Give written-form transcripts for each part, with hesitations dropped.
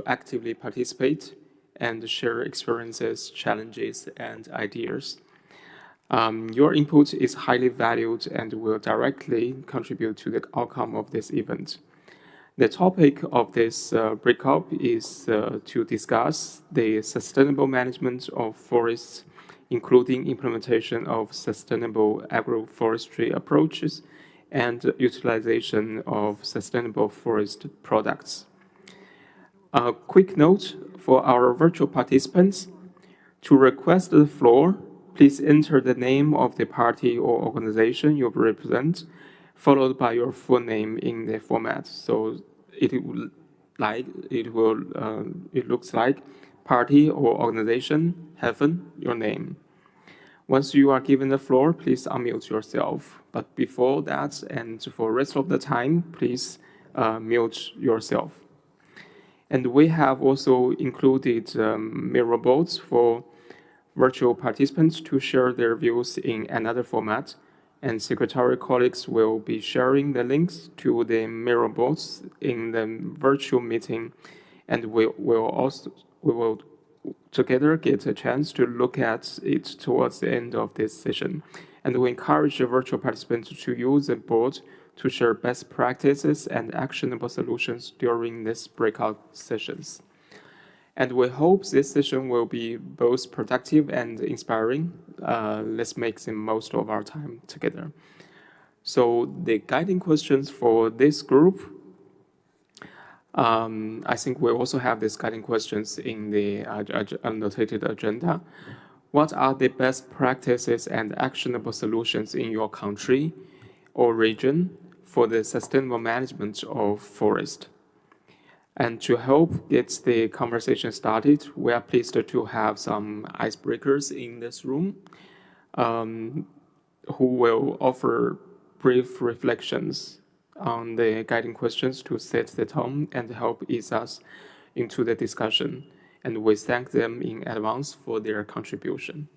actively participate and share experiences, challenges, and ideas. Your input is highly valued and will directly contribute to the outcome of this event. The topic of this breakout is to discuss the sustainable management of forests, including implementation of sustainable agroforestry approaches and utilization of sustainable forest products. A quick note for our virtual participants: to request the floor, please enter the name of the party or organization you represent, followed by your full name in the format. So it looks like party or organization, heaven, your name. Once you are given the floor, please unmute yourself. But before that, and for the rest of the time, please mute yourself. And we have also included mirror boards for virtual participants to share their views in another format, and secretary colleagues will be sharing the links to the mirror boards in the virtual meeting, and we will together get a chance to look at it towards the end of this session. And we encourage the virtual participants to use the board to share best practices and actionable solutions during these breakout sessions. And we hope this session will be both productive and inspiring. Let's make the most of our time together. So the guiding questions for this group, I think we also have these guiding questions in the annotated agenda. What are the best practices and actionable solutions in your country or region for the sustainable management of forest? And to help get the conversation started, we are pleased to have some icebreakers in this room who will offer brief reflections on the guiding questions to set the tone and help ease us into the discussion. And we thank them in advance for their contribution.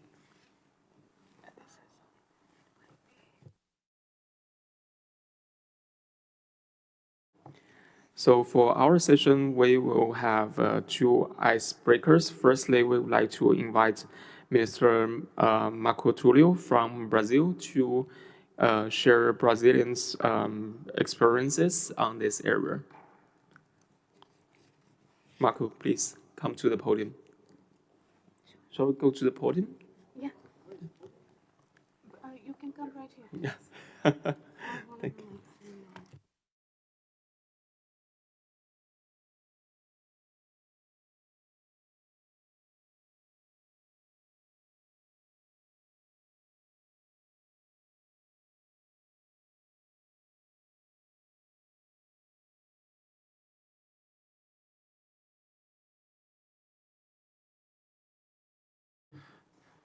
So for our session, we will have two icebreakers. Firstly, we would like to invite Mr. Marco Tulio from Brazil to share Brazilians' experiences on this area. Marco, please come to the podium. Shall we go to the podium? Yeah. You can come right here. Yes. Thank you.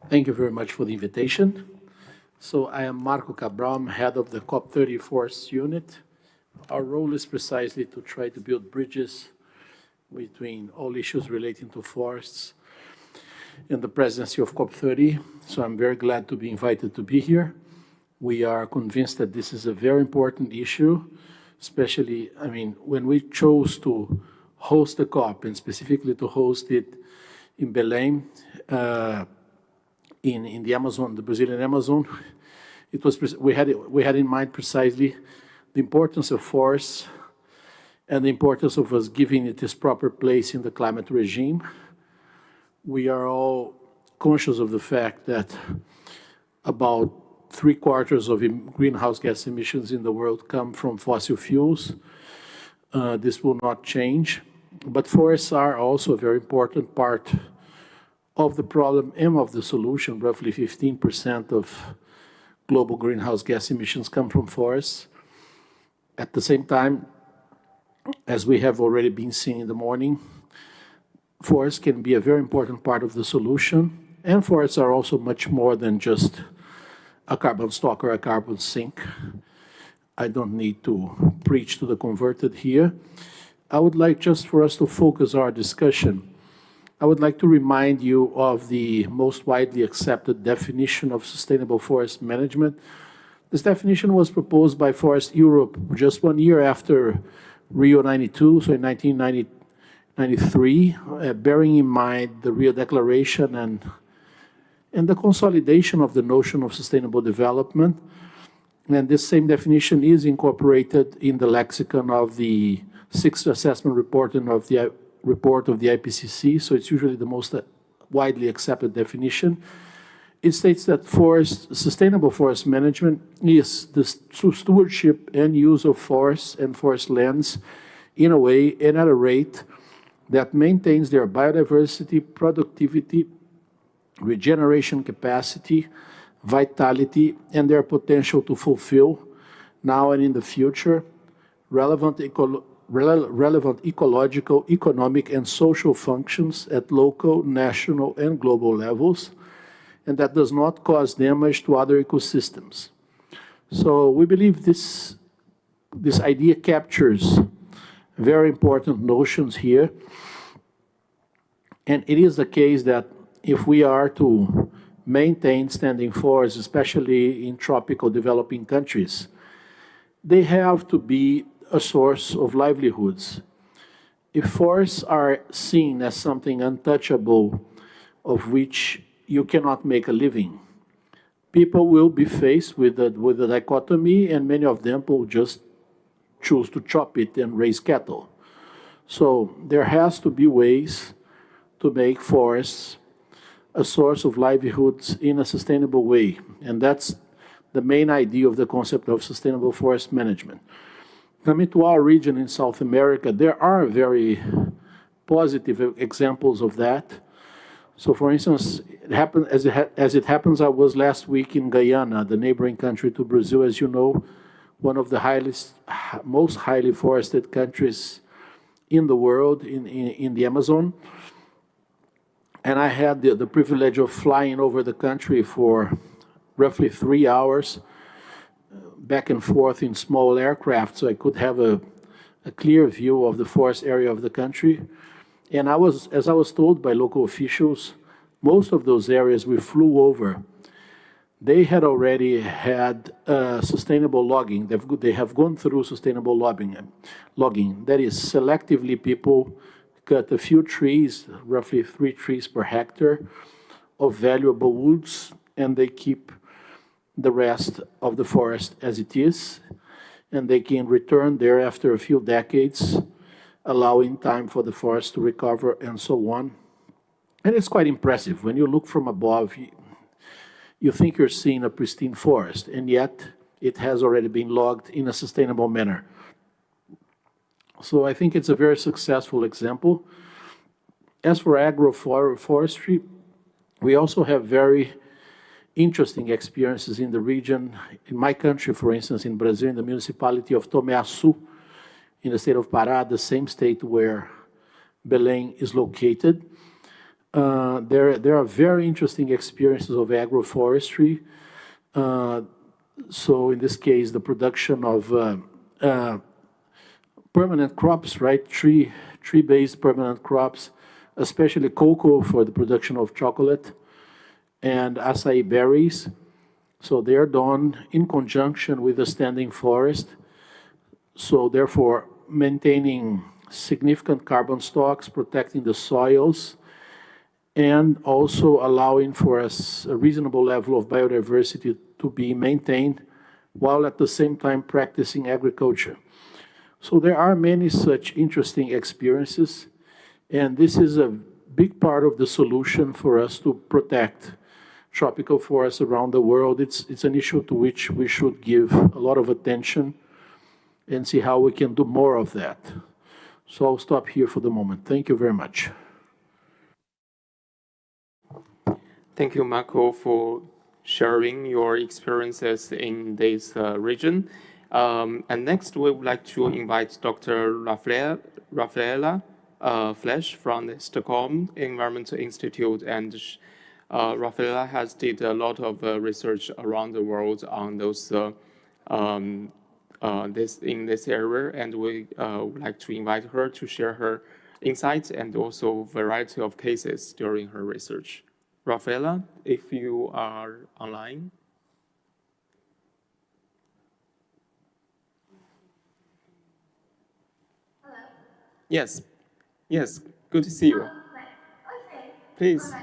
Thank you very much for the invitation. So I am Marco Cabral, I'm head of the COP30 Forest Unit. Our role is precisely to try to build bridges between all issues relating to forests in the presidency of COP30. So I'm very glad to be invited to be here. We are convinced that this is a very important issue, especially, when we chose to host the COP and specifically to host it in Belém, in the Amazon, the Brazilian Amazon, we had in mind precisely the importance of forests and the importance of us giving it its proper place in the climate regime. We are all conscious of the fact that about 3/4 of greenhouse gas emissions in the world come from fossil fuels. This will not change, but forests are also a very important part of the problem and of the solution. Roughly 15% of global greenhouse gas emissions come from forests. At the same time, as we have already been seeing in the morning, forests can be a very important part of the solution, and forests are also much more than just a carbon stock or a carbon sink. I don't need to preach to the converted here. I would like just for us to focus our discussion. I would like to remind you of the most widely accepted definition of sustainable forest management. This definition was proposed by Forest Europe just 1 year after Rio 92, so in 1992, 93, bearing in mind the Rio Declaration and the consolidation of the notion of sustainable development. And this same definition is incorporated in the lexicon of the sixth assessment report and of the report of the IPCC, so it's usually the most widely accepted definition. It states that sustainable forest management is the stewardship and use of forests and forest lands in a way and at a rate that maintains their biodiversity, productivity, regeneration capacity, vitality, and their potential to fulfill, now and in the future, relevant ecological, economic, and social functions at local, national, and global levels, and that does not cause damage to other ecosystems. So we believe this idea captures very important notions here. And it is the case that if we are to maintain standing forests, especially in tropical developing countries, they have to be a source of livelihoods. If forests are seen as something untouchable, of which you cannot make a living, people will be faced with a dichotomy, and many of them will just choose to chop it and raise cattle. So there has to be ways to make forests a source of livelihoods in a sustainable way. And that's the main idea of the concept of sustainable forest management. Coming to our region in South America, there are very positive examples of that. So for instance, as it happens, I was last week in Guyana, the neighboring country to Brazil, as you know, one of the most highly forested countries in the world, in the Amazon. And I had the privilege of flying over the country for roughly 3 hours, back and forth in small aircraft, so I could have a clear view of the forest area of the country. And as I was told by local officials, most of those areas we flew over, they had already had sustainable logging. They have gone through sustainable logging. That is, selectively people cut a few trees, roughly 3 trees per hectare, of valuable woods, and they keep the rest of the forest as it is, and they can return there after a few decades, allowing time for the forest to recover and so on. And it's quite impressive. When you look from above, you think you're seeing a pristine forest, and yet it has already been logged in a sustainable manner. So I think it's a very successful example. As for agroforestry, we also have very interesting experiences in the region. In my country, for instance, in Brazil, in the municipality of Tomé-Açu, in the state of Pará, the same state where Belém is located, there are very interesting experiences of agroforestry. So in this case, the production of permanent crops, right? Tree-based permanent crops, especially cocoa for the production of chocolate, and acai berries. So they are done in conjunction with the standing forest. So therefore, maintaining significant carbon stocks, protecting the soils, and also allowing for a reasonable level of biodiversity to be maintained, while at the same time practicing agriculture. So there are many such interesting experiences, and this is a big part of the solution for us to protect tropical forests around the world. It's an issue to which we should give a lot of attention and see how we can do more of that. So I'll stop here for the moment. Thank you very much. Thank you, Marco, for sharing your experiences in this region. And next, we would like to invite Dr. Rafaela Flesch from the Stockholm Environmental Institute. And Rafaela has did a lot of research around the world on those in this area, and we would like to invite her to share her insights and also variety of cases during her research. Rafaela, if you are online. Hello. Yes. Yes, good to see you. Please.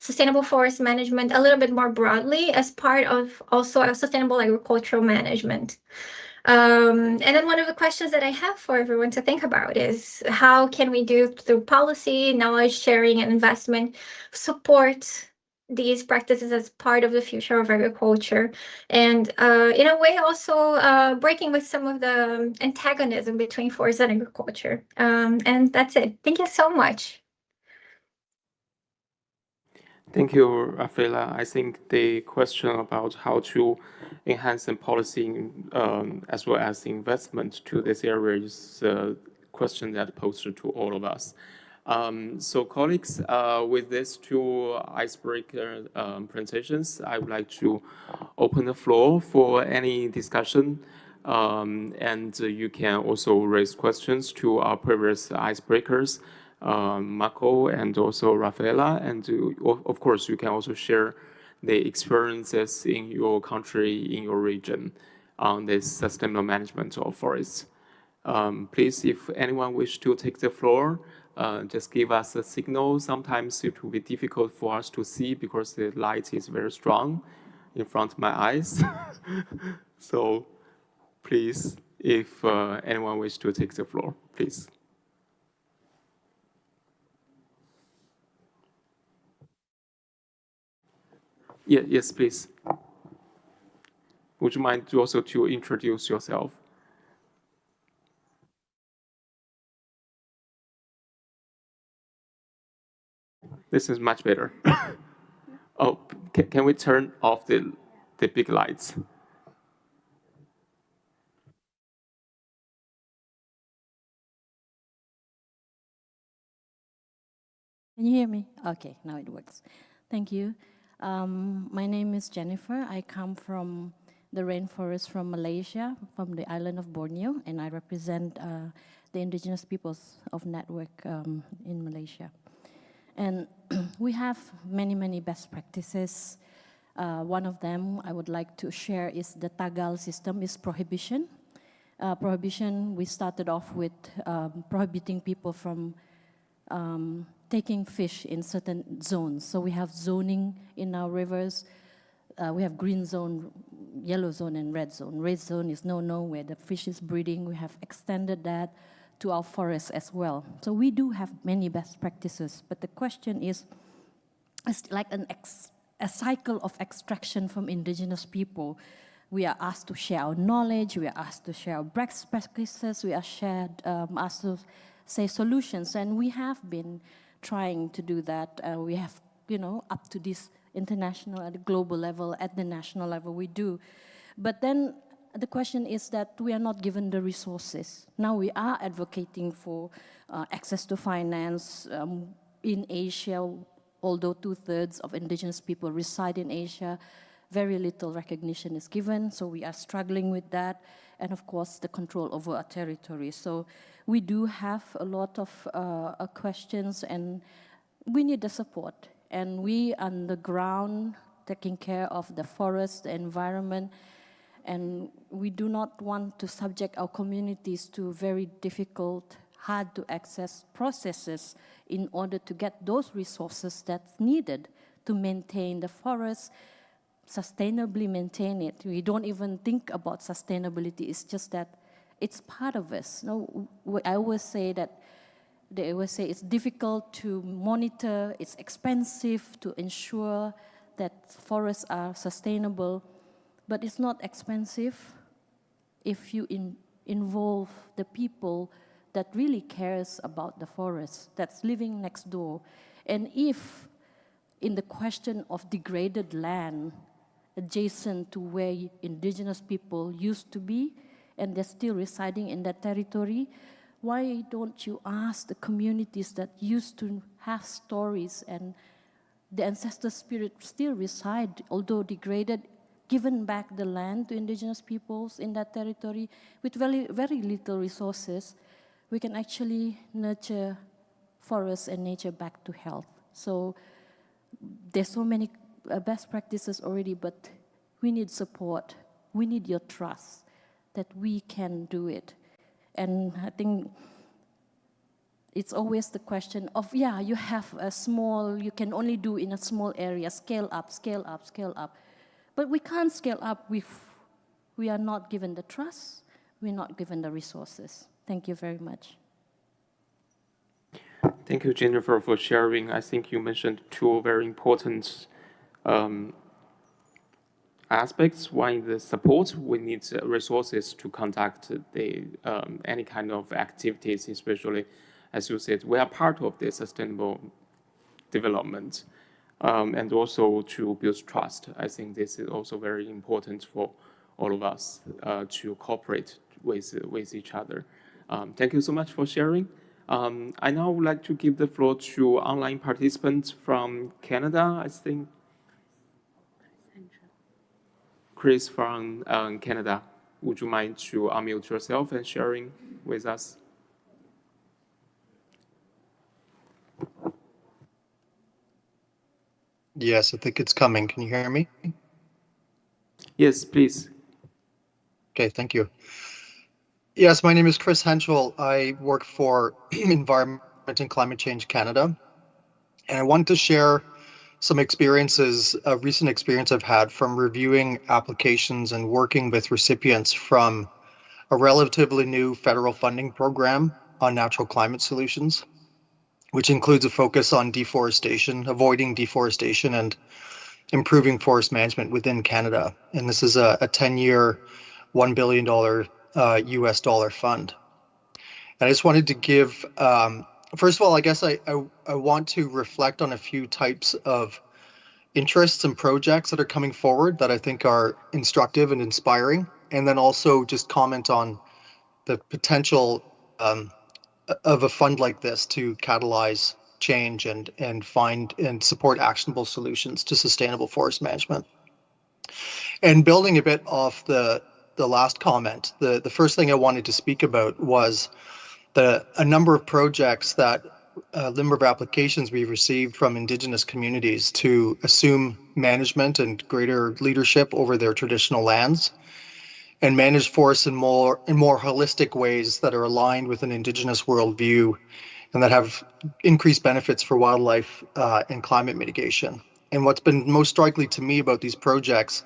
Sustainable forest management a little bit more broadly as part of also a sustainable agricultural management. And then one of the questions that I have for everyone to think about is how can we do through policy, knowledge sharing, and investment support these practices as part of the future of agriculture, and in a way also breaking with some of the antagonism between forest and agriculture. And that's it. Thank you so much. Thank you, Rafaela. I think the question about how to enhance the policy as well as investment to this area is a question that posed to all of us. So colleagues, with these two icebreaker presentations, I would like to open the floor for any discussion. And you can also raise questions to our previous icebreakers, Marco and also Rafaela. And of course, you can also share the experiences in your country, in your region on this sustainable management of forests. Please, if anyone wish to take the floor, just give us a signal. Sometimes it will be difficult for us to see because the light is very strong in front of my eyes. So please, if anyone wishes to take the floor, please. Yeah, yes, please. Would you mind also to introduce yourself? This is much better. Oh, can we turn off the big lights? Can you hear me? Okay, now it works. Thank you. My name is Jennifer. I come from the rainforest from Malaysia, from the island of Borneo, and I represent the indigenous peoples of network in Malaysia. And we have many, many best practices. One of them I would like to share is the Tagal system, is prohibition. Prohibition, we started off with prohibiting people from taking fish in certain zones. So we have zoning in our rivers. We have green zone, yellow zone, and red zone. Red zone is no, where the fish is breeding. We have extended that to our forests as well. So we do have many best practices, but the question is, it's like a cycle of extraction from indigenous people. We are asked to share our knowledge, we are asked to share our best practices, we are asked to say solutions, and we have been trying to do that. We have, up to this international, at the global level, at the national level, we do. But then the question is that we are not given the resources. Now we are advocating for access to finance in Asia, although 2/3 of indigenous people reside in Asia, very little recognition is given, so we are struggling with that, and of course the control over our territory. So we do have a lot of questions, and we need the support. And we on the ground taking care of the forest, the environment, and we do not want to subject our communities to very difficult, hard to access processes in order to get those resources that's needed to maintain the forest, sustainably maintain it. We don't even think about sustainability. It's just that it's part of us. I always say that they always say it's difficult to monitor, it's expensive to ensure that forests are sustainable, but it's not expensive if you involve the people that really cares about the forest, that's living next door. And if in the question of degraded land adjacent to where indigenous people used to be, and they're still residing in that territory, why don't you ask the communities that used to have stories and the ancestor spirit still reside, although degraded, given back the land to indigenous peoples in that territory with very, very little resources, we can actually nurture forests and nature back to health. So there's so many best practices already, but we need support. We need your trust that we can do it. And I think it's always the question of, yeah, you have a small, you can only do in a small area, scale up, scale up, scale up. But we can't scale up if we are not given the trust, we're not given the resources. Thank you very much. Thank you, Jennifer, for sharing. I think you mentioned two very important aspects. One is the support. We need resources to conduct the any kind of activities, especially, as you said, we are part of the sustainable development, and also to build trust. I think this is also very important for all of us to cooperate with each other. Thank you so much for sharing. I now would like to give the floor to online participants from Canada, I think. Chris from Canada, would you mind to unmute yourself and sharing with us? Yes, I think it's coming. Can you hear me? Yes, please. Okay, thank you. Yes, my name is Chris Henschel. I work for in Climate Change Canada. And I wanted to share some experiences, a recent experience I've had from reviewing applications and working with recipients from a relatively new federal funding program on natural climate solutions, which includes a focus on deforestation, avoiding deforestation, and improving forest management within Canada. And this is a 10-year, $1 billion US dollar fund. And I just wanted to give, first of all, I guess I want to reflect on a few types of interests and projects that are coming forward that I think are instructive and inspiring, and then also just comment on the potential of a fund like this to catalyze change and find and support actionable solutions to sustainable forest management. And building a bit off the last comment, the first thing I wanted to speak about was a number of projects that a number of applications we've received from Indigenous communities to assume management and greater leadership over their traditional lands and manage forests in more holistic ways that are aligned with an Indigenous worldview and that have increased benefits for wildlife and climate mitigation. And what's been most striking to me about these projects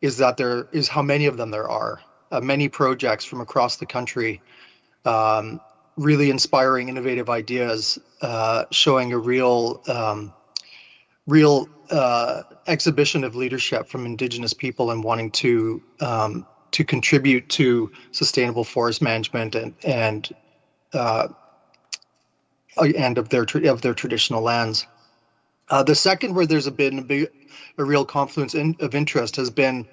is that there is how many of them there are. Many projects from across the country, really inspiring, innovative ideas, showing a real exhibition of leadership from Indigenous people and wanting to contribute to sustainable forest management and of their traditional lands. The second, where there's been a real confluence of interest, has been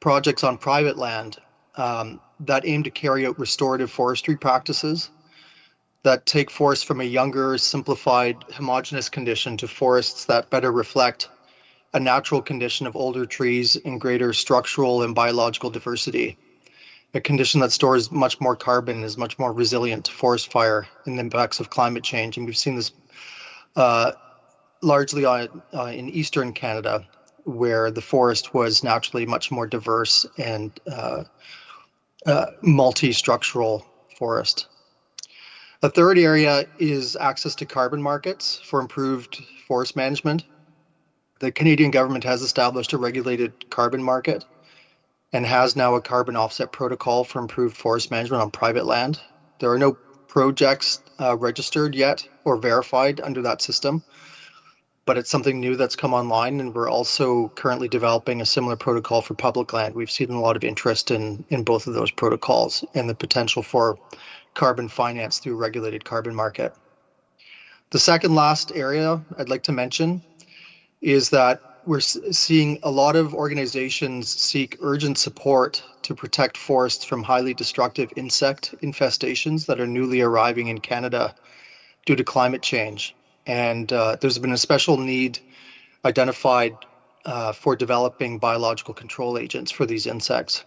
projects on private land that aim to carry out restorative forestry practices that take forests from a younger, simplified, homogeneous condition to forests that better reflect a natural condition of older trees and greater structural and biological diversity, a condition that stores much more carbon and is much more resilient to forest fire and the impacts of climate change. And we've seen this largely in eastern Canada, where the forest was naturally much more diverse and multi-structural forest. A third area is access to carbon markets for improved forest management. The Canadian government has established a regulated carbon market and has now a carbon offset protocol for improved forest management on private land. There are no projects registered yet or verified under that system, but it's something new that's come online, and we're also currently developing a similar protocol for public land. We've seen a lot of interest in both of those protocols and the potential for carbon finance through a regulated carbon market. The second last area I'd like to mention is that we're seeing a lot of organizations seek urgent support to protect forests from highly destructive insect infestations that are newly arriving in Canada due to climate change. And there's been a special need identified for developing biological control agents for these insects.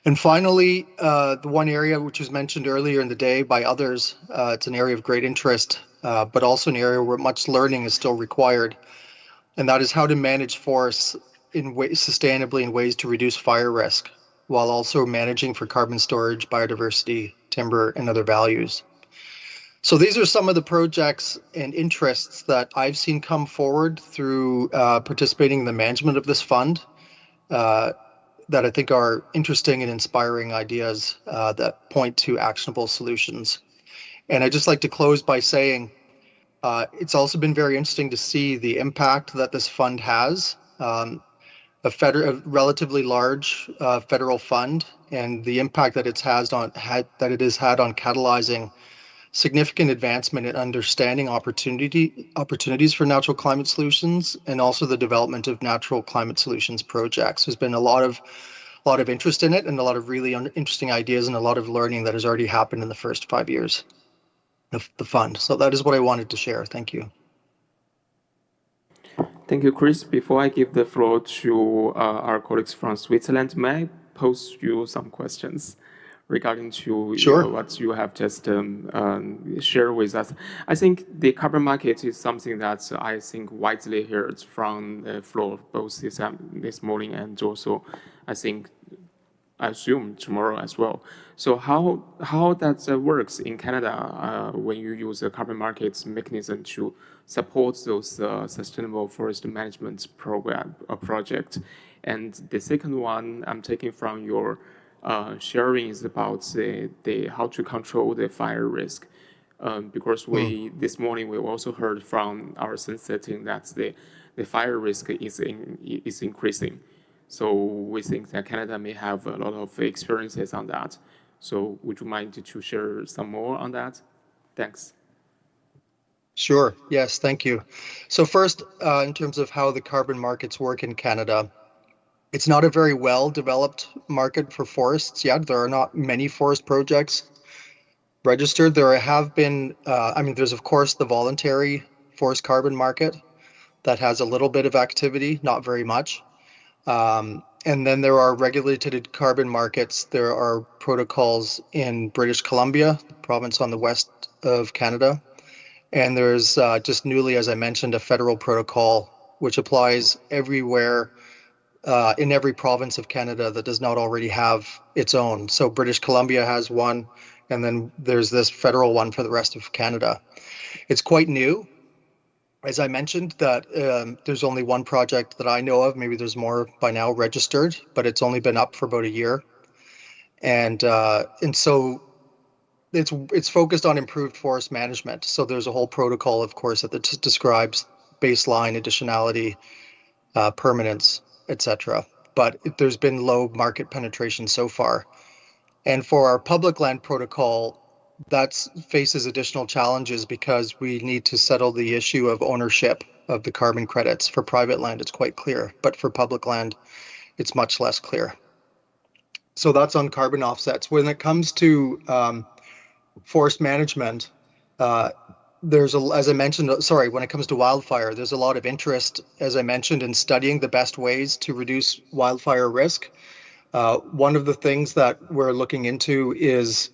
And finally, the one area which was mentioned earlier in the day by others, it's an area of great interest, but also an area where much learning is still required, and that is how to manage forests sustainably in ways to reduce fire risk, while also managing for carbon storage, biodiversity, timber, and other values. So these are some of the projects and interests that I've seen come forward through participating in the management of this fund that I think are interesting and inspiring ideas that point to actionable solutions. And I'd just like to close by saying it's also been very interesting to see the impact that this fund has, a relatively large federal fund, and the impact that it has had on catalyzing significant advancement in understanding opportunities for natural climate solutions, and also the development of natural climate solutions projects. There's been a lot of interest in it, and a lot of really interesting ideas, and a lot of learning that has already happened in the first 5 years of the fund. So that is what I wanted to share. Thank you. Thank you, Chris. Before I give the floor to our colleagues from Switzerland, may I pose you some questions regarding to Sure. What you have just shared with us? I think the carbon market is something that I think widely heard from the floor, both this morning and also I think I assume tomorrow as well. So how that works in Canada when you use the carbon markets mechanism to support those sustainable forest management program or project? And the second one I'm taking from your sharing is about the how to control the fire risk. Because this morning we also heard from our sun setting that the fire risk is increasing. So we think that Canada may have a lot of experiences on that. So would you mind to share some more on that? Thanks. Sure. Yes, thank you. So first, in terms of how the carbon markets work in Canada, it's not a very well-developed market for forests yet. There are not many forest projects registered. There have been, there's of course the voluntary forest carbon market that has a little bit of activity, not very much. And then there are regulated carbon markets. There are protocols in British Columbia, the province on the west of Canada. And there's just newly, as I mentioned, a federal protocol which applies everywhere in every province of Canada that does not already have its own. So British Columbia has one, and then there's this federal one for the rest of Canada. It's quite new. As I mentioned, that there's only one project that I know of, maybe there's more by now registered, but it's only been up for about a year. And so it's focused on improved forest management. So there's a whole protocol, of course, that describes baseline, additionality, permanence, etc. But there's been low market penetration so far. And for our public land protocol, that faces additional challenges because we need to settle the issue of ownership of the carbon credits. For private land, it's quite clear, but for public land, it's much less clear. So that's on carbon offsets. When it comes to forest management, when it comes to wildfire, there's a lot of interest, as I mentioned, in studying the best ways to reduce wildfire risk. One of the things that we're looking into is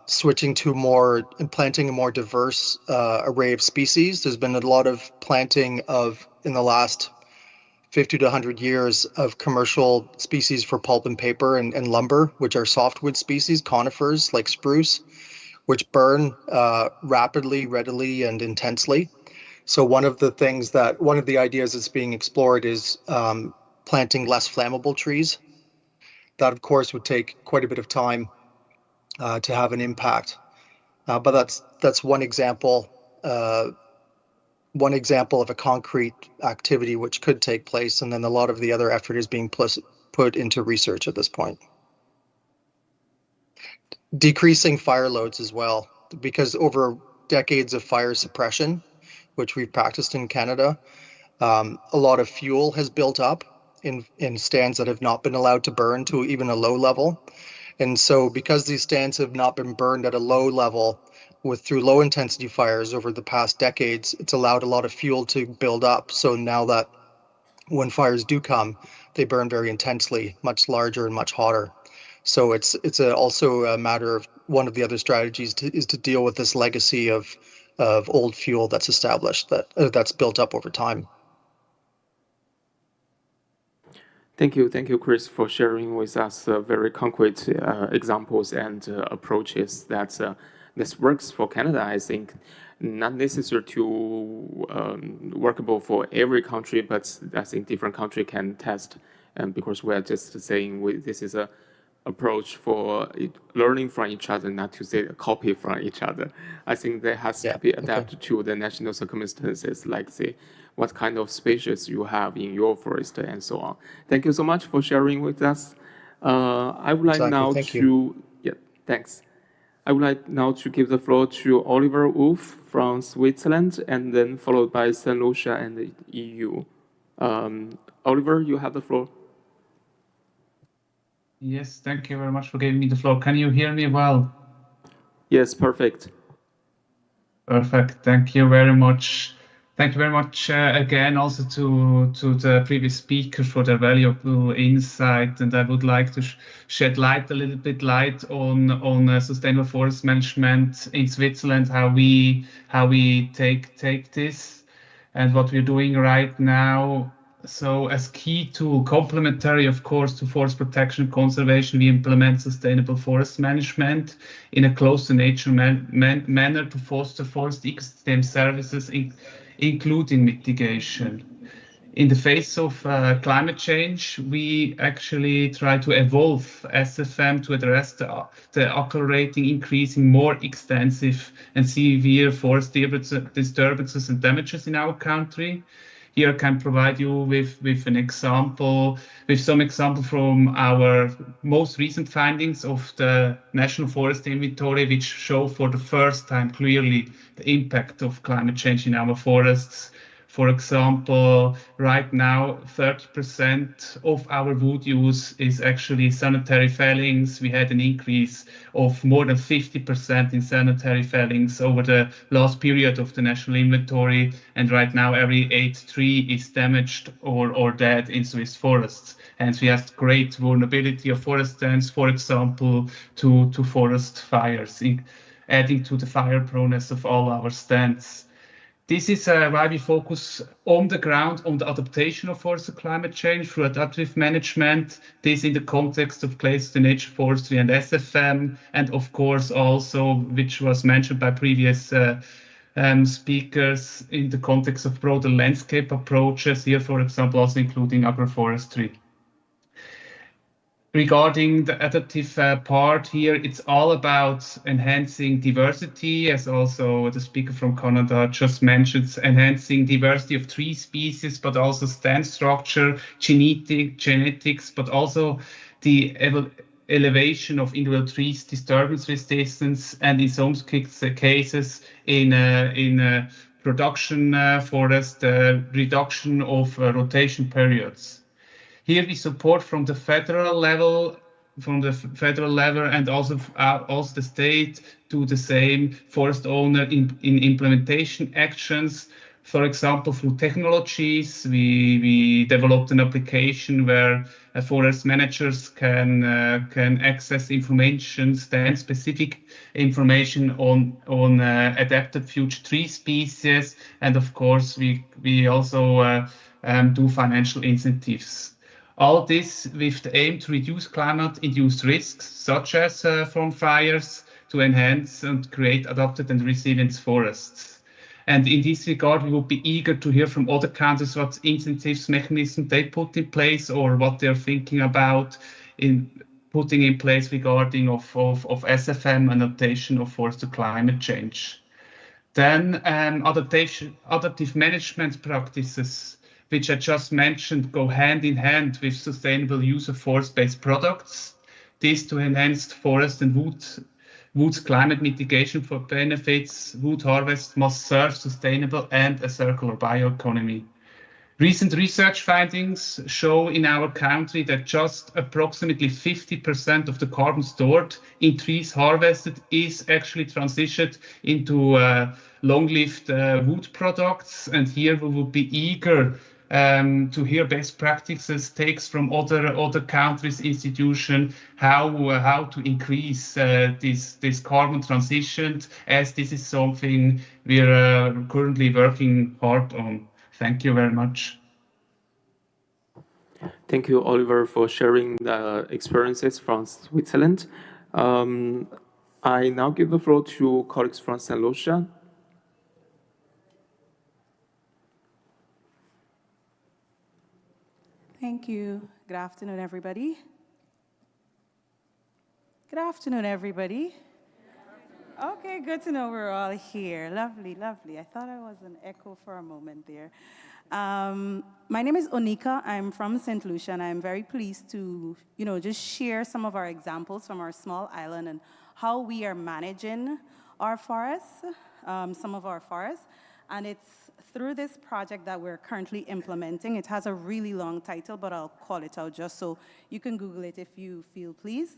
switching to planting a more diverse array of species. There's been a lot of planting in the last 50 to 100 years of commercial species for pulp and paper and lumber, which are softwood species, conifers like spruce, which burn rapidly, readily, and intensely. So one of the ideas that's being explored is planting less flammable trees. That, of course, would take quite a bit of time to have an impact. But that's one example of a concrete activity which could take place, and then a lot of the other effort is being put into research at this point. Decreasing fire loads as well, because over decades of fire suppression, which we've practiced in Canada, a lot of fuel has built up in stands that have not been allowed to burn to even a low level. And so because these stands have not been burned at a low level through low intensity fires over the past decades, it's allowed a lot of fuel to build up. So now that when fires do come, they burn very intensely, much larger and much hotter. So it's also a matter of one of the other strategies is to deal with this legacy of old fuel that's established, that's built up over time. Thank you, Chris, for sharing with us very concrete examples and approaches that this works for Canada. I think not necessary to workable for every country, but I think different country can test. And because we are just saying this is a approach for learning from each other, not to say copy from each other. I think that has to be adapted to the national circumstances, like what kind of species you have in your forest and so on. Thank you so much for sharing with us. I would like now thanks. I would like now to give the floor to Oliver Wolf from Switzerland, and then followed by St. Lucia and the EU. Oliver, you have the floor. Yes, thank you very much for giving me the floor. Can you hear me well? Yes, perfect. Perfect. Thank you very much. Thank you very much again also to the previous speaker for their valuable insight. And I would like to shed a little bit light on sustainable forest management in Switzerland, how we take this and what we're doing right now. So as key tool, complementary, of course, to forest protection and conservation, we implement sustainable forest management in a close to nature manner to foster forest ecosystem services, including mitigation. In the face of climate change, we actually try to evolve SFM to address the accelerating, increasing, more extensive and severe forest disturbances and damages in our country. Here I can provide you with an example, with some example from our most recent findings of the National Forest Inventory, which show for the first time clearly the impact of climate change in our forests. For example, right now, 30% of our wood use is actually sanitary fellings. We had an increase of more than 50% in sanitary fellings over the last period of the national inventory. And right now, every 8th tree is damaged or dead in Swiss forests. Hence, we have great vulnerability of forest stands, for example, to forest fires, adding to the fire proneness of all our stands. This is why we focus on the ground on the adaptation of forest to climate change through adaptive management. This in the context of close to nature forestry and SFM, and of course also, which was mentioned by previous speakers, in the context of broader landscape approaches, here, for example, also including agroforestry. Regarding the adaptive part here, it's all about enhancing diversity, as also the speaker from Canada just mentioned, enhancing diversity of tree species, but also stand structure, genetics, but also the elevation of individual trees, disturbance resistance, and in some cases in production forest, reduction of rotation periods. Here we support from the federal level, and also the state do the same forest owner in implementation actions. For example, through technologies, we developed an application where forest managers can access information, stand-specific information on adapted future tree species, and of course we also do financial incentives. All this with the aim to reduce climate-induced risks, such as from fires, to enhance and create adapted and resilient forests. And in this regard, we would be eager to hear from other countries what incentives mechanisms they put in place or what they're thinking about in putting in place regarding of SFM and adaptation of forest to climate change. Then adaptive management practices, which I just mentioned, go hand in hand with sustainable use of forest-based products. This to enhance forest and wood's climate mitigation for benefits. Wood harvest must serve sustainable and a circular bioeconomy. Recent research findings show in our country that just approximately 50% of the carbon stored in trees harvested is actually transitioned into long-lived wood products. And here we will be eager to hear best practices, takes from other countries, institutions, how to increase this carbon transition, as this is something we're currently working hard on. Thank you very much. Thank you, Oliver, for sharing the experiences from Switzerland. I now give the floor to colleagues from St. Lucia. Thank you. Good afternoon, everybody. Good afternoon, everybody. Okay, good to know we're all here. Lovely, lovely. I thought I was an echo for a moment there. My name is Onika. I'm from St. Lucia, and I'm very pleased to, just share some of our examples from our small island and how we are managing our forests, some of our forests. And it's through this project that we're currently implementing. It has a really long title, but I'll call it out just so you can Google it if you feel pleased.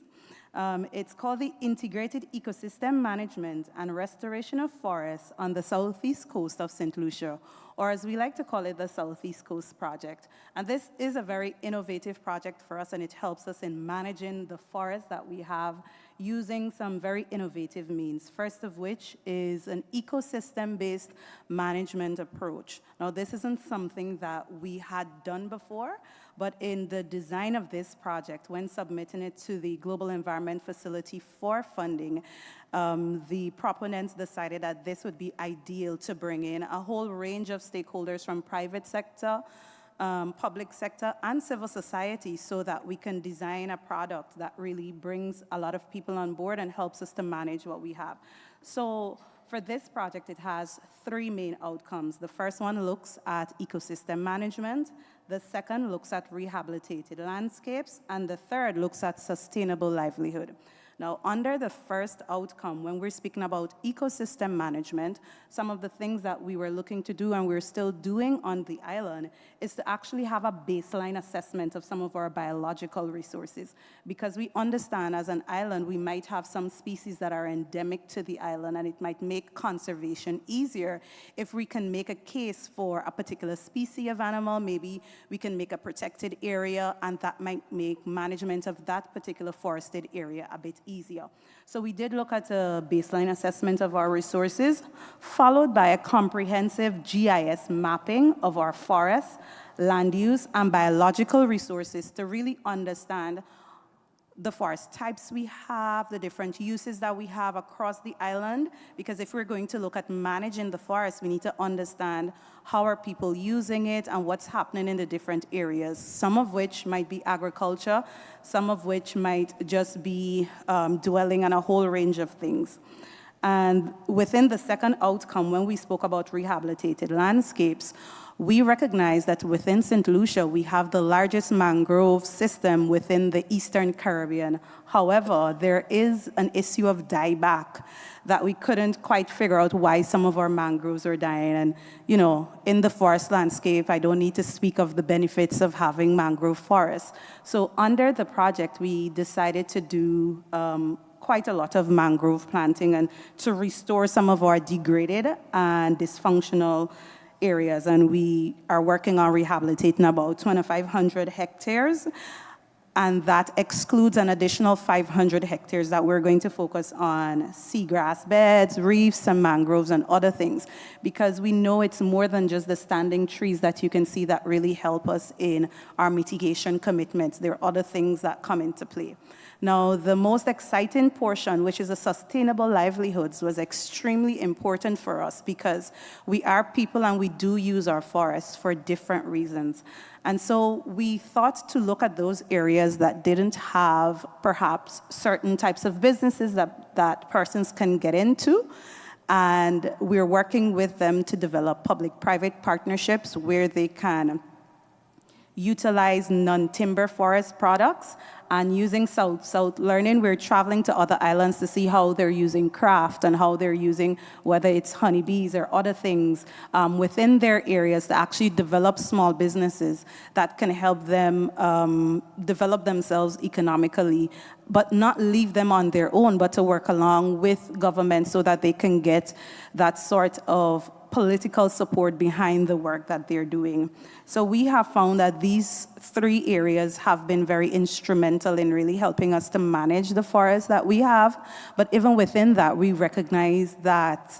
It's called the Integrated Ecosystem Management and Restoration of Forests on the Southeast Coast of St. Lucia, or as we like to call it, the Southeast Coast Project. And this is a very innovative project for us, and it helps us in managing the forest that we have using some very innovative means, first of which is an ecosystem-based management approach. Now, this isn't something that we had done before, but in the design of this project, when submitting it to the Global Environment Facility for funding, the proponents decided that this would be ideal to bring in a whole range of stakeholders from private sector, public sector, and civil society, so that we can design a product that really brings a lot of people on board and helps us to manage what we have. So for this project, it has 3 main outcomes. The first one looks at ecosystem management, the second looks at rehabilitated landscapes, and the third looks at sustainable livelihood. Now, under the first outcome, when we're speaking about ecosystem management, some of the things that we were looking to do and we're still doing on the island is to actually have a baseline assessment of some of our biological resources. Because we understand as an island, we might have some species that are endemic to the island, and it might make conservation easier if we can make a case for a particular species of animal. Maybe we can make a protected area, and that might make management of that particular forested area a bit easier. So we did look at a baseline assessment of our resources, followed by a comprehensive GIS mapping of our forests, land use, and biological resources to really understand the forest types we have, the different uses that we have across the island, because if we're going to look at managing the forest, we need to understand how are people using it and what's happening in the different areas, some of which might be agriculture, some of which might just be dwelling on a whole range of things. And within the second outcome, when we spoke about rehabilitated landscapes, we recognize that within St. Lucia, we have the largest mangrove system within the Eastern Caribbean. However, there is an issue of dieback that we couldn't quite figure out why some of our mangroves are dying. And, you know, in the forest landscape, I don't need to speak of the benefits of having mangrove forests. So under the project, we decided to do quite a lot of mangrove planting and to restore some of our degraded and dysfunctional areas, and we are working on rehabilitating about 2,500 hectares, and that excludes an additional 500 hectares that we're going to focus on seagrass beds, reefs, and mangroves, and other things, because we know it's more than just the standing trees that you can see that really help us in our mitigation commitments. There are other things that come into play. Now, the most exciting portion, which is the sustainable livelihoods, was extremely important for us because we are people and we do use our forests for different reasons. And so we thought to look at those areas that didn't have perhaps certain types of businesses that persons can get into. And we're working with them to develop public-private partnerships where they can utilize non-timber forest products. And using South Learning, we're traveling to other islands to see how they're using craft and how they're using, whether it's honeybees or other things within their areas to actually develop small businesses that can help them develop themselves economically, but not leave them on their own, but to work along with government so that they can get that sort of political support behind the work that they're doing. So we have found that these 3 areas have been very instrumental in really helping us to manage the forests that we have. But even within that, we recognize that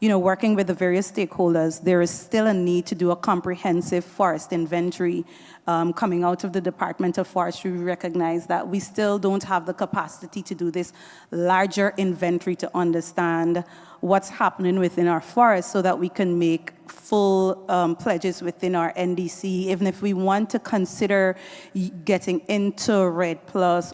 working with the various stakeholders, there is still a need to do a comprehensive forest inventory. Coming out of the Department of Forestry, we recognize that we still don't have the capacity to do this larger inventory to understand what's happening within our forests so that we can make full pledges within our NDC, even if we want to consider getting into REDD+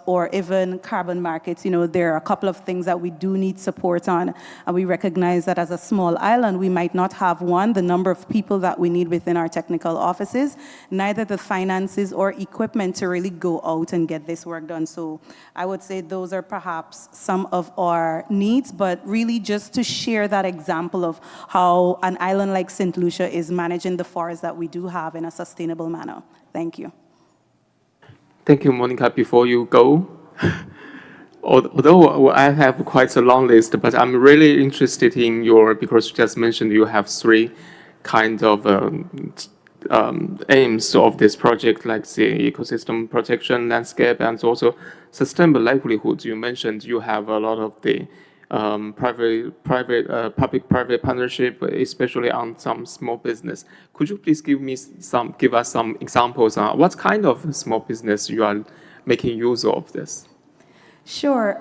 or even carbon markets. There are a couple of things that we do need support on, and we recognize that as a small island, we might not have the number of people that we need within our technical offices, neither the finances or equipment to really go out and get this work done. So I would say those are perhaps some of our needs, but really just to share that example of how an island like St. Lucia is managing the forests that we do have in a sustainable manner. Thank you. Thank you, Monica. Before you go, although I have quite a long list, but I'm really interested in because you just mentioned you have 3 kind of aims of this project, like the ecosystem protection, landscape, and also sustainable livelihoods. You mentioned you have a lot of the public-private partnership, especially on some small business. Could you please give us some examples on what kind of small business you are making use of this? Sure.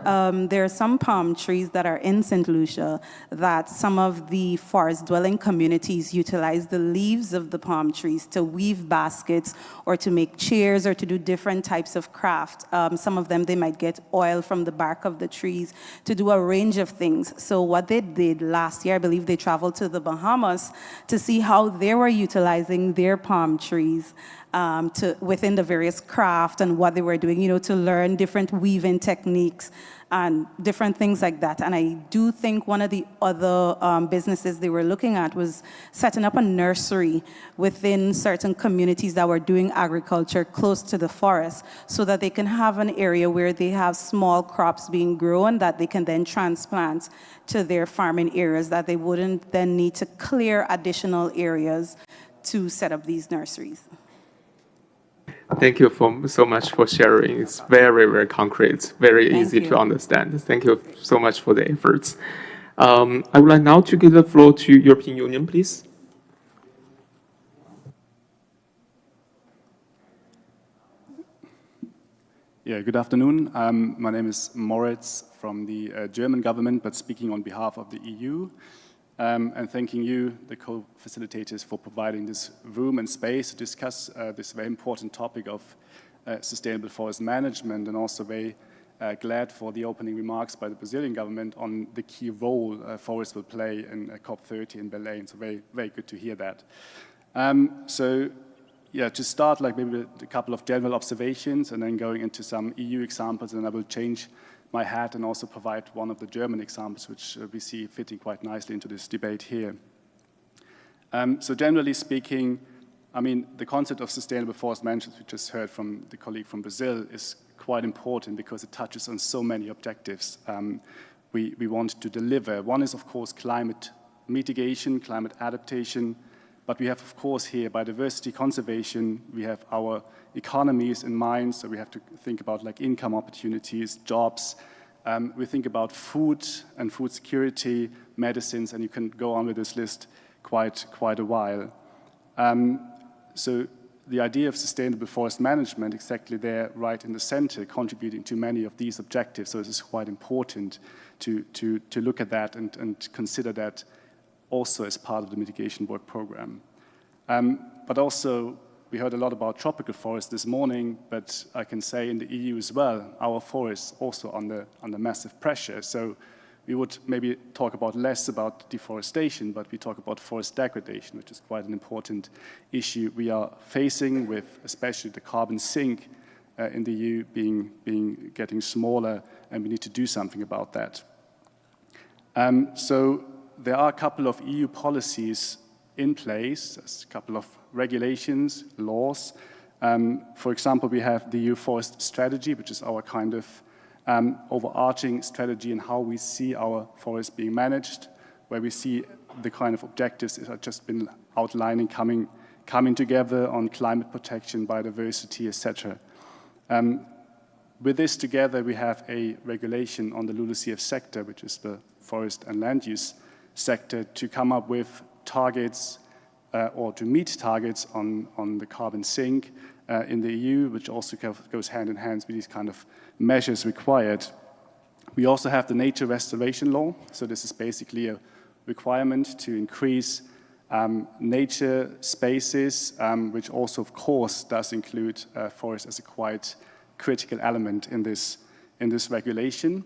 There are some palm trees that are in St. Lucia that some of the forest-dwelling communities utilize the leaves of the palm trees to weave baskets or to make chairs or to do different types of craft. Some of them, they might get oil from the bark of the trees to do a range of things. So what they did last year, I believe they traveled to the Bahamas to see how they were utilizing their palm trees within the various craft and what they were doing, to learn different weaving techniques and different things like that. And I do think one of the other businesses they were looking at was setting up a nursery within certain communities that were doing agriculture close to the forest so that they can have an area where they have small crops being grown that they can then transplant to their farming areas, that they wouldn't then need to clear additional areas to set up these nurseries. Thank you so much for sharing. It's very, very concrete, very easy to understand. Thank you so much for the efforts. I would like now to give the floor to European Union, please. Yeah, good afternoon. My name is Moritz from the German government, but speaking on behalf of the EU. And thanking you, the co-facilitators, for providing this room and space to discuss this very important topic of sustainable forest management, and also very glad for the opening remarks by the Brazilian government on the key role forests will play in COP30 in Berlin. So very, very good to hear that. So yeah, to start, like maybe a couple of general observations and then going into some EU examples, and I will change my hat and also provide one of the German examples, which we see fitting quite nicely into this debate here. So generally speaking, I mean, the concept of sustainable forest management, we just heard from the colleague from Brazil, is quite important because it touches on so many objectives we want to deliver. One is, of course, climate mitigation, climate adaptation, but we have, of course, here biodiversity conservation. We have our economies in mind, so we have to think about like income opportunities, jobs. We think about food and food security, medicines, and you can go on with this list quite a while. So the idea of sustainable forest management, exactly there, right in the center, contributing to many of these objectives. So this is quite important to look at that and consider that also as part of the mitigation work program. But also, we heard a lot about tropical forests this morning, but I can say in the EU as well, our forests also under massive pressure. So we would maybe talk about less about deforestation, but we talk about forest degradation, which is quite an important issue we are facing with especially the carbon sink in the EU getting smaller, and we need to do something about that. So there are a couple of EU policies in place, there's a couple of regulations, laws. For example, we have the EU Forest Strategy, which is our kind of overarching strategy in how we see our forests being managed, where we see the kind of objectives that have just been outlining coming together on climate protection, biodiversity, etc. With this together, we have a regulation on the LULUCF sector, which is the forest and land use sector, to come up with targets or to meet targets on the carbon sink in the EU, which also goes hand in hand with these kind of measures required. We also have the nature restoration law. So this is basically a requirement to increase nature spaces, which also, of course, does include forest as a quite critical element in this regulation.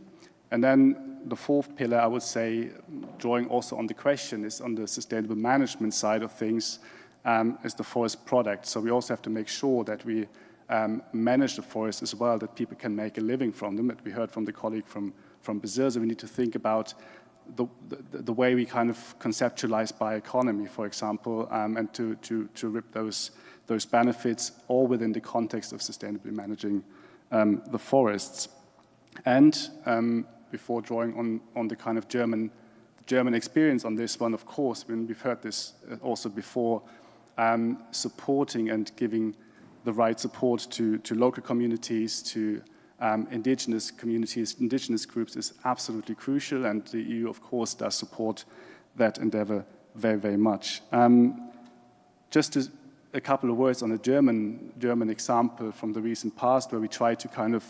And then the fourth pillar, I would say, drawing also on the question, is on the sustainable management side of things, is the forest product. So we also have to make sure that we manage the forest as well, that people can make a living from them. We heard from the colleague from Brazil, so we need to think about the way we kind of conceptualize bioeconomy, for example, and to reap those benefits, all within the context of sustainably managing the forests. And before drawing on the kind of German German experience on this one, of course, when we've heard this also before, supporting and giving the right support to local communities, to indigenous communities, indigenous groups is absolutely crucial, and the EU, of course, does support that endeavor very, very much. Just a couple of words on a German example from the recent past, where we try to kind of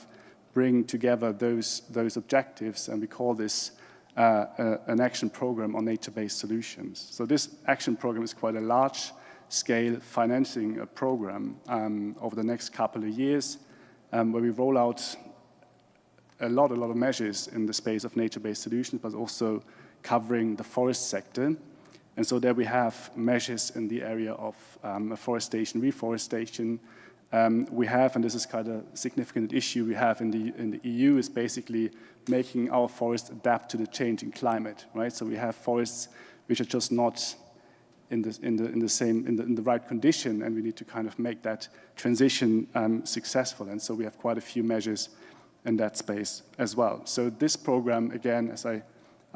bring together those objectives, and we call this an action program on nature-based solutions. So this action program is quite a large-scale financing program over the next couple of years, where we roll out a lot of measures in the space of nature-based solutions, but also covering the forest sector. And so there we have measures in the area of afforestation, reforestation. We have, and this is kind of a significant issue we have in the EU, is basically making our forests adapt to the changing climate, right? So we have forests which are just not in the right condition, and we need to kind of make that transition successful. And so we have quite a few measures in that space as well. So this program, again, as I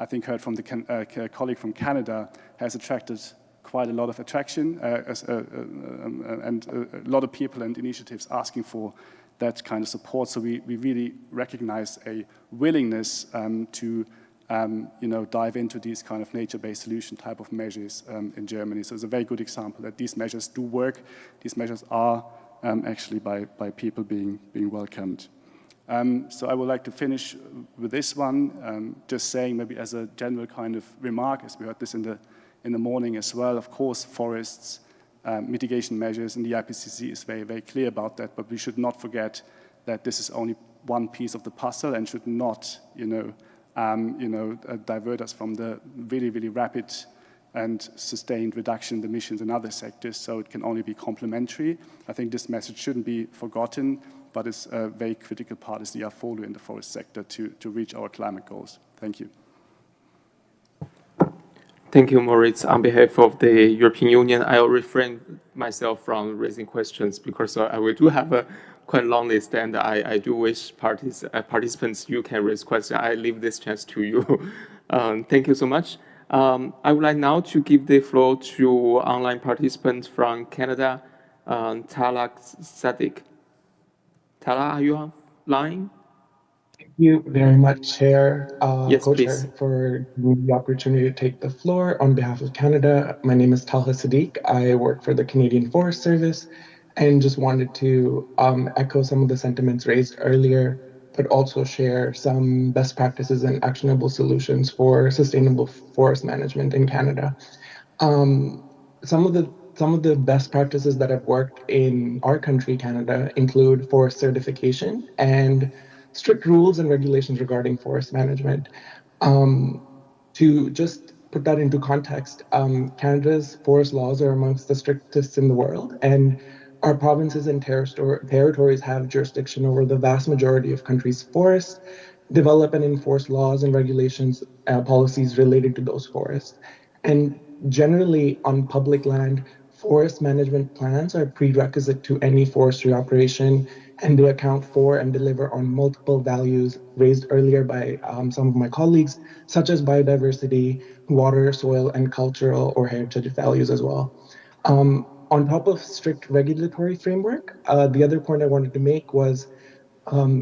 think heard from the colleague from Canada, has attracted quite a lot of attraction and a lot of people and initiatives asking for that kind of support. So we really recognize a willingness to dive into these kind of nature-based solution type of measures in Germany. So it's a very good example that these measures do work. These measures are actually by people being welcomed. So I would like to finish with this one, just saying maybe as a general kind of remark, as we heard this in the morning as well. Of course, forests, mitigation measures, and the IPCC is very, very clear about that, but we should not forget that this is only one piece of the puzzle and should not, divert us from the really, really rapid and sustained reduction in emissions in other sectors, so it can only be complementary. I think this message shouldn't be forgotten, but it's a very critical part is the portfolio in the forest sector to reach our climate goals. Thank you. Thank you, Moritz. On behalf of the European Union, I'll refrain myself from raising questions because we do have a quite long list, and I do wish participants you can raise questions. I leave this chance to you. Thank you so much. I would like now to give the floor to online participants from Canada, Talak Sadiq. Tala, are you online? Thank you very much, Chair, Yes, Co-Chair, please. for the opportunity to take the floor. On behalf of Canada, my name is Talha Sadiq. I work for the Canadian Forest Service and just wanted to echo some of the sentiments raised earlier, but also share some best practices and actionable solutions for sustainable forest management in Canada. Some of the best practices that have worked in our country, Canada, include forest certification and strict rules and regulations regarding forest management. To just put that into context, Canada's forest laws are amongst the strictest in the world, and our provinces and territories have jurisdiction over the vast majority of country's forests, develop and enforce laws and regulations, policies related to those forests. And generally, on public land, forest management plans are prerequisite to any forestry operation, and they account for and deliver on multiple values raised earlier by some of my colleagues, such as biodiversity, water, soil, and cultural or heritage values as well. On top of strict regulatory framework, the other point I wanted to make was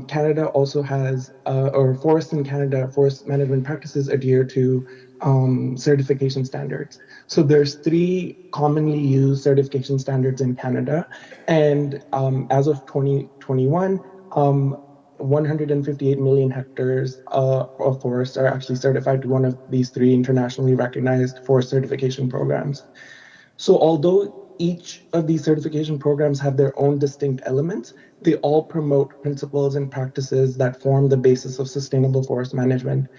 Canada also has, or forests in Canada, forest management practices adhere to certification standards. So there's 3 commonly used certification standards in Canada, and as of 2021, 158 million hectares of forests are actually certified to one of these 3 internationally recognized forest certification programs. So although each of these certification programs have their own distinct elements, they all promote principles and practices that form the basis of sustainable forest management.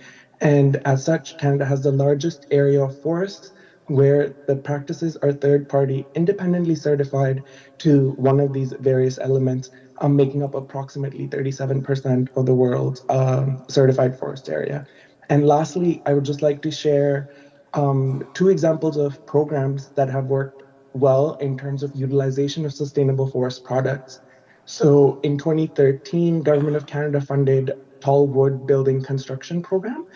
And as such, Canada has the largest area of forests where the practices are third-party independently certified to one of these various elements, making up approximately 37% of the world's certified forest area. And lastly, I would just like to share 2 examples of programs that have worked well in terms of utilization of sustainable forest products. So in 2013, Government of Canada funded Tall Wood Building Construction Program.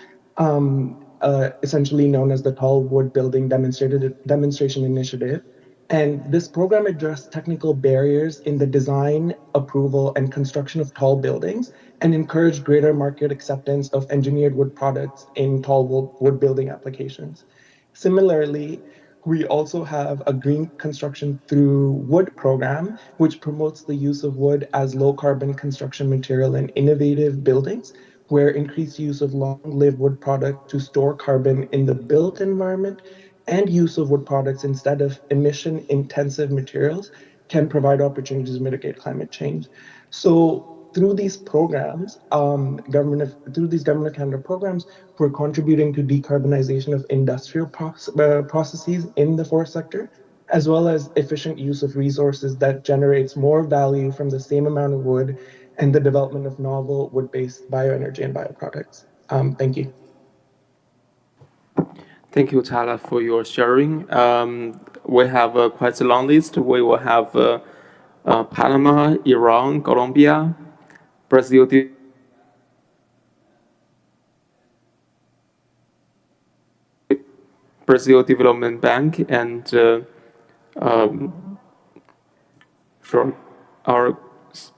essentially known as the Tall Wood Building Demonstration Initiative. And this program addressed technical barriers in the design, approval, and construction of tall buildings and encouraged greater market acceptance of engineered wood products in tall wood building applications. Similarly, we also have a Green Construction Through Wood program, which promotes the use of wood as low carbon construction material in innovative buildings, where increased use of long-lived wood product to store carbon in the built environment and use of wood products instead of emission-intensive materials can provide opportunities to mitigate climate change. So through these programs, through these Government of Canada programs, we're contributing to decarbonization of industrial processes in the forest sector, as well as efficient use of resources that generates more value from the same amount of wood and the development of novel wood-based bioenergy and bioproducts. Thank you. Thank you, Tala, for your sharing. We have quite a long list. We will have Panama, Iran, Colombia, Brazil, Brazil Development Bank, and from our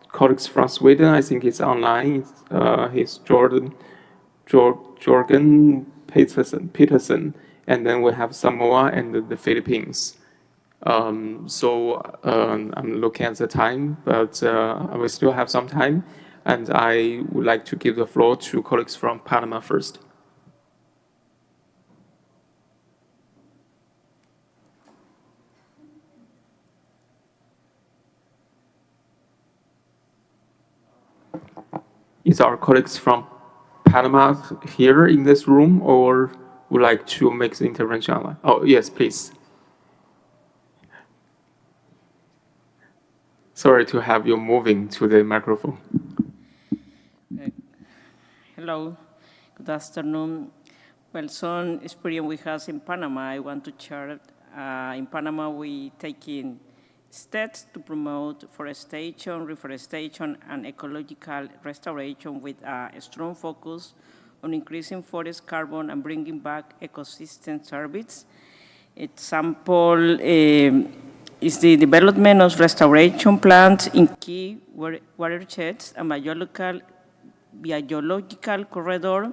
colleagues from Sweden. I think it's online. He's Jorgen Peterson, and then we have Samoa and the Philippines. I'm looking at the time, but we still have some time, and I would like to give the floor to colleagues from Panama first. Is our colleagues from Panama here in this room, or would like to make the intervention online? Oh, yes, please. Sorry to have you moving to the microphone. Hello, good afternoon. Well, some experience we have in Panama, I want to share. In Panama, we taking steps to promote forestation, reforestation, and ecological restoration with a strong focus on increasing forest carbon and bringing back ecosystem service. Example is the development of restoration plants in key watersheds and biological corridor.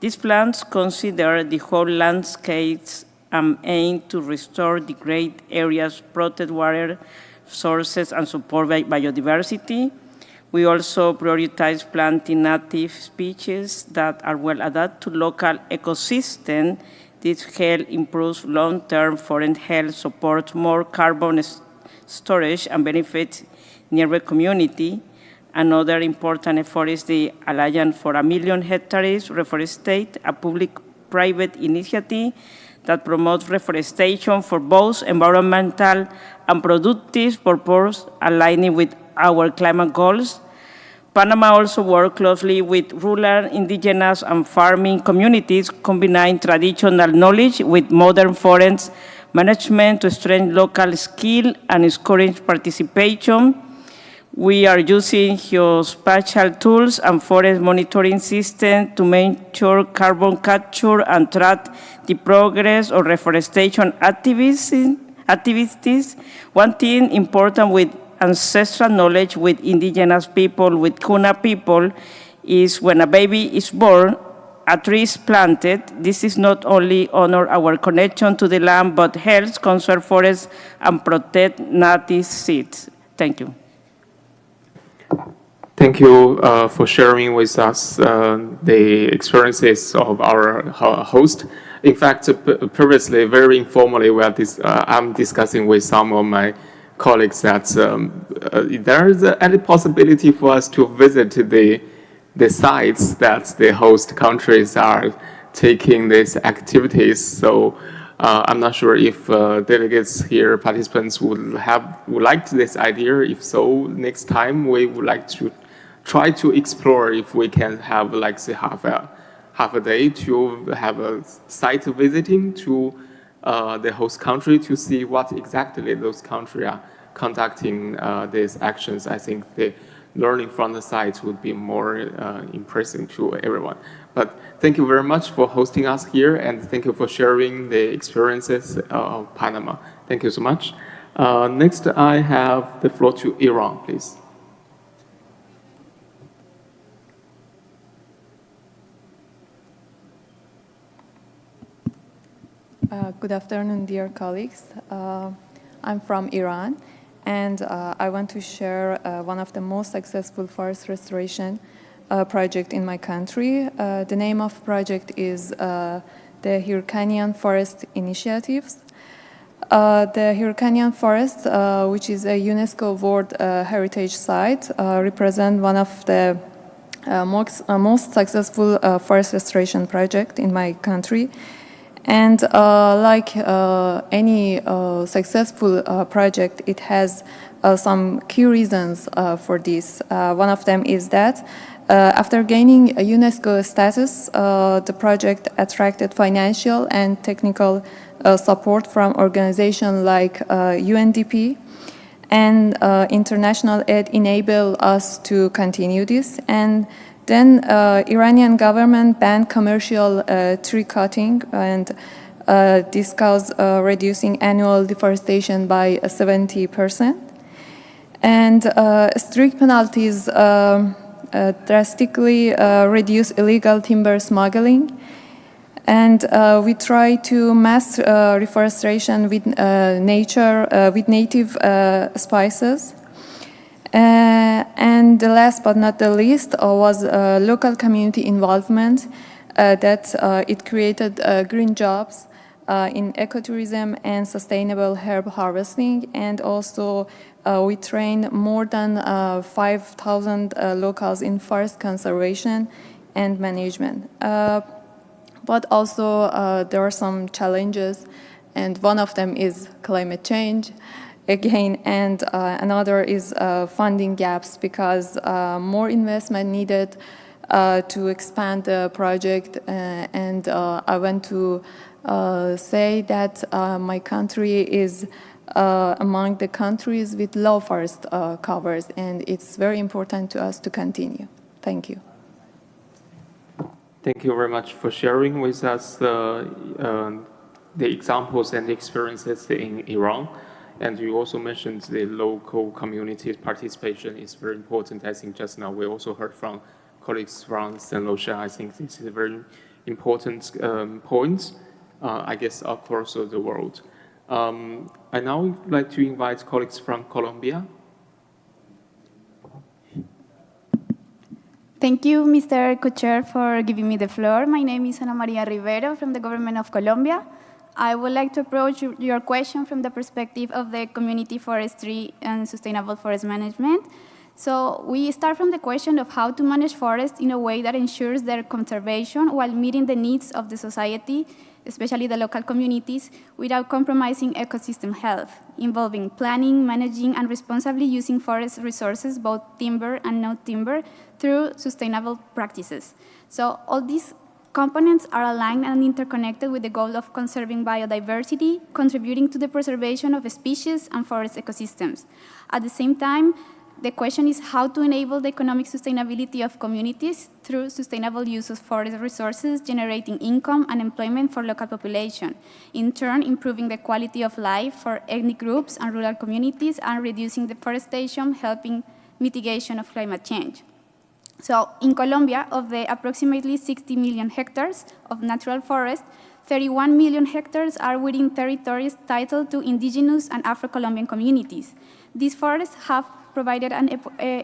These plants consider the whole landscapes and aim to restore degraded areas, protect water sources, and support biodiversity. We also prioritize planting native species that are well adapted to local ecosystem. This help improves long-term forest health, supports more carbon storage, and benefits nearby community. Another important effort is the Alliance for 1 Million Hectares Reforestate, a public-private initiative that promotes reforestation for both environmental and productive purposes, aligning with our climate goals. Panama also works closely with rural, indigenous, and farming communities, combining traditional knowledge with modern forest management to strengthen local skill and encourage participation. We are using geospatial tools and forest monitoring systems to measure carbon capture and track the progress of reforestation activities. One thing important with ancestral knowledge with indigenous people, with Kuna people, is when a baby is born, a tree is planted. This is not only honor our connection to the land, but helps conserve forests and protect native seeds. Thank you. Thank you for sharing with us the experiences of our host. In fact, previously, very informally, I'm discussing with some of my colleagues that there is any possibility for us to visit the sites that the host countries are taking these activities. So I'm not sure if delegates here, participants would like this idea. If so, next time we would like to try to explore if we can have like say half a day to have a site visiting to the host country to see what exactly those countries are conducting these actions. I think learning from the site would be more impressive to everyone. But thank you very much for hosting us here, and thank you for sharing the experiences of Panama. Thank you so much. Next, I have the floor to Iran, please. Good afternoon, dear colleagues. I'm from Iran, and I want to share one of the most successful forest restoration project in my country. The name of project is the Hyrcanian Forest Initiatives. The Hyrcanian Forest, which is a UNESCO World Heritage Site, represent one of the most successful forest restoration project in my country. And like any successful project, it has some key reasons for this. One of them is that after gaining a UNESCO status, the project attracted financial and technical support from organizations like UNDP, and international aid enabled us to continue this. And then Iranian government banned commercial tree cutting, and this caused reducing annual deforestation by 70%. And strict penalties drastically reduce illegal timber smuggling. And we try to mass reforestation with with native spices. And the last but not the least was local community involvement, that it created green jobs in ecotourism and sustainable herb harvesting. And also we trained more than 5,000 locals in forest conservation and management. But also there are some challenges, and one of them is climate change. Again, and another is funding gaps, because more investment needed to expand the project. And I want to say that my country is among the countries with low forest covers, and it's very important to us to continue. Thank you. Thank you very much for sharing with us the examples and the experiences in Iran. And you also mentioned the local community's participation is very important. I think just now we also heard from colleagues from St. Lucia. I think this is a very important point, I guess, across the world. I now would like to invite colleagues from Colombia. Thank you, Mr. Co-Chair, for giving me the floor. My name is Ana Maria Rivero from the government of Colombia. I would like to approach your question from the perspective of the community forestry and sustainable forest management. So we start from the question of how to manage forests in a way that ensures their conservation while meeting the needs of the society, especially the local communities, without compromising ecosystem health, involving planning, managing, and responsibly using forest resources, both timber and non-timber, through sustainable practices. So all these components are aligned and interconnected with the goal of conserving biodiversity, contributing to the preservation of species and forest ecosystems. At the same time, the question is how to enable the economic sustainability of communities through sustainable use of forest resources, generating income and employment for local population, in turn improving the quality of life for ethnic groups and rural communities, and reducing deforestation, helping mitigation of climate change. So in Colombia, of the approximately 60 million hectares of natural forest, 31 million hectares are within territories titled to Indigenous and Afro-Colombian communities. These forests have provided an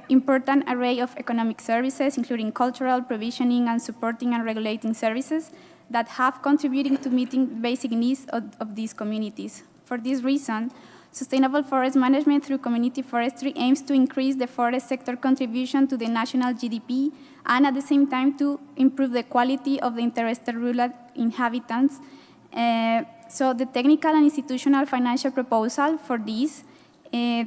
important array of economic services, including cultural, provisioning, and supporting and regulating services that have contributed to meeting basic needs of these communities. For this reason, sustainable forest management through community forestry aims to increase the forest sector contribution to the national GDP and at the same time to improve the quality of the interested rural inhabitants. So the technical and institutional financial proposal for this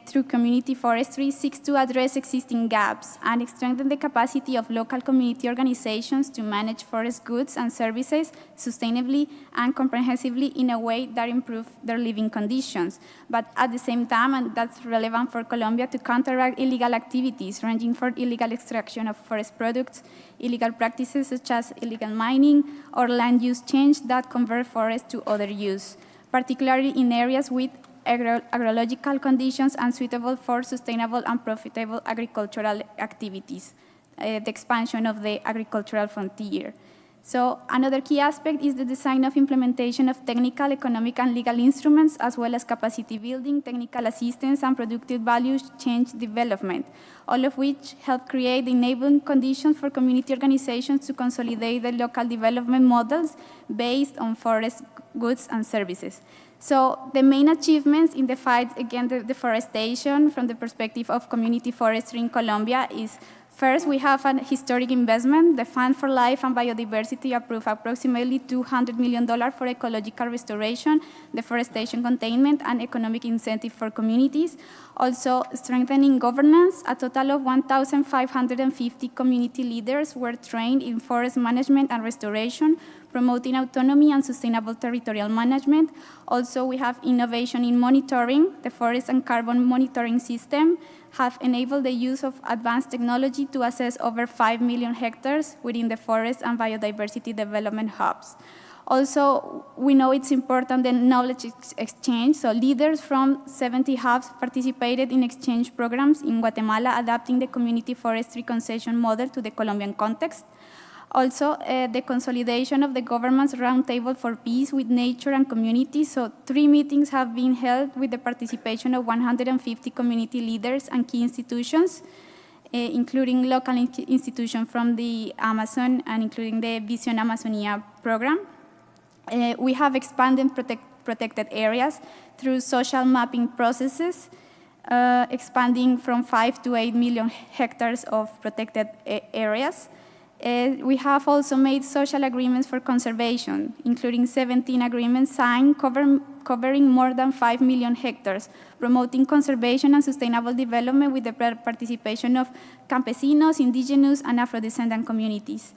through community forestry, seeks to address existing gaps and strengthen the capacity of local community organizations to manage forest goods and services sustainably and comprehensively in a way that improves their living conditions. But at the same time, and that's relevant for Colombia, to counteract illegal activities ranging from illegal extraction of forest products, illegal practices such as illegal mining, or land use change that convert forests to other use, particularly in areas with agrological conditions unsuitable for sustainable and profitable agricultural activities, the expansion of the agricultural frontier. So another key aspect is the design of implementation of technical, economic, and legal instruments, as well as capacity building, technical assistance, and productive value change development, all of which help create the enabling conditions for community organizations to consolidate the local development models based on forest goods and services. So the main achievements in the fight against deforestation from the perspective of community forestry in Colombia is, first, we have an historic investment. The Fund for Life and Biodiversity approved approximately $200 million for ecological restoration, deforestation containment, and economic incentive for communities. Also, strengthening governance. A total of 1,550 community leaders were trained in forest management and restoration, promoting autonomy and sustainable territorial management. Also, we have innovation in monitoring. The forest and carbon monitoring system have enabled the use of advanced technology to assess over 5 million hectares within the forest and biodiversity development hubs. Also, we know it's important the knowledge exchange, so leaders from 70 hubs participated in exchange programs in Guatemala, adapting the community forestry concession model to the Colombian context. Also, the consolidation of the government's roundtable for peace with nature and communities. So 3 meetings have been held with the participation of 150 community leaders and key institutions, including local institutions from the Amazon and including the Vision Amazonia program. We have expanded protected areas through social mapping processes, expanding from 5 to 8 million hectares of protected areas. We have also made social agreements for conservation, including 17 agreements signed covering more than 5 million hectares, promoting conservation and sustainable development with the participation of campesinos, indigenous, and Afro-descendant communities.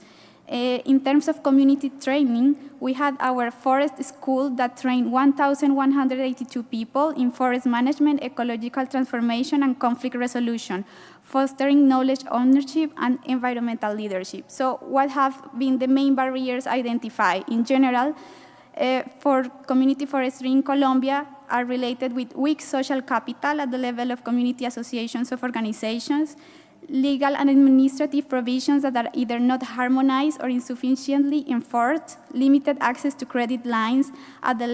In terms of community training, we had our forest school that trained 1,182 people in forest management, ecological transformation, and conflict resolution, fostering knowledge ownership and environmental leadership. So what have been the main barriers identified? In general, for community forestry in Colombia are related with weak social capital at the level of community associations of organizations, legal and administrative provisions that are either not harmonized or insufficiently enforced, limited access to credit lines, and the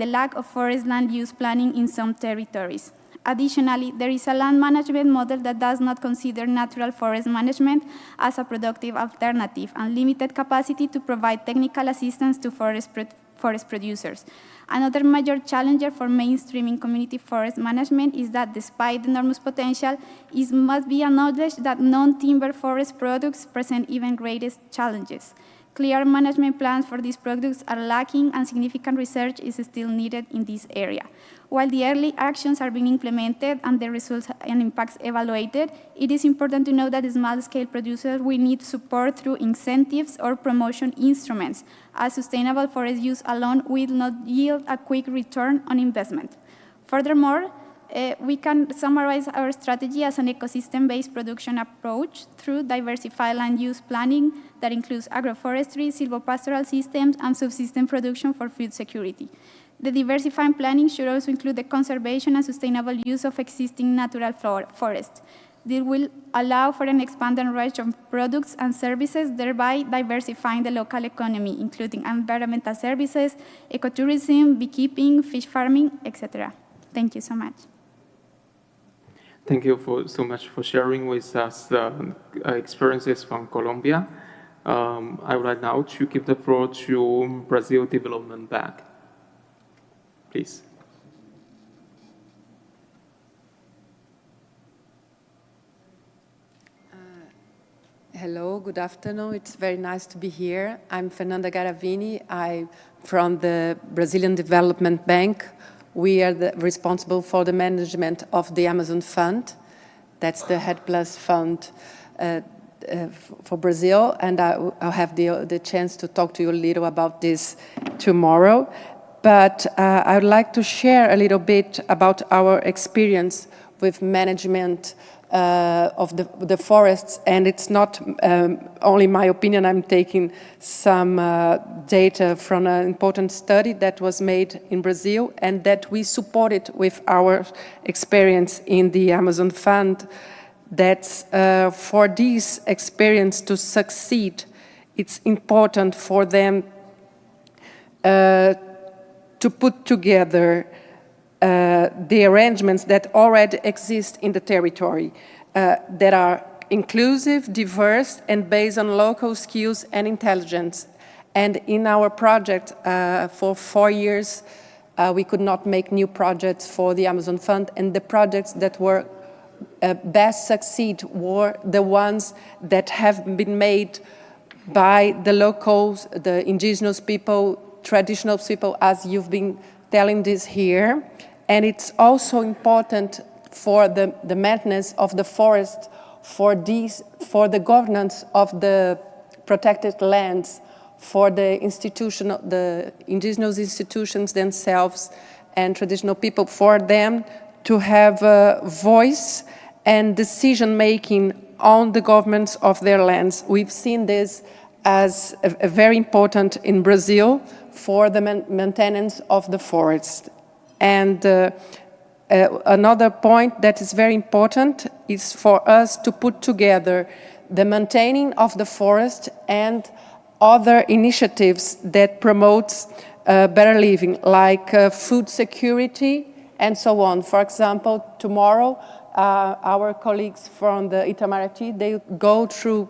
lack of forest land use planning in some territories. Additionally, there is a land management model that does not consider natural forest management as a productive alternative and limited capacity to provide technical assistance to forest producers. Another major challenger for mainstreaming community forest management is that despite the enormous potential, it must be acknowledged that non-timber forest products present even greater challenges. Clear management plans for these products are lacking and significant research is still needed in this area. While the early actions are being implemented and the results and impacts evaluated, it is important to know that small-scale producers will need support through incentives or promotion instruments, as sustainable forest use alone will not yield a quick return on investment. Furthermore, we can summarize our strategy as an ecosystem-based production approach through diversified land use planning that includes agroforestry, silvopastoral systems, and subsistence production for food security. The diversified planning should also include the conservation and sustainable use of existing natural forests. This will allow for an expanded range of products and services, thereby diversifying the local economy, including environmental services, ecotourism, beekeeping, fish farming, etc. Thank you so much. Thank you so much for sharing with us experiences from Colombia. I would like now to give the floor to Brazil Development Bank. Please. Hello, good afternoon. It's very nice to be here. I'm Fernanda Garavini. I'm from the Brazilian Development Bank. We are responsible for the management of the Amazon Fund. That's the Head Plus Fund for Brazil, and I'll have the chance to talk to you a little about this tomorrow. But I would like to share a little bit about our experience with management of the forests, and it's not only my opinion. I'm taking some data from an important study that was made in Brazil and that we supported with our experience in the Amazon Fund. That's for this experience to succeed, it's important for them to put together the arrangements that already exist in the territory that are inclusive, diverse, and based on local skills and intelligence. And in our project for 4 years, we could not make new projects for the Amazon Fund, and the projects that were best succeed were the ones that have been made by the locals, the indigenous people, traditional people, as you've been telling this here. And it's also important for the maintenance of the forest, for the governance of the protected lands, for the indigenous institutions themselves and traditional people, for them to have a voice and decision-making on the governments of their lands. We've seen this as a very important in Brazil for the maintenance of the forest. And another point that is very important is for us to put together the maintaining of the forest and other initiatives that promotes better living, like food security and so on. For example, tomorrow, our colleagues from the Itamaraty, they go through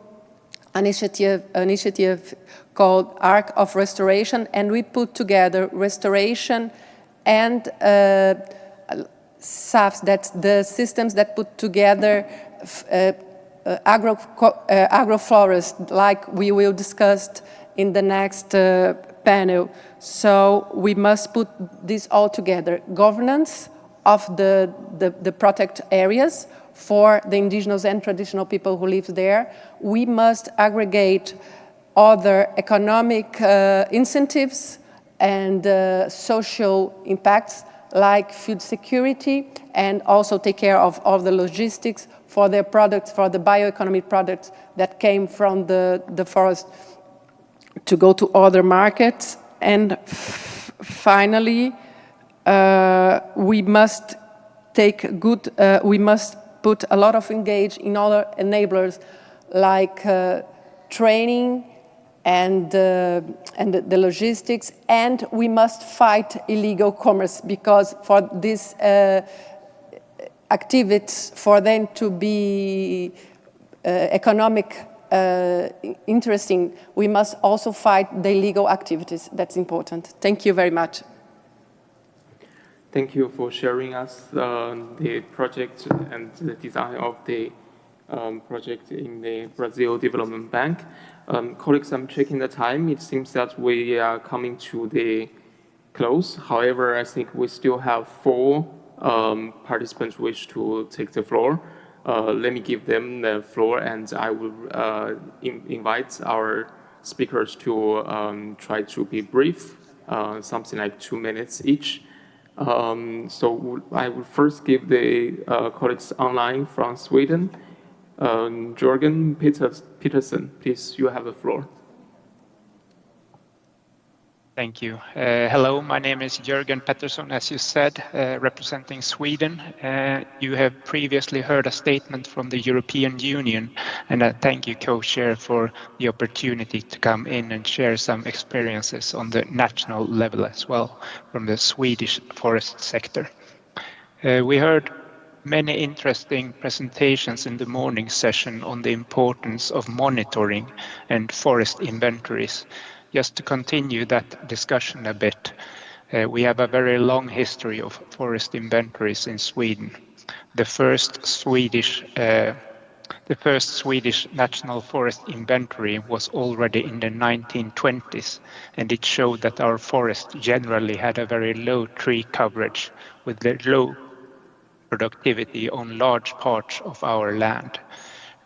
an initiative called Arc of Restoration, and we put together restoration and SAFs, that's the systems that put together agroforest, like we will discuss in the next panel. So we must put this all together. Governance of the protected areas for the indigenous and traditional people who live there. We must aggregate other economic incentives and social impacts like food security, and also take care of all the logistics for their products, for the bioeconomy products that came from the forest to go to other markets. And finally, we must we must put a lot of engage in other enablers like training and the logistics, and we must fight illegal commerce, because for these activities, for them to be economic interesting, we must also fight the illegal activities. That's important. Thank you very much. Thank you for sharing us the project and the design of the project in the Brazil Development Bank. Colleagues, I'm checking the time. It seems that we are coming to the close. However, I think we still have 4 participants wish to take the floor. Let me give them the floor, and I will invite our speakers to try to be brief, something like 2 minutes each. So I will first give the colleagues online from Sweden. Jörgen Peterson, please, you have the floor. Thank you. Hello, my name is Jörgen Pettersson, as you said, representing Sweden. You have previously heard a statement from the European Union, and I thank you, co-chair, for the opportunity to come in and share some experiences on the national level as well from the Swedish forest sector. We heard many interesting presentations in the morning session on the importance of monitoring and forest inventories. Just to continue that discussion a bit, we have a very long history of forest inventories in Sweden. The first Swedish The first Swedish national forest inventory was already in the 1920s, and it showed that our forest generally had a very low tree coverage with the low productivity on large parts of our land.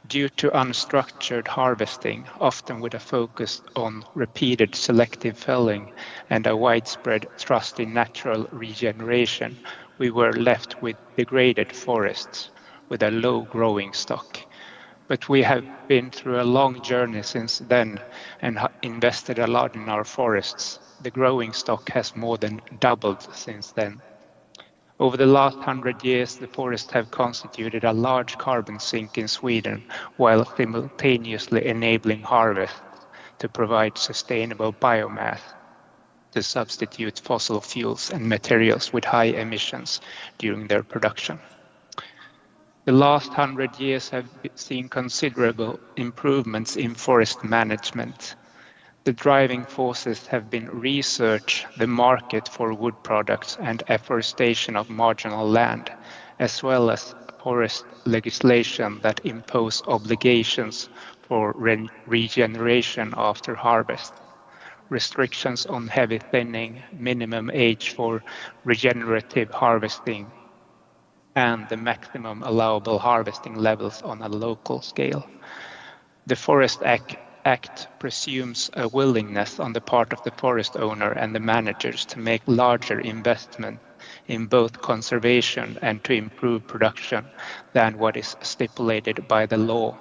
Due to unstructured harvesting, often with a focus on repeated selective felling and a widespread trust in natural regeneration, we were left with degraded forests with a low growing stock. But we have been through a long journey since then and invested a lot in our forests. The growing stock has more than doubled since then. Over the last 100 years, the forests have constituted a large carbon sink in Sweden, while simultaneously enabling harvests to provide sustainable biomass to substitute fossil fuels and materials with high emissions during their production. The last 100 years have seen considerable improvements in forest management. The driving forces have been research, the market for wood products, and afforestation of marginal land, as well as forest legislation that impose obligations for regeneration after harvest, restrictions on heavy thinning, minimum age for regenerative harvesting, and the maximum allowable harvesting levels on a local scale. The Forest Act presumes a willingness on the part of the forest owner and the managers to make larger investment in both conservation and to improve production than what is stipulated by the law.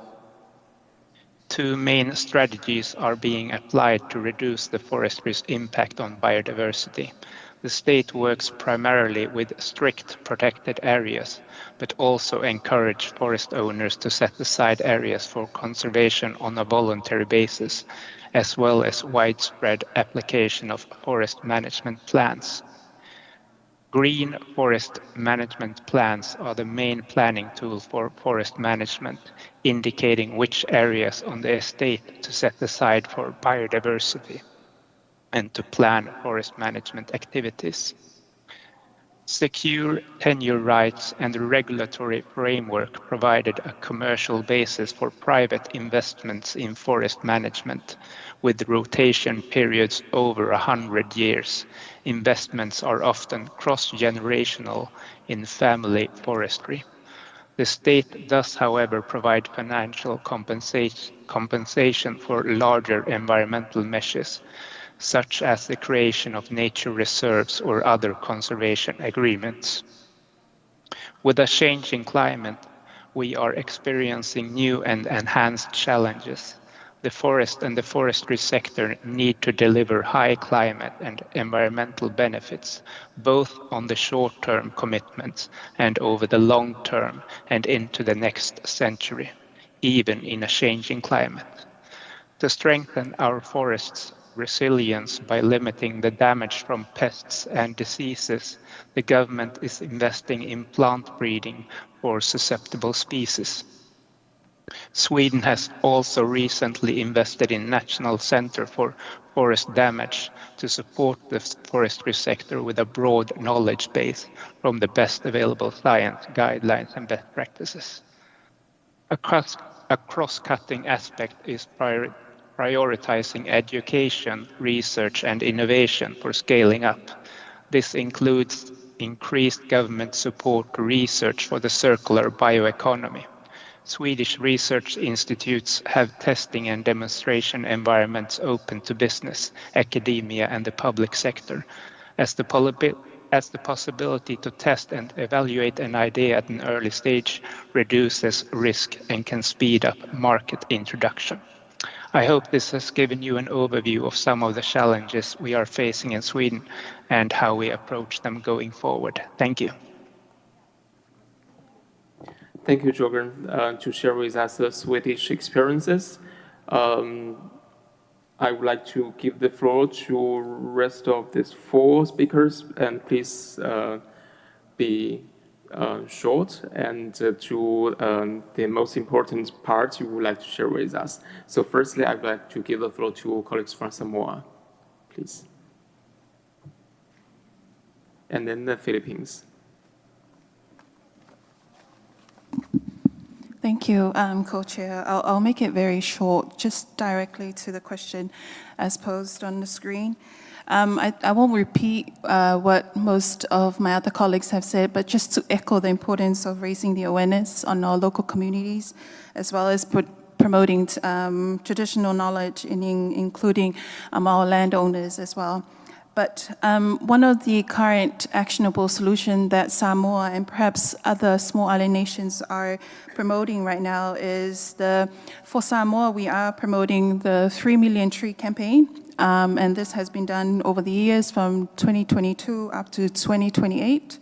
Two main strategies are being applied to reduce the forestry's impact on biodiversity. The state works primarily with strict protected areas, but also encourage forest owners to set aside areas for conservation on a voluntary basis, as well as widespread application of forest management plans. Green forest management plans are the main planning tool for forest management, indicating which areas on the estate to set aside for biodiversity and to plan forest management activities. Secure tenure rights and the regulatory framework provided a commercial basis for private investments in forest management. With rotation periods over 100 years, investments are often cross-generational in family forestry. The state does, however, provide financial compensation for larger environmental measures, such as the creation of nature reserves or other conservation agreements. With a changing climate, we are experiencing new and enhanced challenges. The forest and the forestry sector need to deliver high climate and environmental benefits, both on the short-term commitments and over the long term and into the next century, even in a changing climate. To strengthen our forests' resilience by limiting the damage from pests and diseases, the government is investing in plant breeding for susceptible species. Sweden has also recently invested in National Center for Forest Damage to support the forestry sector with a broad knowledge base from the best available science, guidelines, and best practices. A cross-cutting aspect is prioritizing education, research, and innovation for scaling up. This includes increased government support to research for the circular bioeconomy. Swedish research institutes have testing and demonstration environments open to business, academia, and the public sector, as the possibility to test and evaluate an idea at an early stage reduces risk and can speed up market introduction. I hope this has given you an overview of some of the challenges we are facing in Sweden and how we approach them going forward. Thank you. Thank you, Jörgen, to share with us the Swedish experiences. I would like to give the floor to rest of these 4 speakers, and please be short and to the most important part you would like to share with us. So firstly, I'd like to give the floor to colleagues from Samoa, please. And then the Philippines. Thank you, Co-Chair. I'll make it very short, just directly to the question as posed on the screen. I won't repeat what most of my other colleagues have said, but just to echo the importance of raising the awareness on our local communities, as well as promoting traditional knowledge, including our landowners as well. But one of the current actionable solutions that Samoa and perhaps other small island nations are promoting right now is for Samoa, we are promoting the 3 Million Tree campaign. And this has been done over the years from 2022 up to 2028,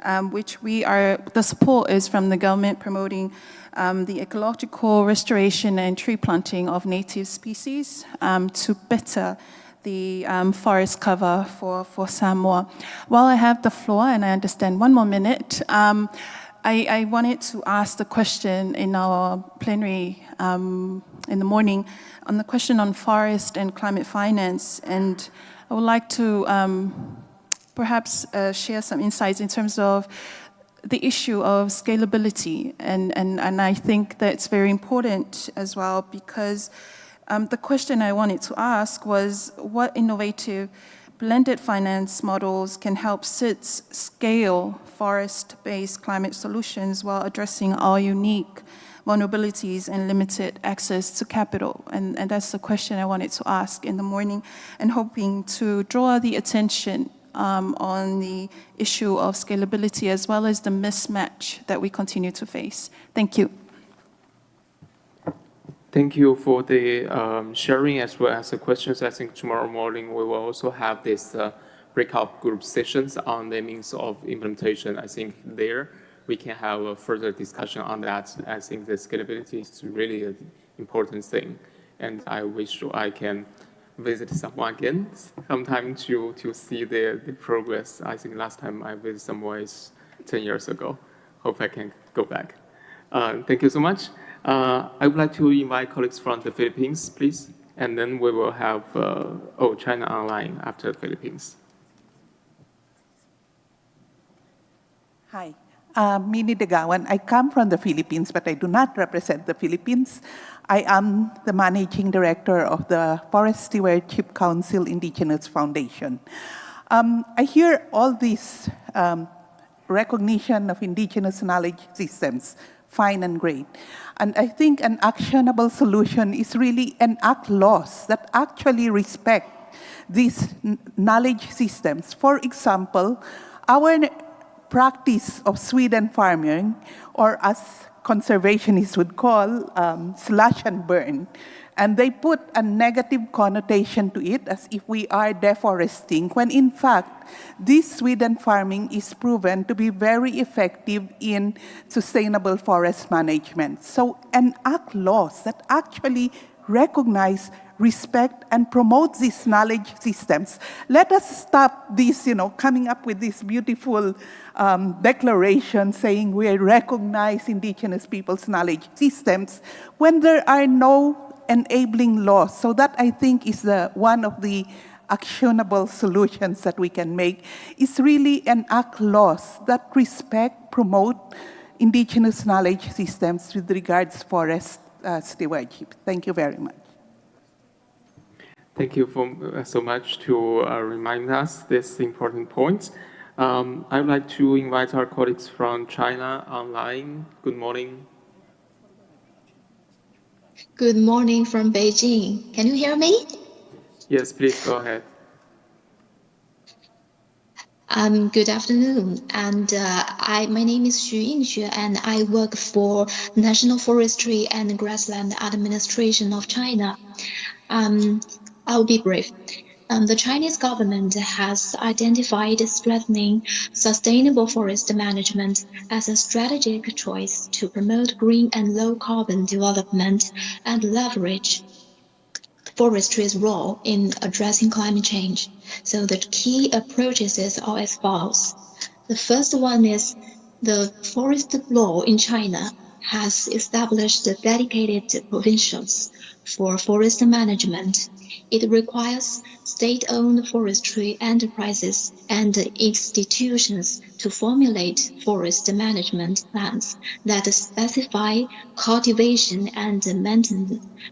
the support is from the government promoting the ecological restoration and tree planting of native species to better the forest cover for Samoa. While I have the floor, and I understand one more minute, I wanted to ask the question in our plenary in the morning on the question on forest and climate finance, and I would like to perhaps share some insights in terms of the issue of scalability, and I think that's very important as well, because the question I wanted to ask was what innovative blended finance models can help SIDS scale forest-based climate solutions while addressing our unique vulnerabilities and limited access to capital. And that's the question I wanted to ask in the morning, and hoping to draw the attention on the issue of scalability as well as the mismatch that we continue to face. Thank you. Thank you for the sharing as well as the questions. I think tomorrow morning we will also have this breakout group sessions on the means of implementation. I think there we can have a further discussion on that. I think the scalability is really an important thing. And I wish I can visit someone again sometime to see the progress. I think last time I visited someone is 10 years ago. Hope I can go back. Thank you so much. I would like to invite colleagues from the Philippines, please. And then we will have China online after the Philippines. Hi, Minnie Degawan. I come from the Philippines, but I do not represent the Philippines. I am the managing director of the Forest Stewardship Council Indigenous Foundation. I hear all this recognition of indigenous knowledge systems, fine and great. And I think an actionable solution is really enact laws that actually respect these knowledge systems. For example, our practice of Sweden farming, or as conservationists would call slash and burn, and they put a negative connotation to it as if we are deforesting, when in fact, this Sweden farming is proven to be very effective in sustainable forest management. So enact laws that actually recognize, respect, and promote these knowledge systems. Let us stop this, coming up with this beautiful declaration saying we recognize indigenous people's knowledge systems when there are no enabling laws. So that, I think, is one of the actionable solutions that we can make, is really enact laws that respect, promote indigenous knowledge systems with regards to forest stewardship. Thank you very much. Thank you so much to remind us this important point. I would like to invite our colleagues from China online. Good morning. Good morning from Beijing. Can you hear me? Yes, please go ahead. Good afternoon, and my name is Xu Yingxue, and I work for National Forestry and Grassland Administration of China. I'll be brief. The Chinese government has identified strengthening sustainable forest management as a strategic choice to promote green and low-carbon development and leverage forestry's role in addressing climate change. So the key approaches are as follows. The first one is the forest law in China has established dedicated provincials for forest management. It requires state-owned forestry enterprises and institutions to formulate forest management plans that specify cultivation and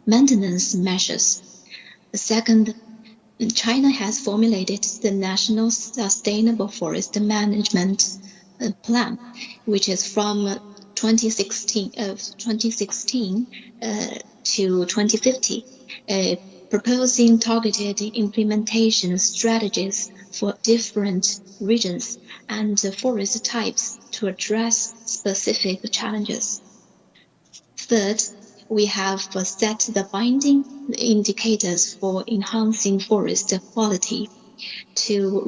maintenance measures. Second, China has formulated the National Sustainable Forest Management Plan, which is from 2016 to 2050, proposing targeted implementation strategies for different regions and forest types to address specific challenges. Third, we have set the binding indicators for enhancing forest quality to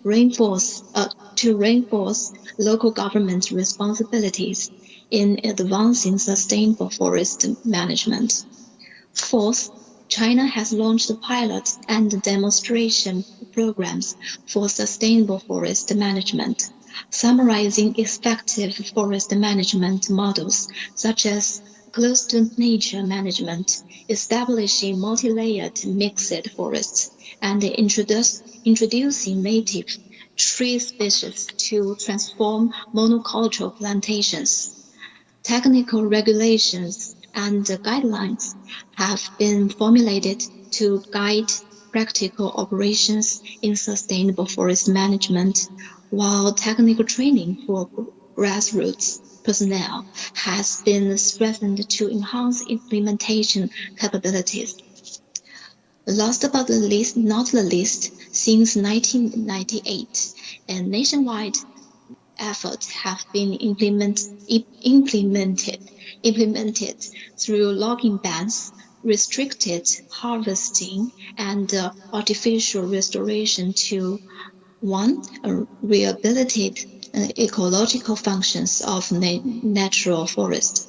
reinforce local government responsibilities in advancing sustainable forest management. Fourth, China has launched pilot and demonstration programs for sustainable forest management, summarizing effective forest management models such as close-to-nature management, establishing multi-layered mixed forests, and introducing native tree species to transform monoculture plantations. Technical regulations and guidelines have been formulated to guide practical operations in sustainable forest management, while technical training for grassroots personnel has been strengthened to enhance implementation capabilities. Last but not the least, since 1998, a nationwide efforts have been implemented through logging bans, restricted harvesting, and artificial restoration to 1. Rehabilitate ecological functions of natural forest.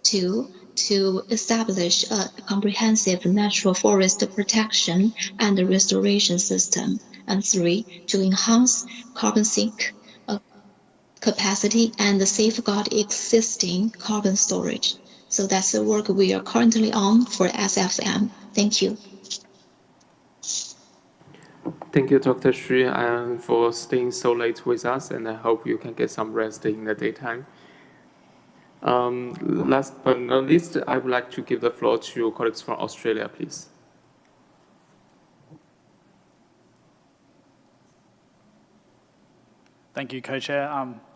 2. To establish a comprehensive natural forest protection and restoration system. And 3. To enhance carbon sink capacity and safeguard existing carbon storage. So that's the work we are currently on for SFM. Thank you. Thank you, Dr. Xu, for staying so late with us, and I hope you can get some rest in the daytime. Last but not least, I would like to give the floor to colleagues from Australia, please. Thank you, Co-Chair.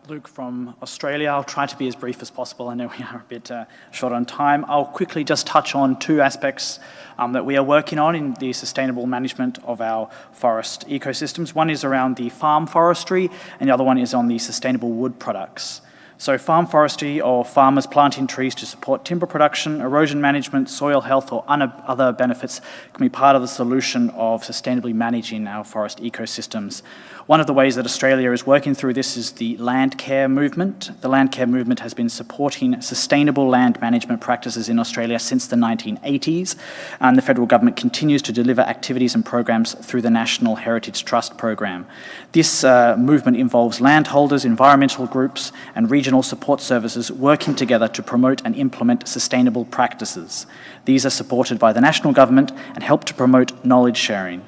Luke from Australia. I'll try to be as brief as possible. I know we are a bit short on time. I'll quickly just touch on two aspects that we are working on in the sustainable management of our forest ecosystems. One is around the farm forestry, and the other one is on the sustainable wood products. So farm forestry, or farmers planting trees to support timber production, erosion management, soil health, or other benefits, can be part of the solution of sustainably managing our forest ecosystems. One of the ways that Australia is working through this is the land care movement. The land care movement has been supporting sustainable land management practices in Australia since the 1980s, and the federal government continues to deliver activities and programs through the National Heritage Trust program. This movement involves landholders, environmental groups, and regional support services working together to promote and implement sustainable practices. These are supported by the national government and help to promote knowledge sharing.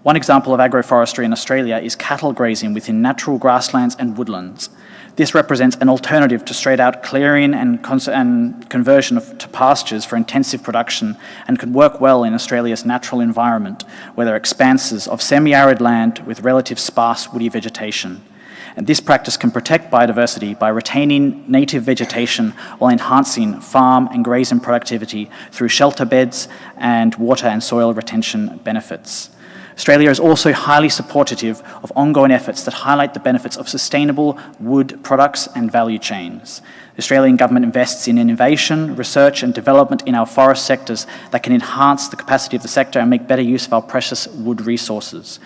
One example of agroforestry in Australia is cattle grazing within natural grasslands and woodlands. This represents an alternative to straight-out clearing and conversion to pastures for intensive production, and can work well in Australia's natural environment, where there are expanses of semi-arid land with relative sparse woody vegetation. And this practice can protect biodiversity by retaining native vegetation while enhancing farm and grazing productivity through shelter beds and water and soil retention benefits. Australia is also highly supportive of ongoing efforts that highlight the benefits of sustainable wood products and value chains. The Australian government invests in innovation, research and development in our forest sectors that can enhance the capacity of the sector and make better use of our precious wood resources.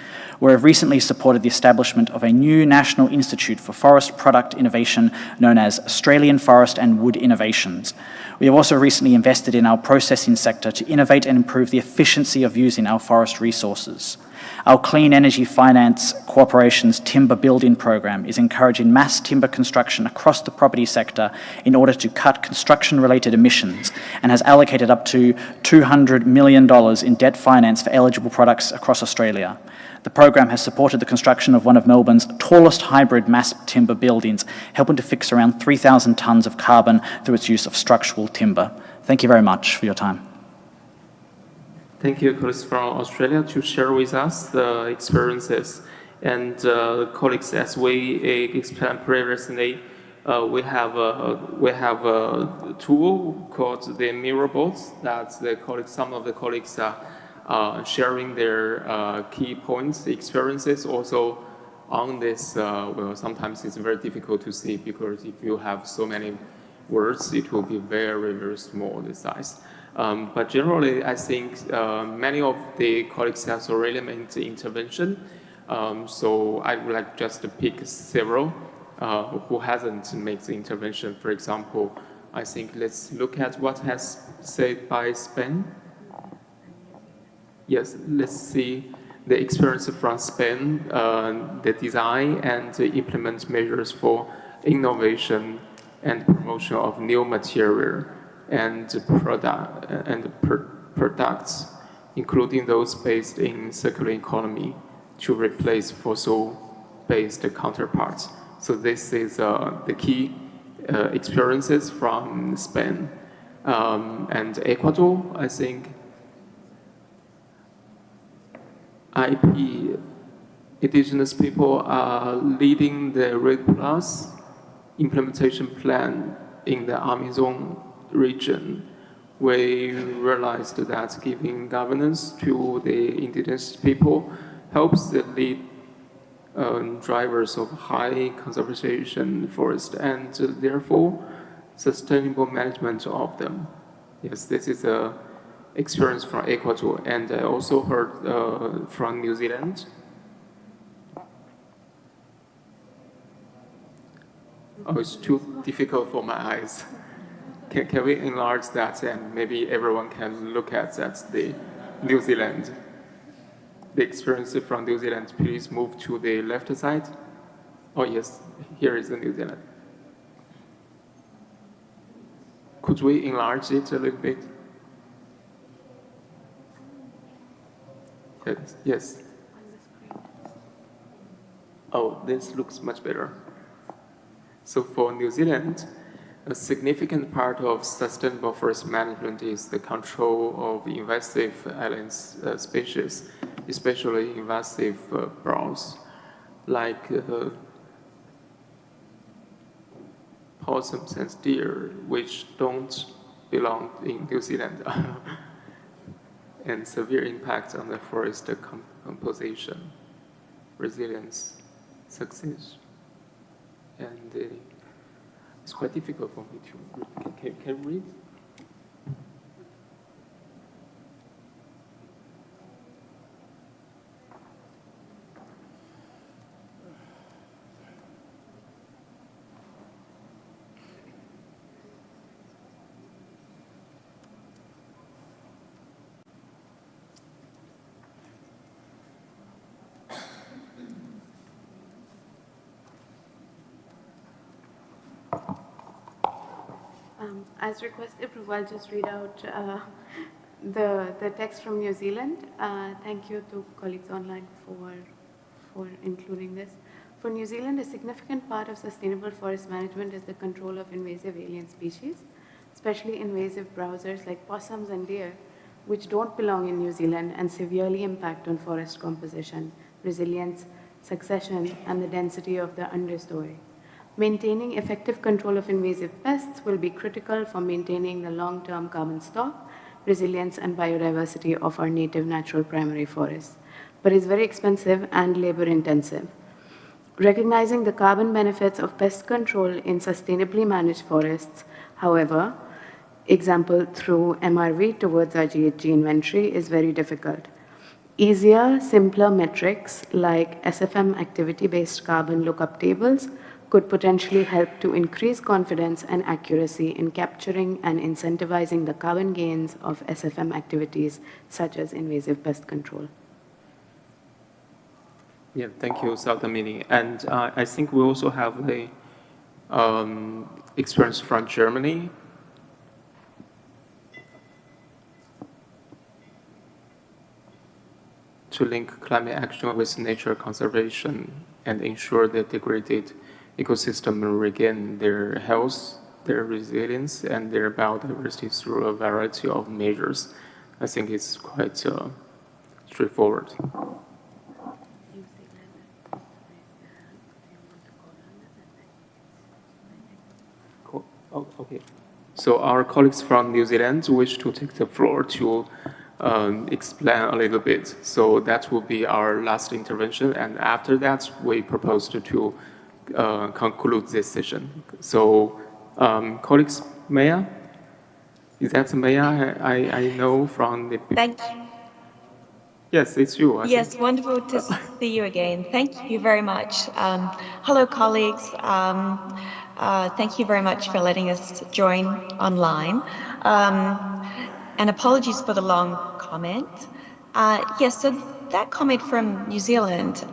we have recently supported the establishment of a new National Institute for Forest Product Innovation known as Australian Forest and Wood Innovations. We have also recently invested in our processing sector to innovate and improve the efficiency of using our forest resources. Our Clean Energy Finance Corporation's Timber Build-In program is encouraging mass timber construction across the property sector in order to cut construction-related emissions and has allocated up to $200 million in debt finance for eligible products across Australia. The program has supported the construction of one of Melbourne's tallest hybrid mass timber buildings, helping to fix around 3,000 tonnes of carbon through its use of structural timber. Thank you very much for your time. Thank you, colleagues from Australia, to share with us the experiences. And colleagues, as we explained previously, we have a tool called the mirror boards that some of the colleagues are sharing their key points, experiences also on this. Well, sometimes it's very difficult to see because if you have so many words, it will be very, very small, the size. But generally, I think many of the colleagues have already made the intervention. So I would like just to pick several who hasn't made the intervention. For example, I think let's look at what has said by Spain. Yes, let's see the experience from Spain, the design and the implement measures for innovation and promotion of new material and products, including those based in circular economy, to replace fossil-based counterparts. So this is the key experiences from Spain. And Ecuador, I think, IP, indigenous people are leading the RED Plus implementation plan in the Amazon region. We realized that giving governance to the indigenous people helps the lead drivers of high conservation forest and therefore sustainable management of them. Yes, this is a experience from Ecuador, and I also heard from New Zealand. Oh, it's too difficult for my eyes. Can we enlarge that and maybe everyone can look at that, the New Zealand? The experience from New Zealand, please move to the left side. Oh yes, here is the New Zealand. Could we enlarge it a little bit? Yes, yes. Oh, this looks much better. So for New Zealand, a significant part of sustainable forest management is the control of invasive alien species, especially invasive birds, like possums and deer, which don't belong in New Zealand, and severe impact on the forest composition, resilience, success. And it's quite difficult for me to read. Can you read? As requested, I'll just read out the text from New Zealand. Thank you to colleagues online for including this. For New Zealand, a significant part of sustainable forest management is the control of invasive alien species, especially invasive browsers like possums and deer, which don't belong in New Zealand and severely impact on forest composition, resilience, succession, and the density of the understory. Maintaining effective control of invasive pests will be critical for maintaining the long-term carbon stock, resilience, and biodiversity of our native natural primary forests, but is very expensive and labor-intensive. Recognizing the carbon benefits of pest control in sustainably managed forests, however, example through MRV towards our GHG inventory is very difficult. Easier, simpler metrics like SFM activity-based carbon lookup tables could potentially help to increase confidence and accuracy in capturing and incentivizing the carbon gains of SFM activities such as invasive pest control. Yeah, thank you, Saltamini. And I think we also have the experience from Germany. To link climate action with nature conservation and ensure that degraded ecosystem regain their health, their resilience, and their biodiversity through a variety of measures. I think it's quite straightforward. Cool. Oh, okay. So our colleagues from New Zealand wish to take the floor to explain a little bit. So that will be our last intervention, and after that, we propose to conclude this session. So, colleagues, Maya? Is that Maya? I know from the... Thank you. Yes, it's you. I Yes, think. wonderful to see you again. Thank you very much. Hello, colleagues. Thank you very much for letting us join online. And apologies for the long comment. Yes, so that comment from New Zealand,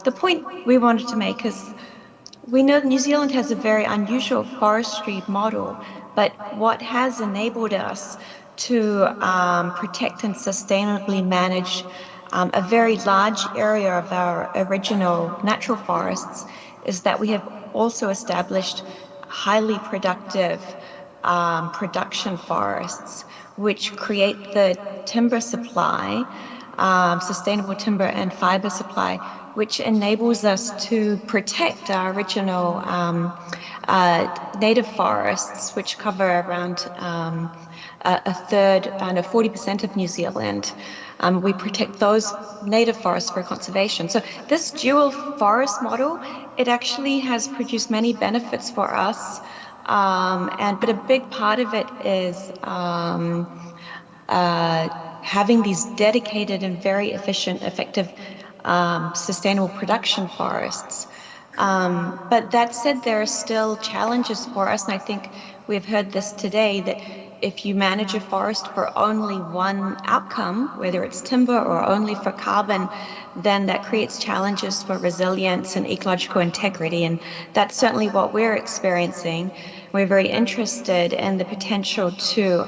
the point we wanted to make is we know New Zealand has a very unusual forestry model, but what has enabled us to protect and sustainably manage a very large area of our original natural forests is that we have also established highly productive production forests, which create the timber supply, sustainable timber and fiber supply, which enables us to protect our original native forests, which cover around a third and 40% of New Zealand. We protect those native forests for conservation. So this dual forest model, it actually has produced many benefits for us. But a big part of it is having these dedicated and very efficient, effective, sustainable production forests. But that said, there are still challenges for us, and I think we've heard this today, that if you manage a forest for only one outcome, whether it's timber or only for carbon, then that creates challenges for resilience and ecological integrity, and that's certainly what we're experiencing. We're very interested in the potential to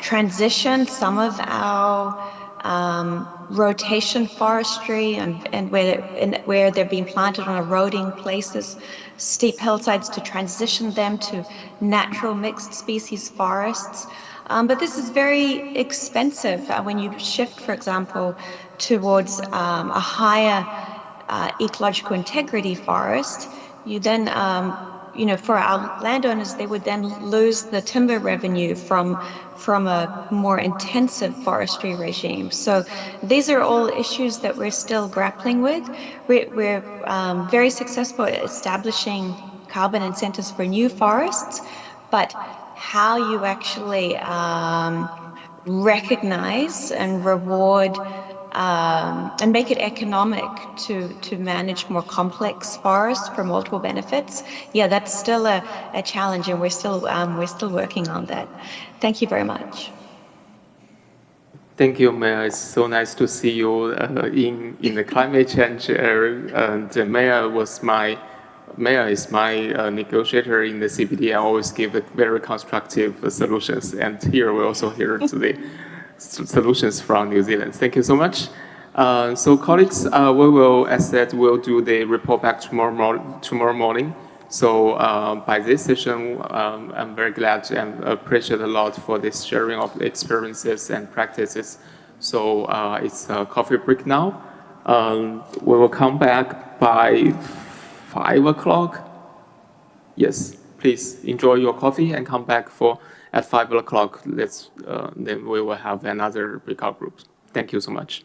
transition some of our rotation forestry and where they're being planted on eroding places, steep hillsides, to transition them to natural mixed species forests. But this is very expensive when you shift, for example, towards a higher ecological integrity forest. You then, for our landowners, they would then lose the timber revenue from a more intensive forestry regime. So these are all issues that we're still grappling with. We're very successful at establishing carbon incentives for new forests, but how you actually recognize and reward and make it economic to manage more complex forests for multiple benefits, yeah, that's still a challenge, and we're still working on that. Thank you very much. Thank you, Maya. It's so nice to see you in the climate change area. And Maya is my negotiator in the CBD. I always give very constructive solutions, and here we also hear the solutions from New Zealand. Thank you so much. So colleagues, we will, as said, we'll do the report back tomorrow morning. So by this session, I'm very glad and appreciate a lot for this sharing of experiences and practices. So it's a coffee break now. We will come back by 5 o'clock. Yes, please enjoy your coffee and come back at 5 o'clock. Then we will have another breakout group. Thank you so much.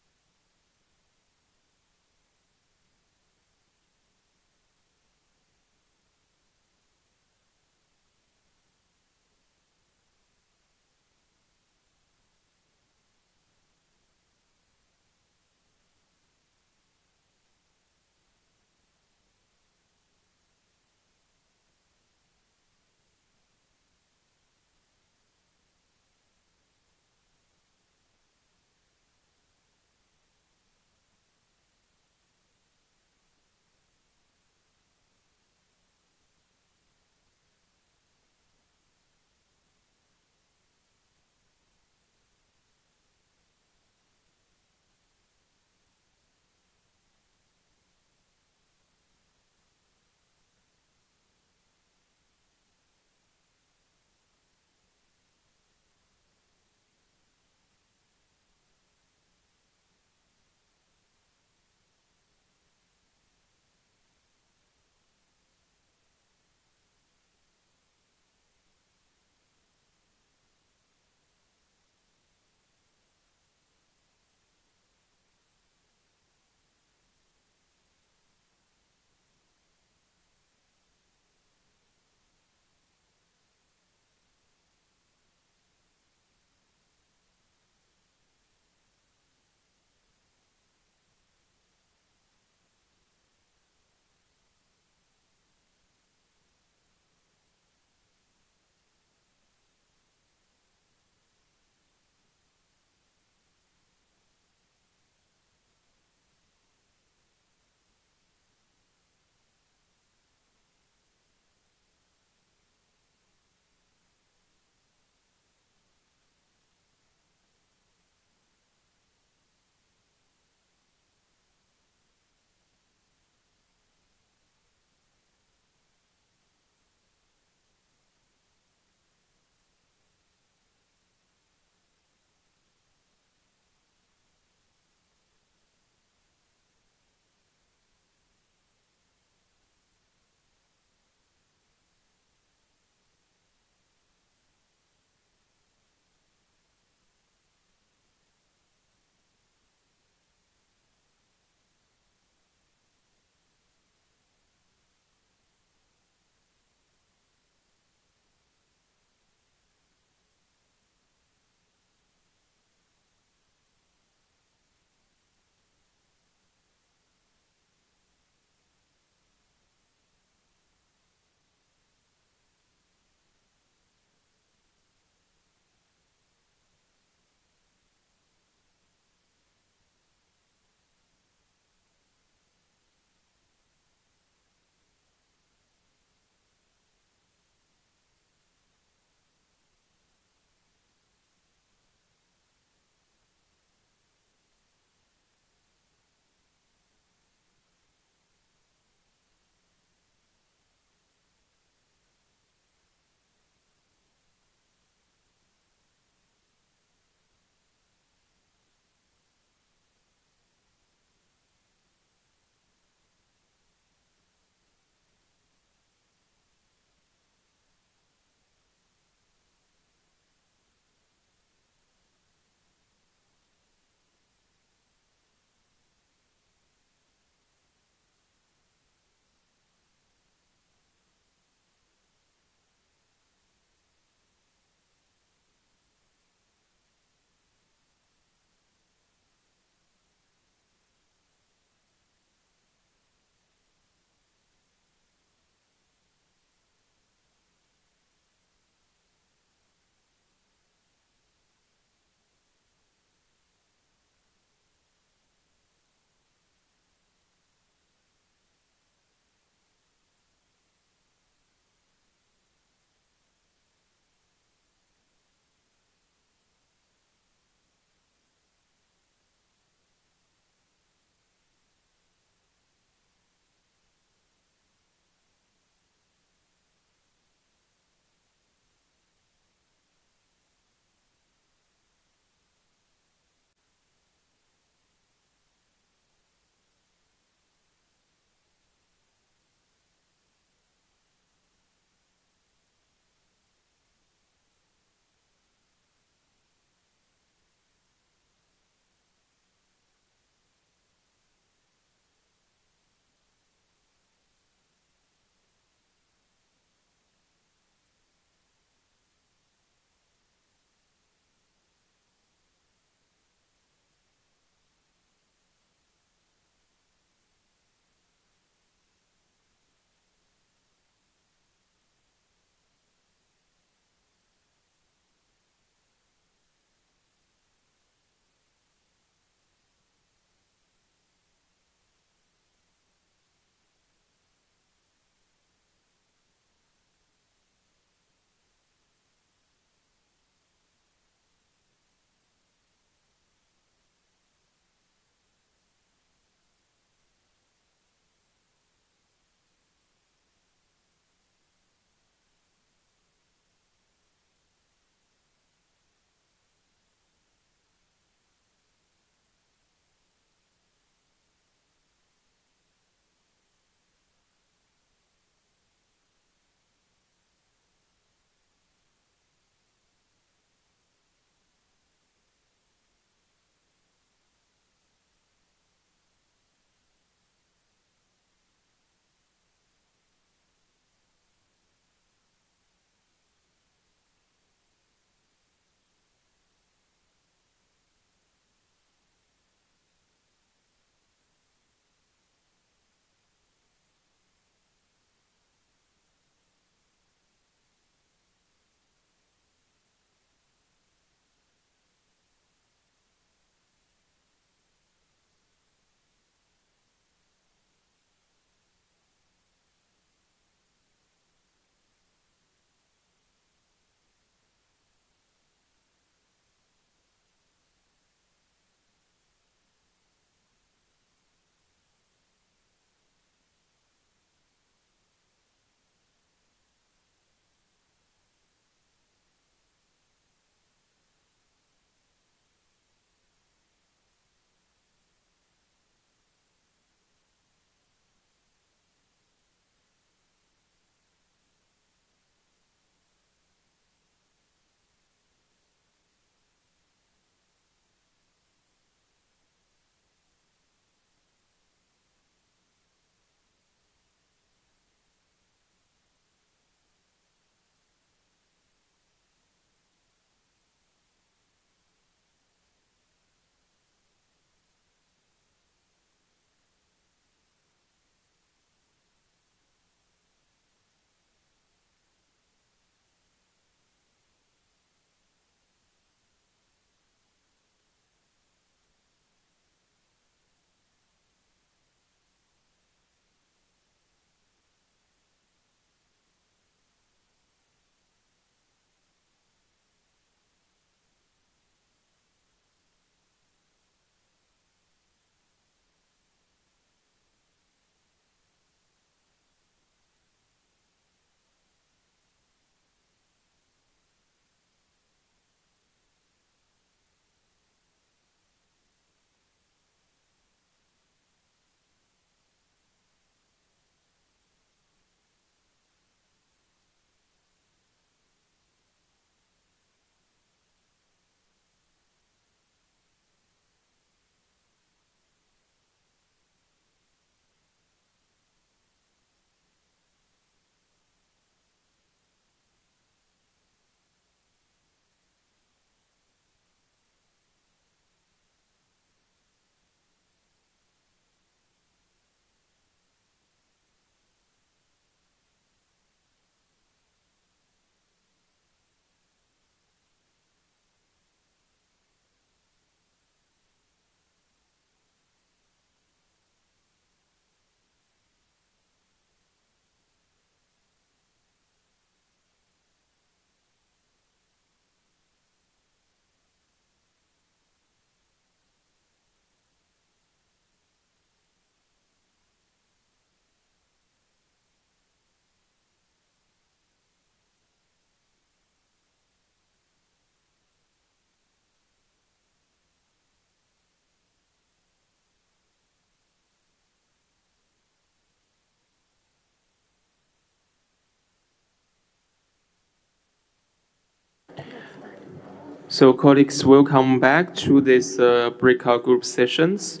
So colleagues, welcome back to this breakout group sessions.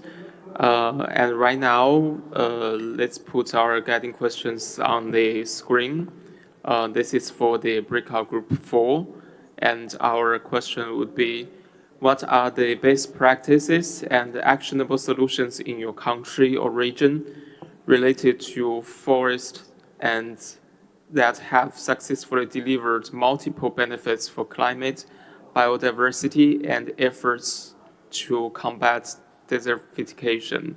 And right now, let's put our guiding questions on the screen. This is for the breakout group 4. And our question would be, what are the best practices and actionable solutions in your country or region related to forest and that have successfully delivered multiple benefits for climate, biodiversity, and efforts to combat desertification?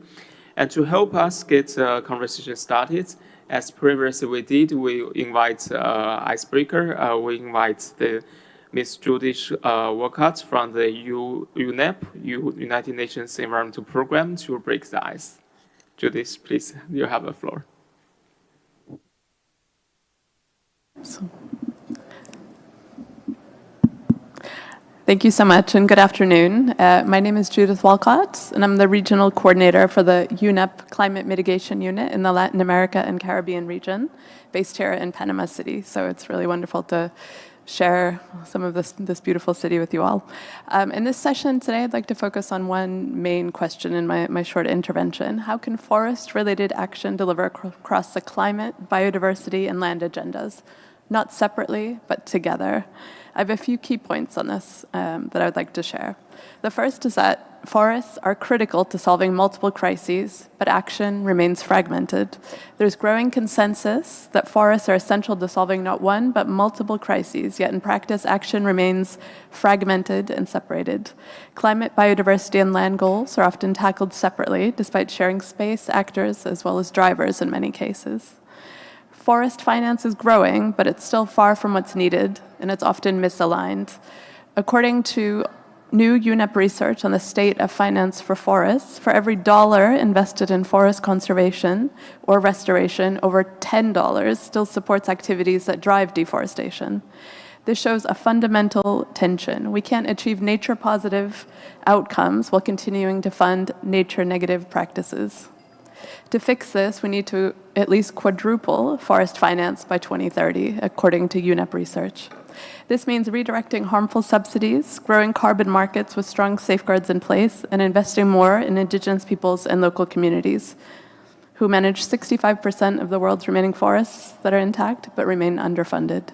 And to help us get the conversation started, as previously we did, we invite Icebreaker. We invite the Ms. Judith Walcott from the UNEP, United Nations Environmental Program, to break the ice. Judith, please, you have the floor. Thank you so much, and good afternoon. My name is Judith Walcott, and I'm the Regional Coordinator for the UNEP Climate Mitigation Unit in the Latin America and Caribbean region, based here in Panama City. So it's really wonderful to share some of this beautiful city with you all. In this session today, I'd like to focus on one main question in my short intervention. How can forest-related action deliver across the climate, biodiversity, and land agendas? Not separately, but together. I have a few key points on this that I would like to share. The first is that forests are critical to solving multiple crises, but action remains fragmented. There's growing consensus that forests are essential to solving not one, but multiple crises, yet in practice, action remains fragmented and separated. Climate, biodiversity, and land goals are often tackled separately, despite sharing space, actors, as well as drivers in many cases. Forest finance is growing, but it's still far from what's needed, and it's often misaligned. According to new UNEP research on the state of finance for forests, for every $1 invested in forest conservation or restoration, over $10 still supports activities that drive deforestation. This shows a fundamental tension. We can't achieve nature-positive outcomes while continuing to fund nature-negative practices. To fix this, we need to at least quadruple forest finance by 2030, according to UNEP research. This means redirecting harmful subsidies, growing carbon markets with strong safeguards in place, and investing more in Indigenous peoples and local communities, who manage 65% of the world's remaining forests that are intact but remain underfunded.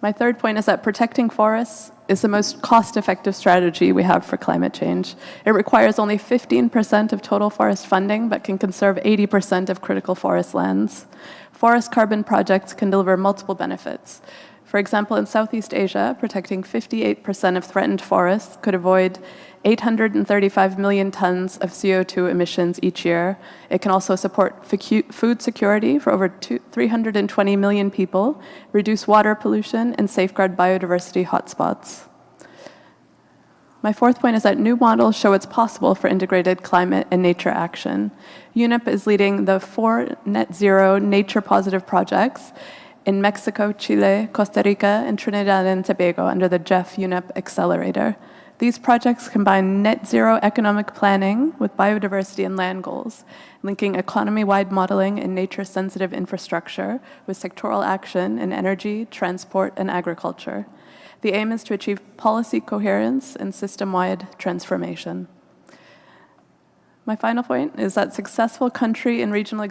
My third point is that protecting forests is the most cost-effective strategy we have for climate change. It requires only 15% of total forest funding, but can conserve 80% of critical forest lands. Forest carbon projects can deliver multiple benefits. For example, in Southeast Asia, protecting 58% of threatened forests could avoid 835 million tons of CO2 emissions each year. It can also support food security for over 320 million people, reduce water pollution, and safeguard biodiversity hotspots. My fourth point is that new models show it's possible for integrated climate and nature action. UNEP is leading the 4 net zero nature-positive projects in Mexico, Chile, Costa Rica, and Trinidad and Tobago under the JEF UNEP Accelerator. These projects combine net zero economic planning with biodiversity and land goals, linking economy-wide modeling and nature-sensitive infrastructure with sectoral action in energy, transport, and agriculture. The aim is to achieve policy coherence and system-wide transformation. My final point is that successful country and regional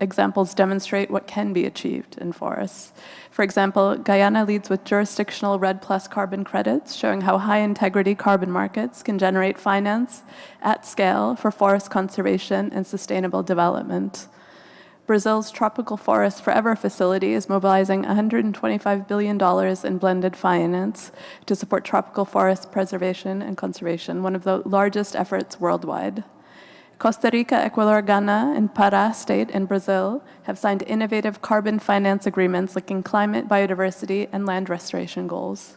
examples demonstrate what can be achieved in forests. For example, Guyana leads with jurisdictional REDD+ carbon credits, showing how high-integrity carbon markets can generate finance at scale for forest conservation and sustainable development. Brazil's Tropical Forest Forever facility is mobilizing $125 billion in blended finance to support tropical forest preservation and conservation, one of the largest efforts worldwide. Costa Rica, Ecuador, Ghana, and Pará state in Brazil have signed innovative carbon finance agreements linking climate, biodiversity, and land restoration goals.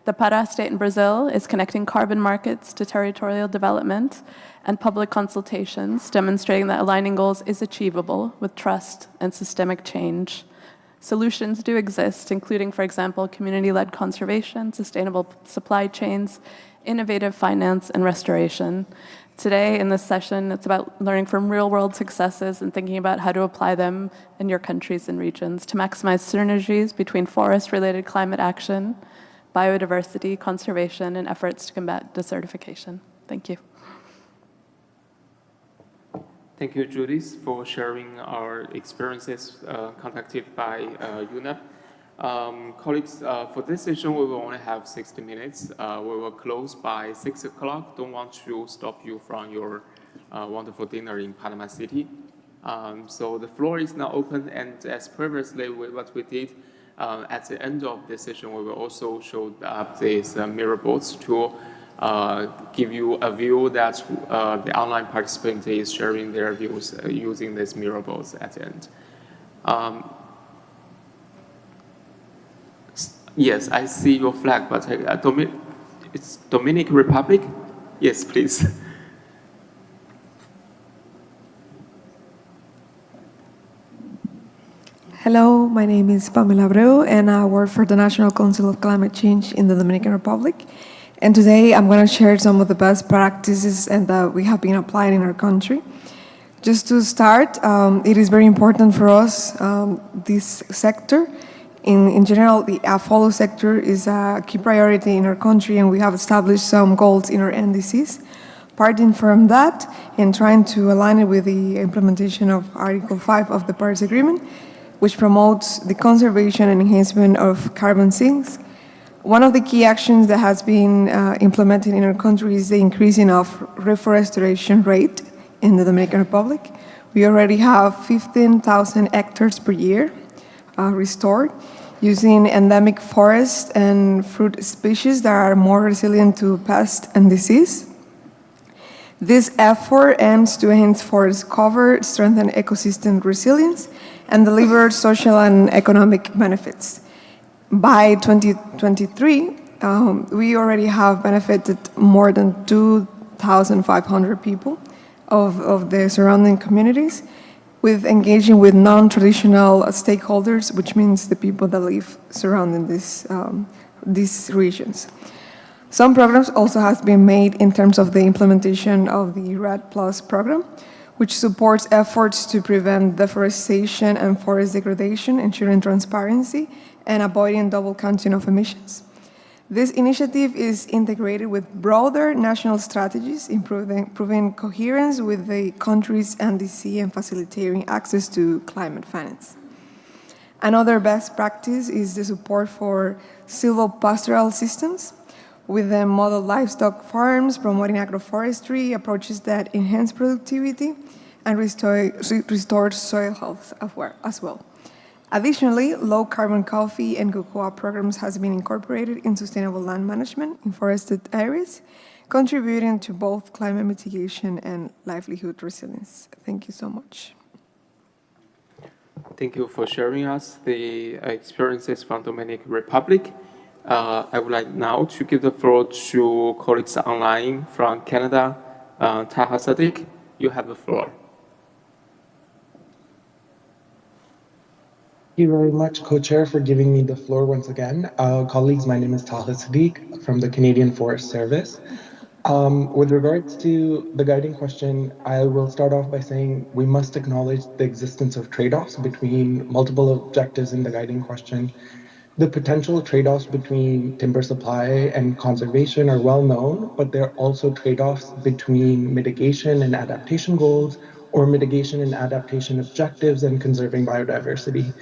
The Pará state in Brazil is connecting carbon markets to territorial development and public consultations, demonstrating that aligning goals is achievable with trust and systemic change. Solutions do exist, including, for example, community-led conservation, sustainable supply chains, innovative finance, and restoration. Today, in this session, it's about learning from real-world successes and thinking about how to apply them in your countries and regions to maximize synergies between forest-related climate action, biodiversity, conservation, and efforts to combat desertification. Thank you. Thank you, Judith, for sharing our experiences conducted by UNEP. Colleagues, for this session, we will only have 60 minutes. We will close by 6 o'clock. Don't want to stop you from your wonderful dinner in Panama City. So the floor is now open, and as previously what we did, at the end of this session, we will also show up these mirror boards to give you a view that the online participant is sharing their views using these mirror boards at the end. Yes, I see your flag, but it's Dominican Republic? Yes, please. Hello, my name is Pamela Abreu, and I work for the National Council of Climate Change in the Dominican Republic. And today I'm going to share some of the best practices and that we have been applying in our country. Just to start, it is very important for us, this sector. In general, the follow sector is a key priority in our country, and we have established some goals in our NDCs. Parting from that and trying to align it with the implementation of Article 5 of the Paris Agreement, which promotes the conservation and enhancement of carbon sinks. One of the key actions that has been implemented in our country is the increasing of reforestation rate in the Dominican Republic. We already have 15,000 hectares per year restored using endemic forests and fruit species that are more resilient to pest and disease. This effort aims to enhance forest cover, strengthen ecosystem resilience, and deliver social and economic benefits. By 2023, we already have benefited more than 2,500 people of the surrounding communities with engaging with non-traditional stakeholders, which means the people that live surrounding these regions. Some programs also have been made in terms of the implementation of the RED Plus program, which supports efforts to prevent deforestation and forest degradation, ensuring transparency and avoiding double counting of emissions. This initiative is integrated with broader national strategies, improving coherence with the country's NDC and facilitating access to climate finance. Another best practice is the support for silvopastoral systems, with the model livestock farms promoting agroforestry approaches that enhance productivity and restore soil health as well. Additionally, low-carbon coffee and cocoa programs has been incorporated in sustainable land management in forested areas, contributing to both climate mitigation and livelihood resilience. Thank you so much. Thank you for sharing us the experiences from Dominican Republic. I would like now to give the floor to colleagues online from Canada. Taha Sadiq, you have the floor. Thank you very much, Co-Chair, for giving me the floor once again. Colleagues, my name is Taha Sadiq from the Canadian Forest Service. With regards to the guiding question, I will start off by saying we must acknowledge the existence of trade-offs between multiple objectives in the guiding question. The potential trade-offs between timber supply and conservation are well known, but there are also trade-offs between mitigation and adaptation goals, or mitigation and adaptation objectives and conserving biodiversity.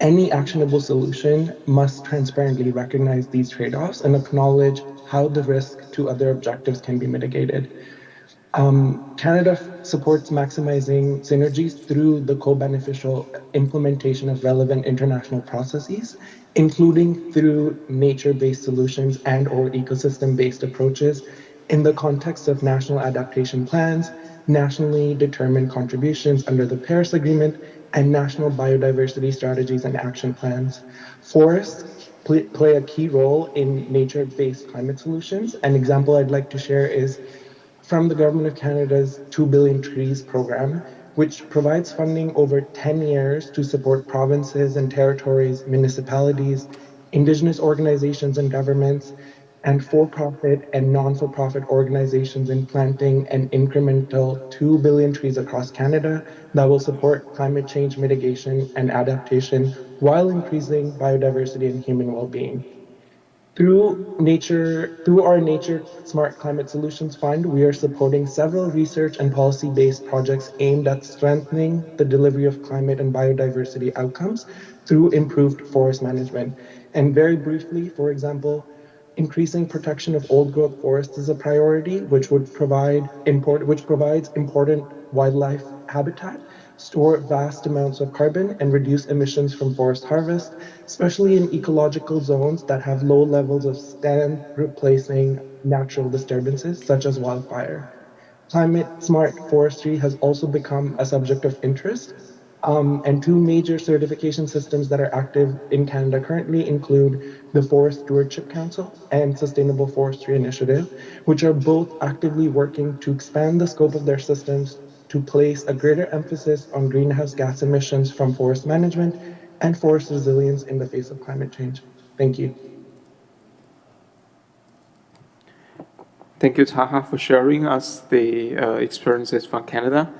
Any actionable solution must transparently recognize these trade-offs and acknowledge how the risk to other objectives can be mitigated. Canada supports maximizing synergies through the co-beneficial implementation of relevant international processes, including through nature-based solutions and/or ecosystem-based approaches in the context of national adaptation plans, nationally determined contributions under the Paris Agreement, and national biodiversity strategies and action plans. Forests play a key role in nature-based climate solutions. An example I'd like to share is from the Government of Canada's 2 Billion Trees program, which provides funding over 10 years to support provinces and territories, municipalities, Indigenous organizations and governments, and for-profit and non-for-profit organizations in planting an incremental 2 billion trees across Canada that will support climate change mitigation and adaptation while increasing biodiversity and human well-being. Through our Nature Smart Climate Solutions Fund, we are supporting several research and policy-based projects aimed at strengthening the delivery of climate and biodiversity outcomes through improved forest management. And very briefly, for example, increasing protection of old-growth forests is a priority, which provides important wildlife habitat, store vast amounts of carbon, and reduce emissions from forest harvest, especially in ecological zones that have low levels of stand replacing natural disturbances such as wildfire. Climate smart forestry has also become a subject of interest. And two major certification systems that are active in Canada currently include the Forest Stewardship Council and Sustainable Forestry Initiative, which are both actively working to expand the scope of their systems to place a greater emphasis on greenhouse gas emissions from forest management and forest resilience in the face of climate change. Thank you. Thank you, Taha, for sharing us the experiences from Canada.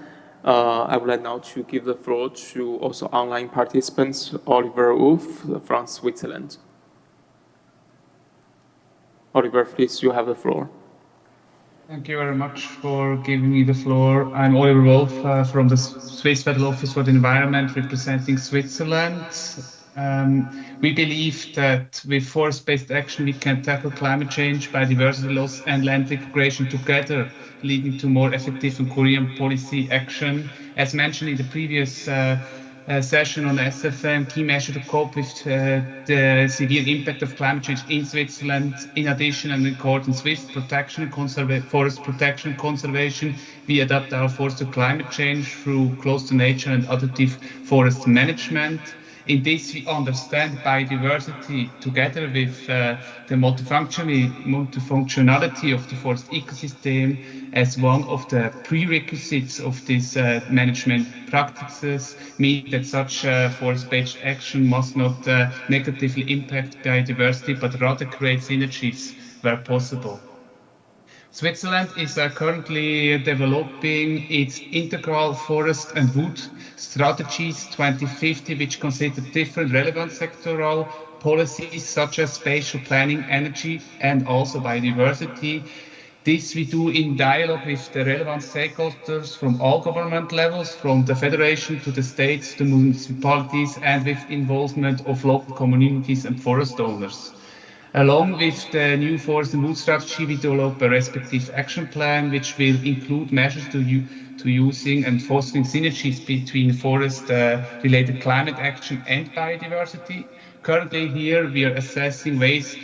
I would like now to give the floor to also online participants, Oliver Wolf from Switzerland. Oliver, please, you have the floor. Thank you very much for giving me the floor. I'm Oliver Wolf from the Swiss Federal Office for the Environment, representing Switzerland. We believe that with forest-based action, we can tackle climate change, biodiversity loss, and land degradation together, leading to more effective and coherent policy action. As mentioned in the previous session on SFM, key measure to cope with the severe impact of climate change in Switzerland. In addition, and in accordance with forest protection and conservation, we adapt our forest to climate change through close to nature and adaptive forest management. In this, we understand biodiversity together with the multifunctionality of the forest ecosystem as one of the prerequisites of these management practices, meaning that such forest-based action must not negatively impact biodiversity, but rather create synergies where possible. Switzerland is currently developing its integral forest and wood strategies 2050, which consider different relevant sectoral policies such as spatial planning, energy, and also biodiversity. This we do in dialogue with the relevant stakeholders from all government levels, from the federation to the states, to municipalities, and with involvement of local communities and forest owners. Along with the new forest and wood strategy, we develop a respective action plan, which will include measures to using and fostering synergies between forest-related climate action and biodiversity. Currently here, we are assessing ways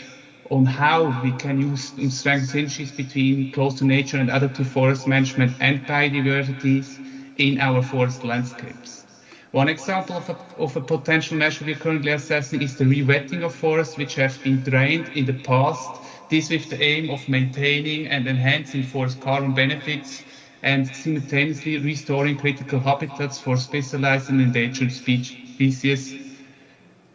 on how we can use and strengthen synergies between close to nature and adaptive forest management and biodiversities in our forest landscapes. One example of a potential measure we are currently assessing is the re-wetting of forests which have been drained in the past, this with the aim of maintaining and enhancing forest carbon benefits and simultaneously restoring critical habitats for specialized and endangered species.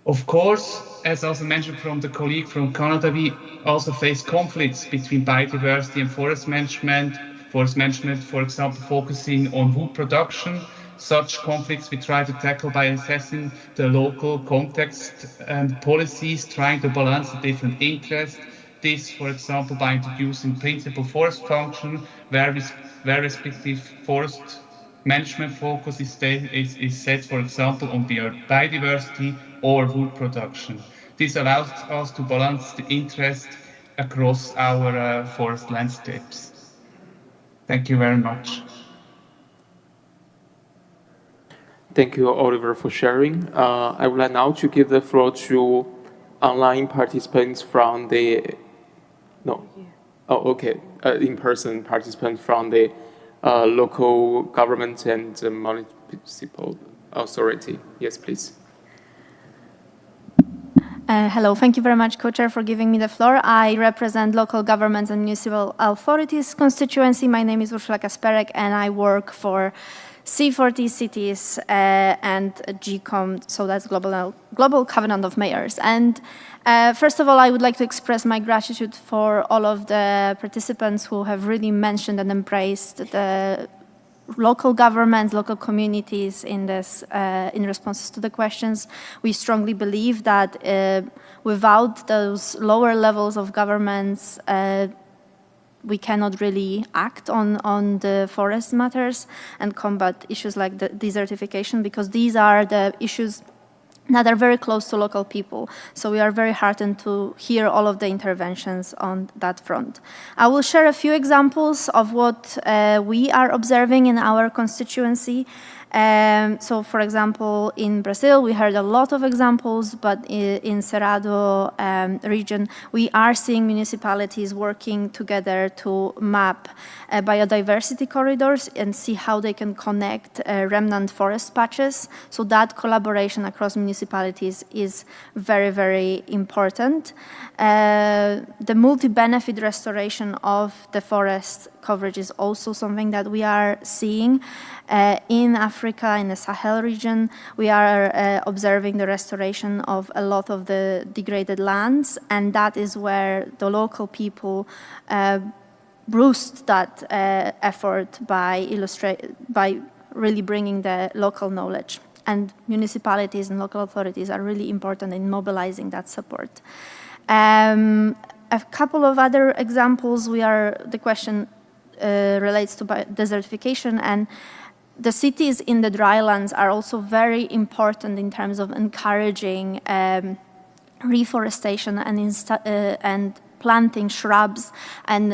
Of course, as also mentioned from the colleague from Canada, we also face conflicts between biodiversity and forest management. Forest management, for example, focusing on wood production. Such conflicts we try to tackle by assessing the local context and policies, trying to balance the different interests. This, for example, by introducing principal forest function, where respective forest management focus is set, for example, on biodiversity or wood production. This allows us to balance the interest across our forest landscapes. Thank you very much. Thank you, Oliver, for sharing. I would like now to give the floor to online participants from the, in-person participants from the local government and municipal authority. Yes, please. Hello, thank you very much, Co-Chair, for giving me the floor. I represent local governments and municipal authorities constituency. My name is Urszula Kasperek, and I work for C40 cities and GCOM, so that's Global Covenant of Mayors. And first of all, I would like to express my gratitude for all of the participants who have really mentioned and embraced the local governments, local communities in this, in responses to the questions. We strongly believe that without those lower levels of governments, we cannot really act on the forest matters and combat issues like the desertification, because these are the issues that are very close to local people. So we are very heartened to hear all of the interventions on that front. I will share a few examples of what we are observing in our constituency. So for example, in Brazil, we heard a lot of examples, but in Cerrado region, we are seeing municipalities working together to map biodiversity corridors and see how they can connect remnant forest patches. So that collaboration across municipalities is very, very important. The multi-benefit restoration of the forest coverage is also something that we are seeing. In Africa, in the Sahel region, we are observing the restoration of a lot of the degraded lands, and that is where the local people boost that effort by really bringing the local knowledge. And municipalities and local authorities are really important in mobilizing that support. A couple of other examples, the question relates to desertification, and the cities in the drylands are also very important in terms of encouraging reforestation and planting shrubs and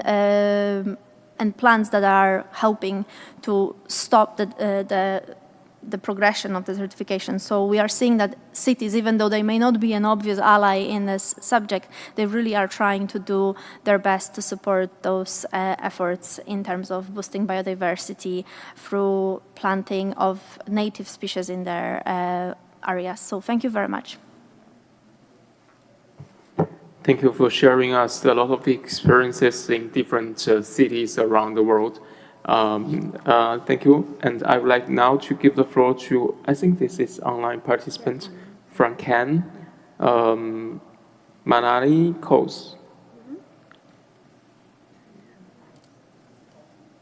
plants that are helping to stop the progression of desertification. So we are seeing that cities, even though they may not be an obvious ally in this subject, they really are trying to do their best to support those efforts in terms of boosting biodiversity through planting of native species in their areas. So thank you very much. Thank you for sharing us a lot of the experiences in different cities around the world. Thank you. And I would like now to give the floor to, I think this is online participant from Ken, Manali Kos.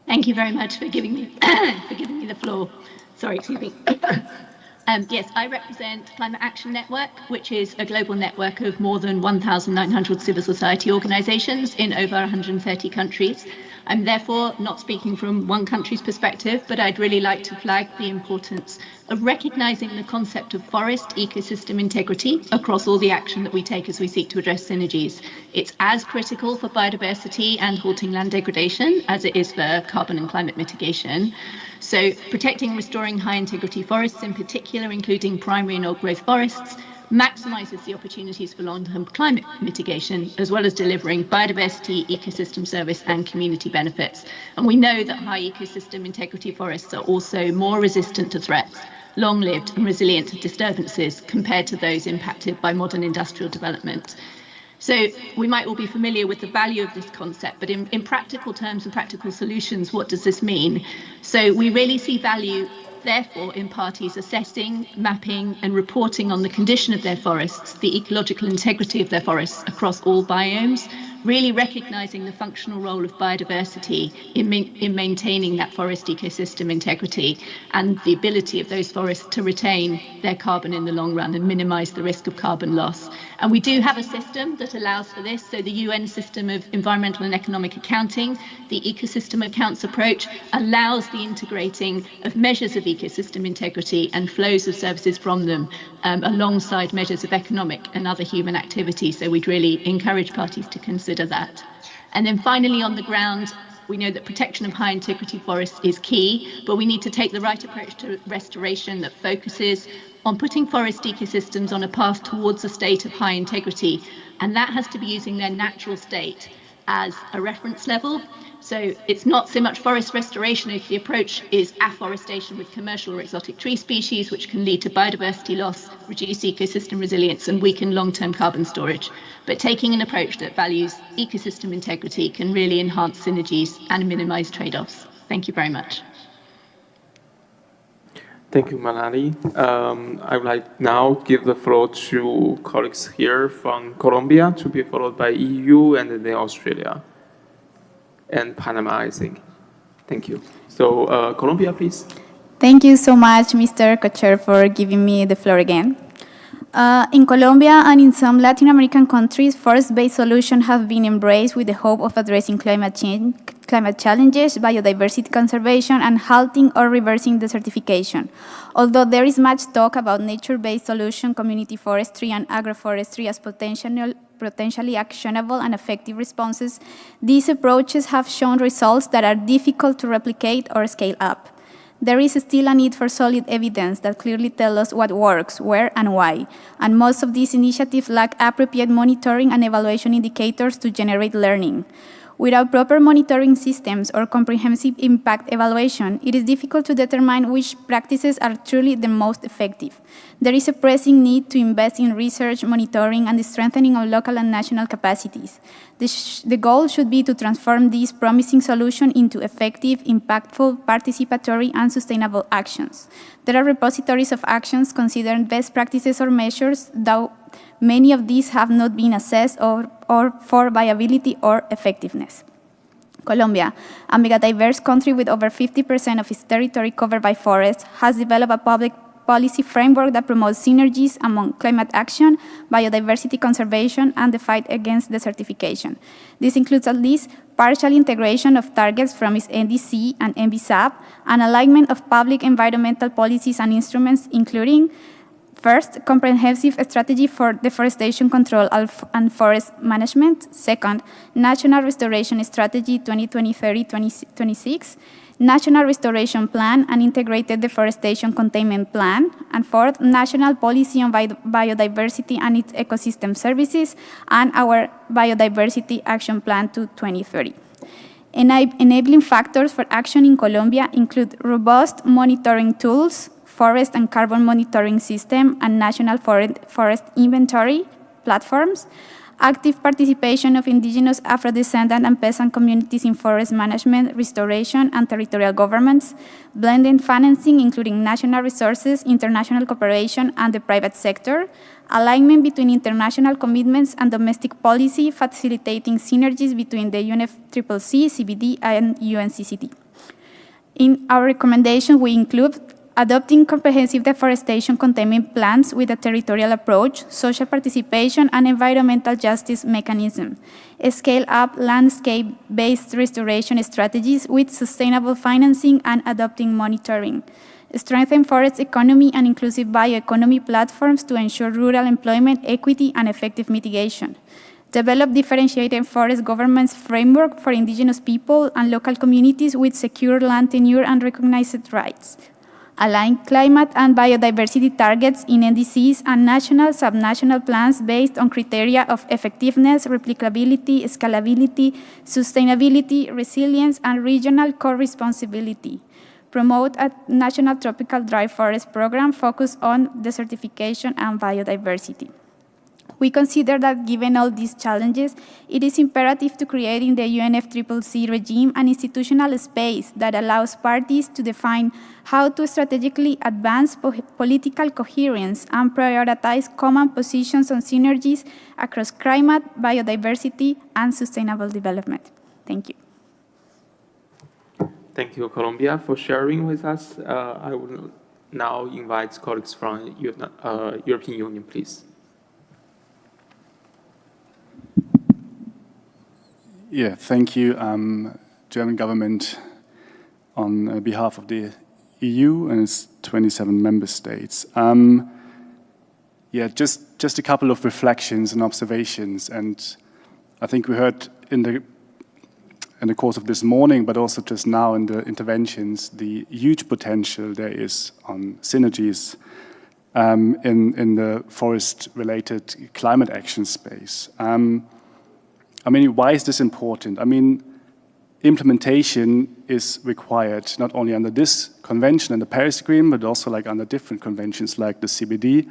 Thank you very much for giving me the floor. Sorry, excuse me. Yes, I represent Climate Action Network, which is a global network of more than 1,900 civil society organizations in over 130 countries. I'm therefore not speaking from one country's perspective, but I'd really like to flag the importance of recognizing the concept of forest ecosystem integrity across all the action that we take as we seek to address synergies. It's as critical for biodiversity and halting land degradation as it is for carbon and climate mitigation. So protecting and restoring high integrity forests in particular, including primary and old growth forests, maximizes the opportunities for long-term climate mitigation, as well as delivering biodiversity, ecosystem service, and community benefits. And we know that high ecosystem integrity forests are also more resistant to threats, long-lived and resilient to disturbances compared to those impacted by modern industrial development. So we might all be familiar with the value of this concept, but in practical terms and practical solutions, what does this mean? So we really see value, therefore, in parties assessing, mapping and reporting on the condition of their forests, the ecological integrity of their forests across all biomes, really recognizing the functional role of biodiversity in maintaining that forest ecosystem integrity and the ability of those forests to retain their carbon in the long run and minimize the risk of carbon loss. And we do have a system that allows for this. So the UN system of environmental and economic accounting, the ecosystem accounts approach, allows the integrating of measures of ecosystem integrity and flows of services from them alongside measures of economic and other human activity. So we'd really encourage parties to consider that. And then finally, on the ground, we know that protection of high integrity forests is key, but we need to take the right approach to restoration that focuses on putting forest ecosystems on a path towards a state of high integrity. And that has to be using their natural state as a reference level. So it's not so much forest restoration if the approach is afforestation with commercial or exotic tree species, which can lead to biodiversity loss, reduce ecosystem resilience and weaken long-term carbon storage. But taking an approach that values ecosystem integrity can really enhance synergies and minimize trade-offs. Thank you very much. Thank you, Manali. I would like now to give the floor to colleagues here from Colombia, to be followed by EU and then Australia and Panama, I think. Thank you. So, Colombia, please. Thank you so much, Mr. Co-Chair, for giving me the floor again. In Colombia and in some Latin American countries, forest-based solutions have been embraced with the hope of addressing climate challenges, biodiversity conservation, and halting or reversing desertification. Although there is much talk about nature-based solutions, community forestry, and agroforestry as potentially actionable and effective responses, these approaches have shown results that are difficult to replicate or scale up. There is still a need for solid evidence that clearly tells us what works, where, and why, and most of these initiatives lack appropriate monitoring and evaluation indicators to generate learning. Without proper monitoring systems or comprehensive impact evaluation, it is difficult to determine which practices are truly the most effective. There is a pressing need to invest in research, monitoring, and the strengthening of local and national capacities. The goal should be to transform these promising solutions into effective, impactful, participatory, and sustainable actions. There are repositories of actions considering best practices or measures, though many of these have not been assessed or for viability or effectiveness. Colombia, a megadiverse country with over 50% of its territory covered by forests, has developed a public policy framework that promotes synergies among climate action, biodiversity conservation, and the fight against desertification. This includes at least partial integration of targets from its NDC and NBSAP, and alignment of public environmental policies and instruments, including first, comprehensive strategy for deforestation control and forest management. Second, National Restoration Strategy 2020-2026, National Restoration Plan and Integrated Deforestation Containment Plan. And fourth, National Policy on Biodiversity and its Ecosystem Services, and our Biodiversity Action Plan to 2030. Enabling factors for action in Colombia include robust monitoring tools, forest and carbon monitoring system, and national forest inventory platforms, active participation of Indigenous, Afro-descendant, and peasant communities in forest management, restoration, and territorial governments, blended financing, including national resources, international cooperation, and the private sector, alignment between international commitments and domestic policy, facilitating synergies between the UNFCCC, CBD, and UNCCT. In our recommendation, we include adopting comprehensive deforestation containment plans with a territorial approach, social participation, and environmental justice mechanism. Scale-up landscape-based restoration strategies with sustainable financing and adopting monitoring. Strengthen forest economy and inclusive bioeconomy platforms to ensure rural employment, equity, and effective mitigation. Develop differentiated forest governance framework for Indigenous people and local communities with secure land tenure and recognized rights. Align climate and biodiversity targets in NDCs and national, subnational plans based on criteria of effectiveness, replicability, scalability, sustainability, resilience, and regional co-responsibility. Promote a national tropical dry forest program focused on desertification and biodiversity. We consider that given all these challenges, it is imperative to create in the UNFCCC regime an institutional space that allows parties to define how to strategically advance political coherence and prioritize common positions on synergies across climate, biodiversity, and sustainable development. Thank you. Thank you, Colombia, for sharing with us. I will now invite colleagues from European Union, please. Yeah, thank you, German government, on behalf of the EU and its 27 member states. Yeah, just a couple of reflections and observations, and I think we heard in the course of this morning, but also just now in the interventions, the huge potential there is on synergies in the forest-related climate action space. I mean, why is this important? I mean, implementation is required not only under this convention and the Paris Agreement, but also like under different conventions like the CBD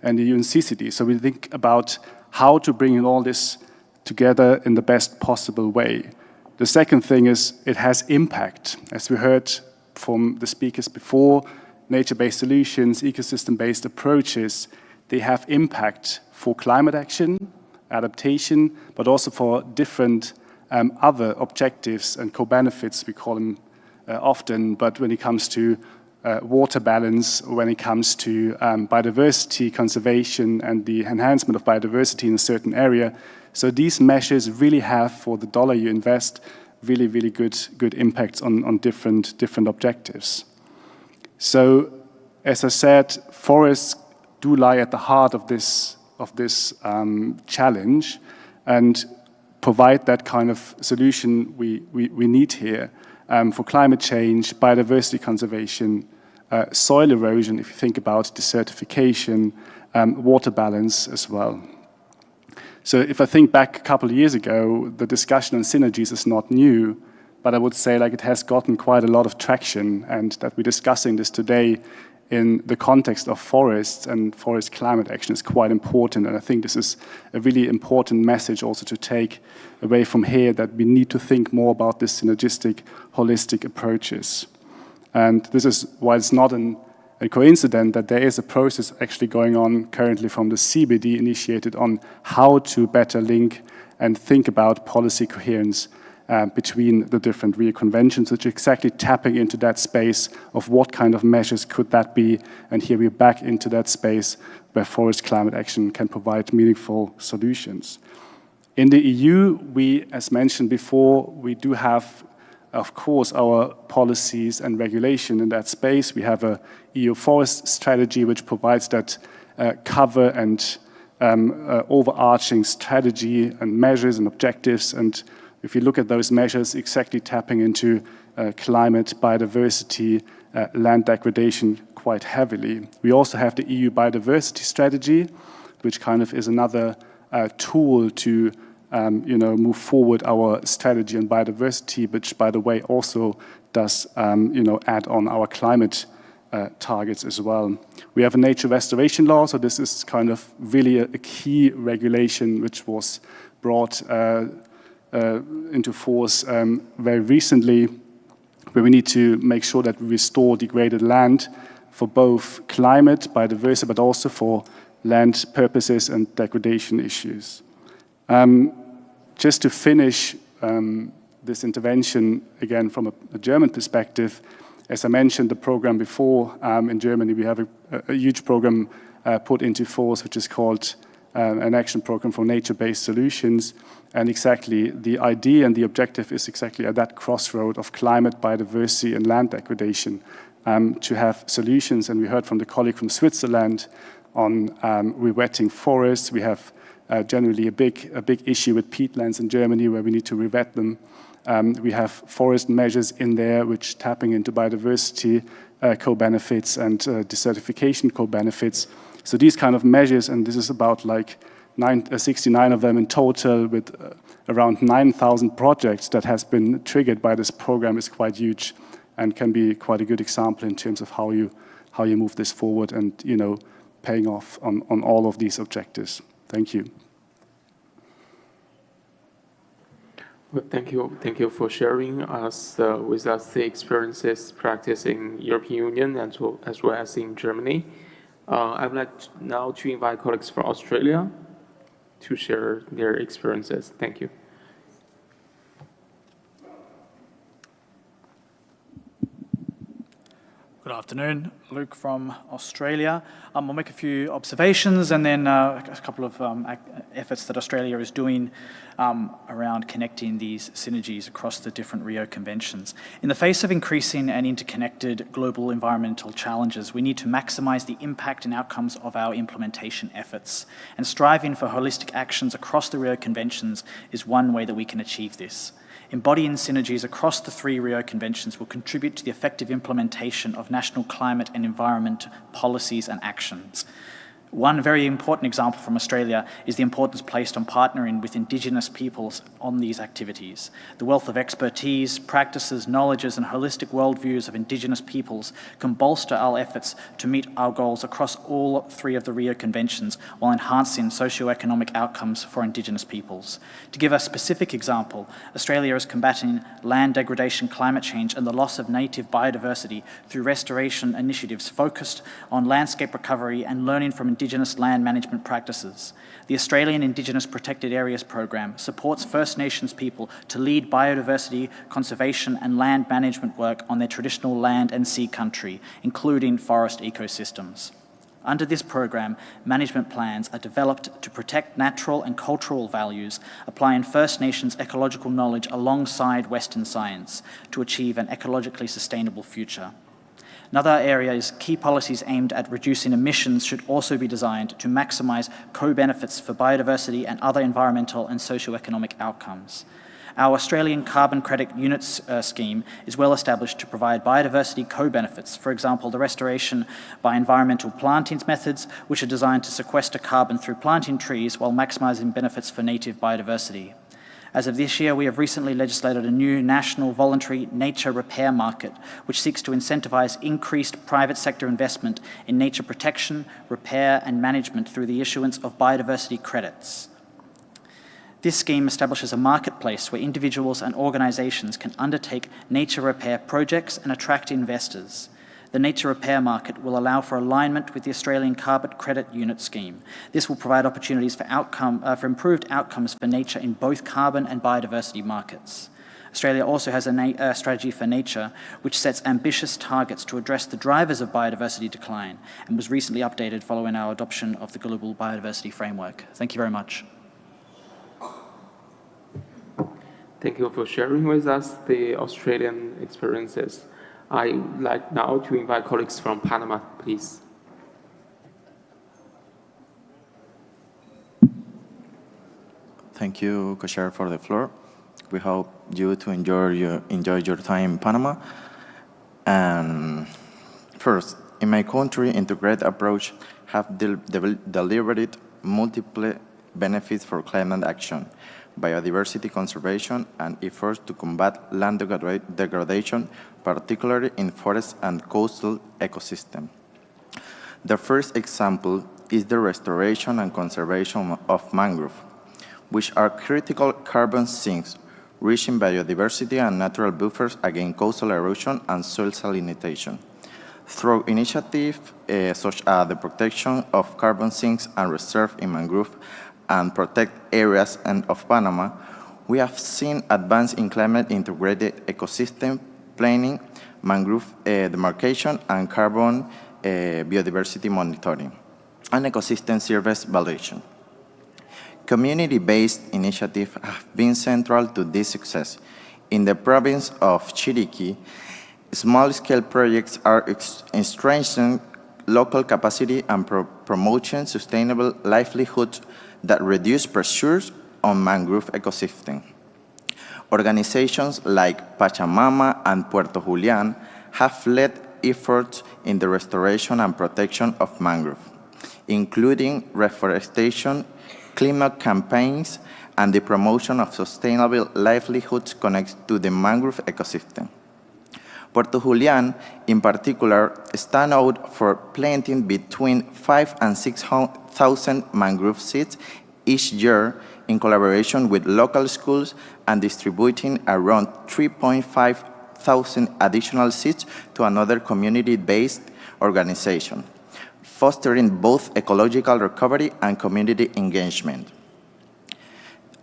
and the UNCCT. So we think about how to bring all this together in the best possible way. The second thing is it has impact. As we heard from the speakers before, nature-based solutions, ecosystem-based approaches, they have impact for climate action, adaptation, but also for different other objectives and co-benefits, we call them often, but when it comes to water balance, when it comes to biodiversity conservation and the enhancement of biodiversity in a certain area. So these measures really have, for the dollar you invest, really, really good impacts on different objectives. So, as I said, forests do lie at the heart of this challenge and provide that kind of solution we need here for climate change, biodiversity conservation, soil erosion, if you think about desertification, water balance as well. So if I think back a couple of years ago, the discussion on synergies is not new, but I would say like it has gotten quite a lot of traction, and that we're discussing this today in the context of forests and forest climate action is quite important. And I think this is a really important message also to take away from here, that we need to think more about this synergistic, holistic approaches. And this is why it's not a coincidence that there is a process actually going on currently from the CBD initiated on how to better link and think about policy coherence between the different Rio conventions, which are exactly tapping into that space of what kind of measures could that be. And here we're back into that space where forest climate action can provide meaningful solutions. In the EU, we, as mentioned before, we do have, of course, our policies and regulation in that space. We have a EU forest strategy which provides that cover and overarching strategy and measures and objectives. And if you look at those measures, exactly tapping into climate, biodiversity, land degradation quite heavily. We also have the EU biodiversity strategy, which kind of is another tool to move forward our strategy on biodiversity, which, by the way, also does add on our climate targets as well. We have a nature restoration law, so this is kind of really a key regulation which was brought into force very recently, where we need to make sure that we restore degraded land for both climate, biodiversity, but also for land purposes and degradation issues. Just to finish this intervention, again, from a German perspective, as I mentioned the program before, in Germany we have a huge program put into force, which is called an action program for nature-based solutions. And exactly the idea and the objective is exactly at that crossroad of climate, biodiversity, and land degradation to have solutions. And we heard from the colleague from Switzerland on rewetting forests. We have generally a big issue with peatlands in Germany where we need to rewet them. We have forest measures in there which tapping into biodiversity co-benefits and desertification co-benefits. So these kind of measures, and this is about like 69 of them in total, with around 9,000 projects that has been triggered by this program, is quite huge and can be quite a good example in terms of how you move this forward and paying off on all of these objectives. Thank you. Well, thank you for sharing with us the experiences practiced in European Union as well as in Germany. I would like now to invite colleagues from Australia to share their experiences. Thank you. Good afternoon, Luke from Australia. I'll make a few observations and then a couple of efforts that Australia is doing around connecting these synergies across the different Rio conventions. In the face of increasing and interconnected global environmental challenges, we need to maximize the impact and outcomes of our implementation efforts. And striving for holistic actions across the Rio conventions is one way that we can achieve this. Embodying synergies across the 3 Rio conventions will contribute to the effective implementation of national climate and environment policies and actions. One very important example from Australia is the importance placed on partnering with Indigenous peoples on these activities. The wealth of expertise, practices, knowledges, and holistic worldviews of Indigenous peoples can bolster our efforts to meet our goals across all 3 of the Rio conventions while enhancing socioeconomic outcomes for Indigenous peoples. To give a specific example, Australia is combating land degradation, climate change, and the loss of native biodiversity through restoration initiatives focused on landscape recovery and learning from Indigenous land management practices. The Australian Indigenous Protected Areas Program supports First Nations people to lead biodiversity, conservation and land management work on their traditional land and sea country, including forest ecosystems. Under this program, management plans are developed to protect natural and cultural values, applying First Nations ecological knowledge alongside Western science to achieve an ecologically sustainable future. Another area is key policies aimed at reducing emissions should also be designed to maximise co-benefits for biodiversity and other environmental and socio-economic outcomes. Our Australian carbon credit units scheme is well established to provide biodiversity co-benefits, for example, the restoration by environmental plantings methods, which are designed to sequester carbon through planting trees while maximising benefits for native biodiversity. As of this year, we have recently legislated a new national voluntary nature repair market, which seeks to incentivise increased private sector investment in nature protection, repair and management through the issuance of biodiversity credits. This scheme establishes a marketplace where individuals and organisations can undertake nature repair projects and attract investors. The nature repair market will allow for alignment with the Australian Carbon Credit Unit scheme. This will provide opportunities for improved outcomes for nature in both carbon and biodiversity markets. Australia also has a strategy for nature which sets ambitious targets to address the drivers of biodiversity decline and was recently updated following our adoption of the Global Biodiversity Framework. Thank you very much. Thank you for sharing with us the Australian experiences. I'd like now to invite colleagues from Panama, please. Thank you, Co-Chair, for the floor. We hope you to enjoy your time in Panama. And first, in my country, integrated approach have delivered multiple benefits for climate action, biodiversity conservation, and efforts to combat land degradation, particularly in forests and coastal ecosystems. The first example is the restoration and conservation of mangrove, which are critical carbon sinks, rich in biodiversity and natural buffers against coastal erosion and soil salinization. Through initiatives such as the protection of carbon sinks and reserve in mangrove and protect areas of Panama, we have seen advance in climate-integrated ecosystem planning, mangrove demarcation, and carbon biodiversity monitoring, and ecosystem service valuation. Community-based initiatives have been central to this success. In the province of Chiriquí, small-scale projects are strengthening local capacity and promoting sustainable livelihoods that reduce pressures on mangrove ecosystem. Organizations like Pachamama and Puerto Julián have led efforts in the restoration and protection of mangrove, including reforestation, climate campaigns, and the promotion of sustainable livelihoods connected to the mangrove ecosystem. Puerto Julián, in particular, stands out for planting between 5,000 and 6,000 mangrove seeds each year in collaboration with local schools and distributing around 3,500 additional seeds to another community-based organization, fostering both ecological recovery and community engagement.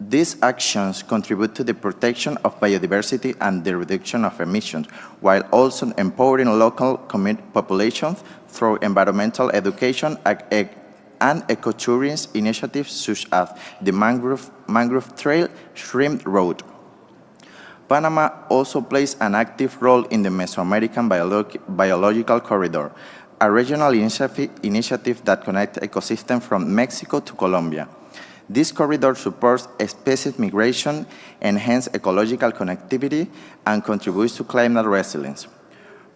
These actions contribute to the protection of biodiversity and the reduction of emissions, while also empowering local populations through environmental education and ecotourism initiatives such as the Mangrove Trail Shrimp Road. Panama also plays an active role in the Mesoamerican Biological Corridor, a regional initiative that connects ecosystems from Mexico to Colombia. This corridor supports species migration, enhances ecological connectivity, and contributes to climate resilience.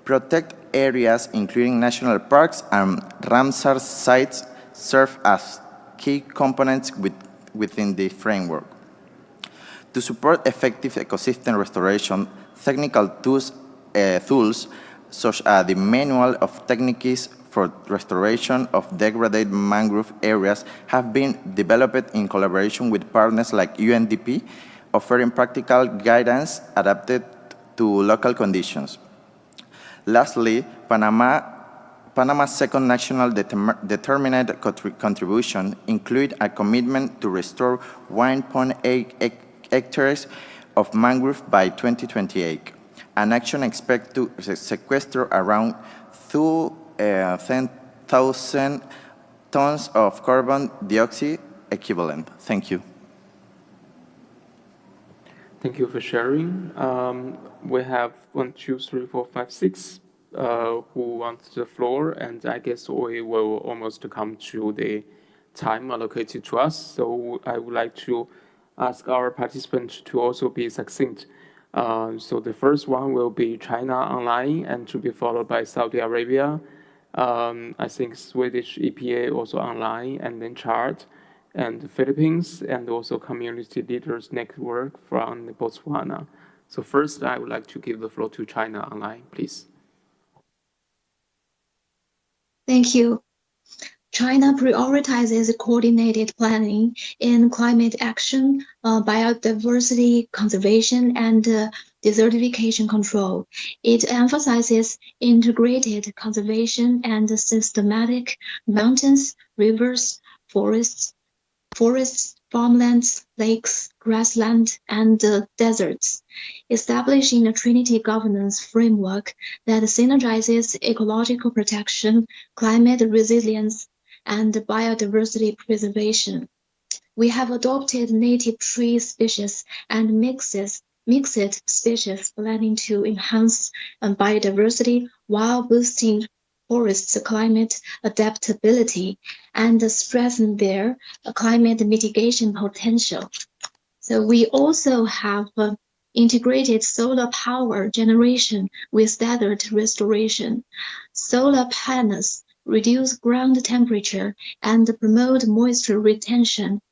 Protect areas, including national parks and Ramsar sites, serve as key components within the framework. To support effective ecosystem restoration, technical tools such as the Manual of Techniques for Restoration of Degraded Mangrove Areas have been developed in collaboration with partners like UNDP, offering practical guidance adapted to local conditions. Lastly, Panama Panama's second national determined contribution include a commitment to restore 1.8 hectares of mangrove by 2028. An action expected to sequester around 10,000 tons of carbon dioxide equivalent. Thank you. Thank you for sharing. We have 1, 2, 3, 4, 5, 6 who want the floor, and I guess we will almost come to the time allocated to us. So I would like to ask our participants to also be succinct. So the first one will be China online, and to be followed by Saudi Arabia. I think Swedish EPA also online, and then Chad, and the Philippines, and also Community Leaders Network from Botswana. So first, I would like to give the floor to China online, please. Thank you. China prioritizes coordinated planning in climate action, biodiversity conservation, and desertification control. It emphasizes integrated conservation and systematic mountains, rivers, forests, farmlands, lakes, grassland, and deserts, establishing a Trinity governance framework that synergizes ecological protection, climate resilience, and biodiversity preservation. We have adopted native tree species and mixed species planning to enhance biodiversity while boosting forests' climate adaptability and strengthen their climate mitigation potential. So we also have integrated solar power generation with desert restoration. Solar panels reduce ground temperature and promote moisture retention,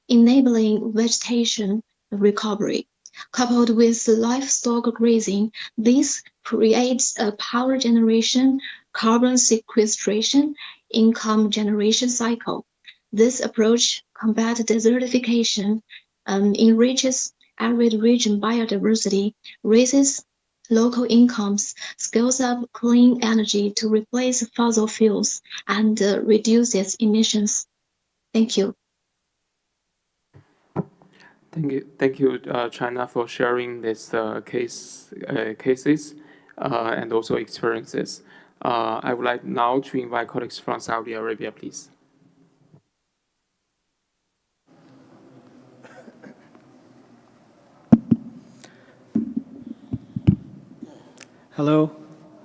enabling vegetation recovery. Coupled with livestock grazing, this creates a power generation, carbon sequestration, income generation cycle. This approach combats desertification, enriches arid region biodiversity, raises local incomes, scales up clean energy to replace fossil fuels, and reduces emissions. Thank you. Thank you, China, for sharing this cases and also experiences. I would like now to invite colleagues from Saudi Arabia, please. Hello.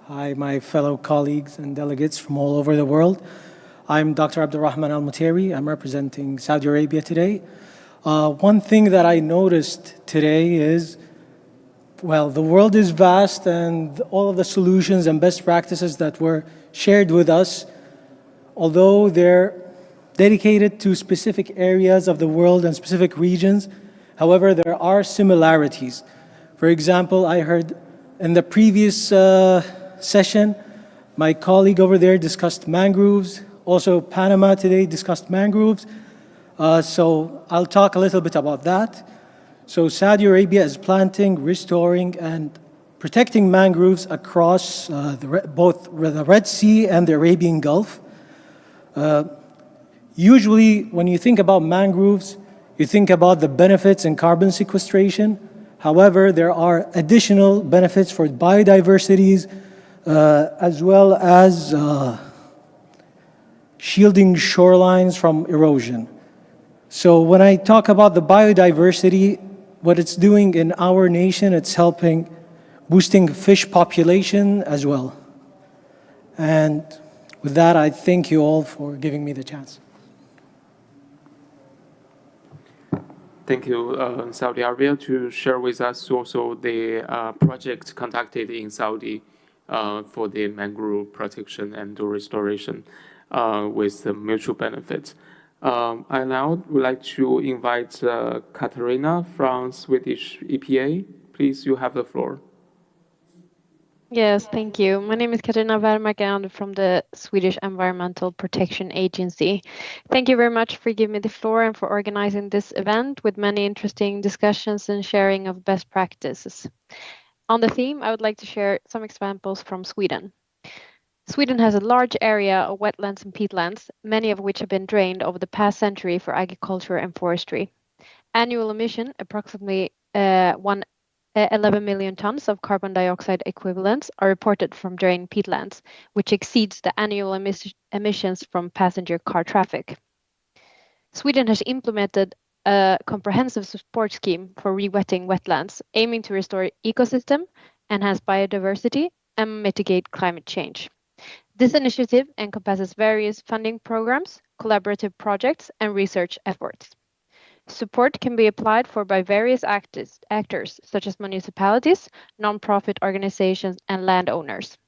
Hi, my fellow colleagues and delegates from all over the world. I'm Dr. Abdurrahman Al-Mutairi. I'm representing Saudi Arabia today. One thing that I noticed today is, well, the world is vast, and all of the solutions and best practices that were shared with us, although they're dedicated to specific areas of the world and specific regions, however, there are similarities. For example, I heard in the previous session, my colleague over there discussed mangroves. Also, Panama today discussed mangroves. So I'll talk a little bit about that. So Saudi Arabia is planting, restoring, and protecting mangroves across both the Red Sea and the Arabian Gulf. Usually, when you think about mangroves, you think about the benefits in carbon sequestration. However, there are additional benefits for biodiversities, as well as shielding shorelines from erosion. So when I talk about the biodiversity, what it's doing in our nation, it's helping boosting fish population as well. And with that, I thank you all for giving me the chance. Thank you, Saudi Arabia, to share with us also the project conducted in Saudi for the mangrove protection and restoration with the mutual benefits. I now would like to invite Katarina from Swedish EPA. Please, you have the floor. Yes, thank you. My name is Katarina Wermark, and I'm from the Swedish Environmental Protection Agency. Thank you very much for giving me the floor and for organizing this event with many interesting discussions and sharing of best practices. On the theme, I would like to share some examples from Sweden. Sweden has a large area of wetlands and peatlands, many of which have been drained over the past century for agriculture and forestry. Annual emission, approximately 11 million tons of carbon dioxide equivalents, are reported from drained peatlands, which exceeds the annual emissions from passenger car traffic. Sweden has implemented a comprehensive support scheme for re-wetting wetlands, aiming to restore ecosystem, enhance biodiversity, and mitigate climate change. This initiative encompasses various funding programs, collaborative projects, and research efforts. Support can be applied for by various actors such as municipalities, non-profit organizations, and landowners.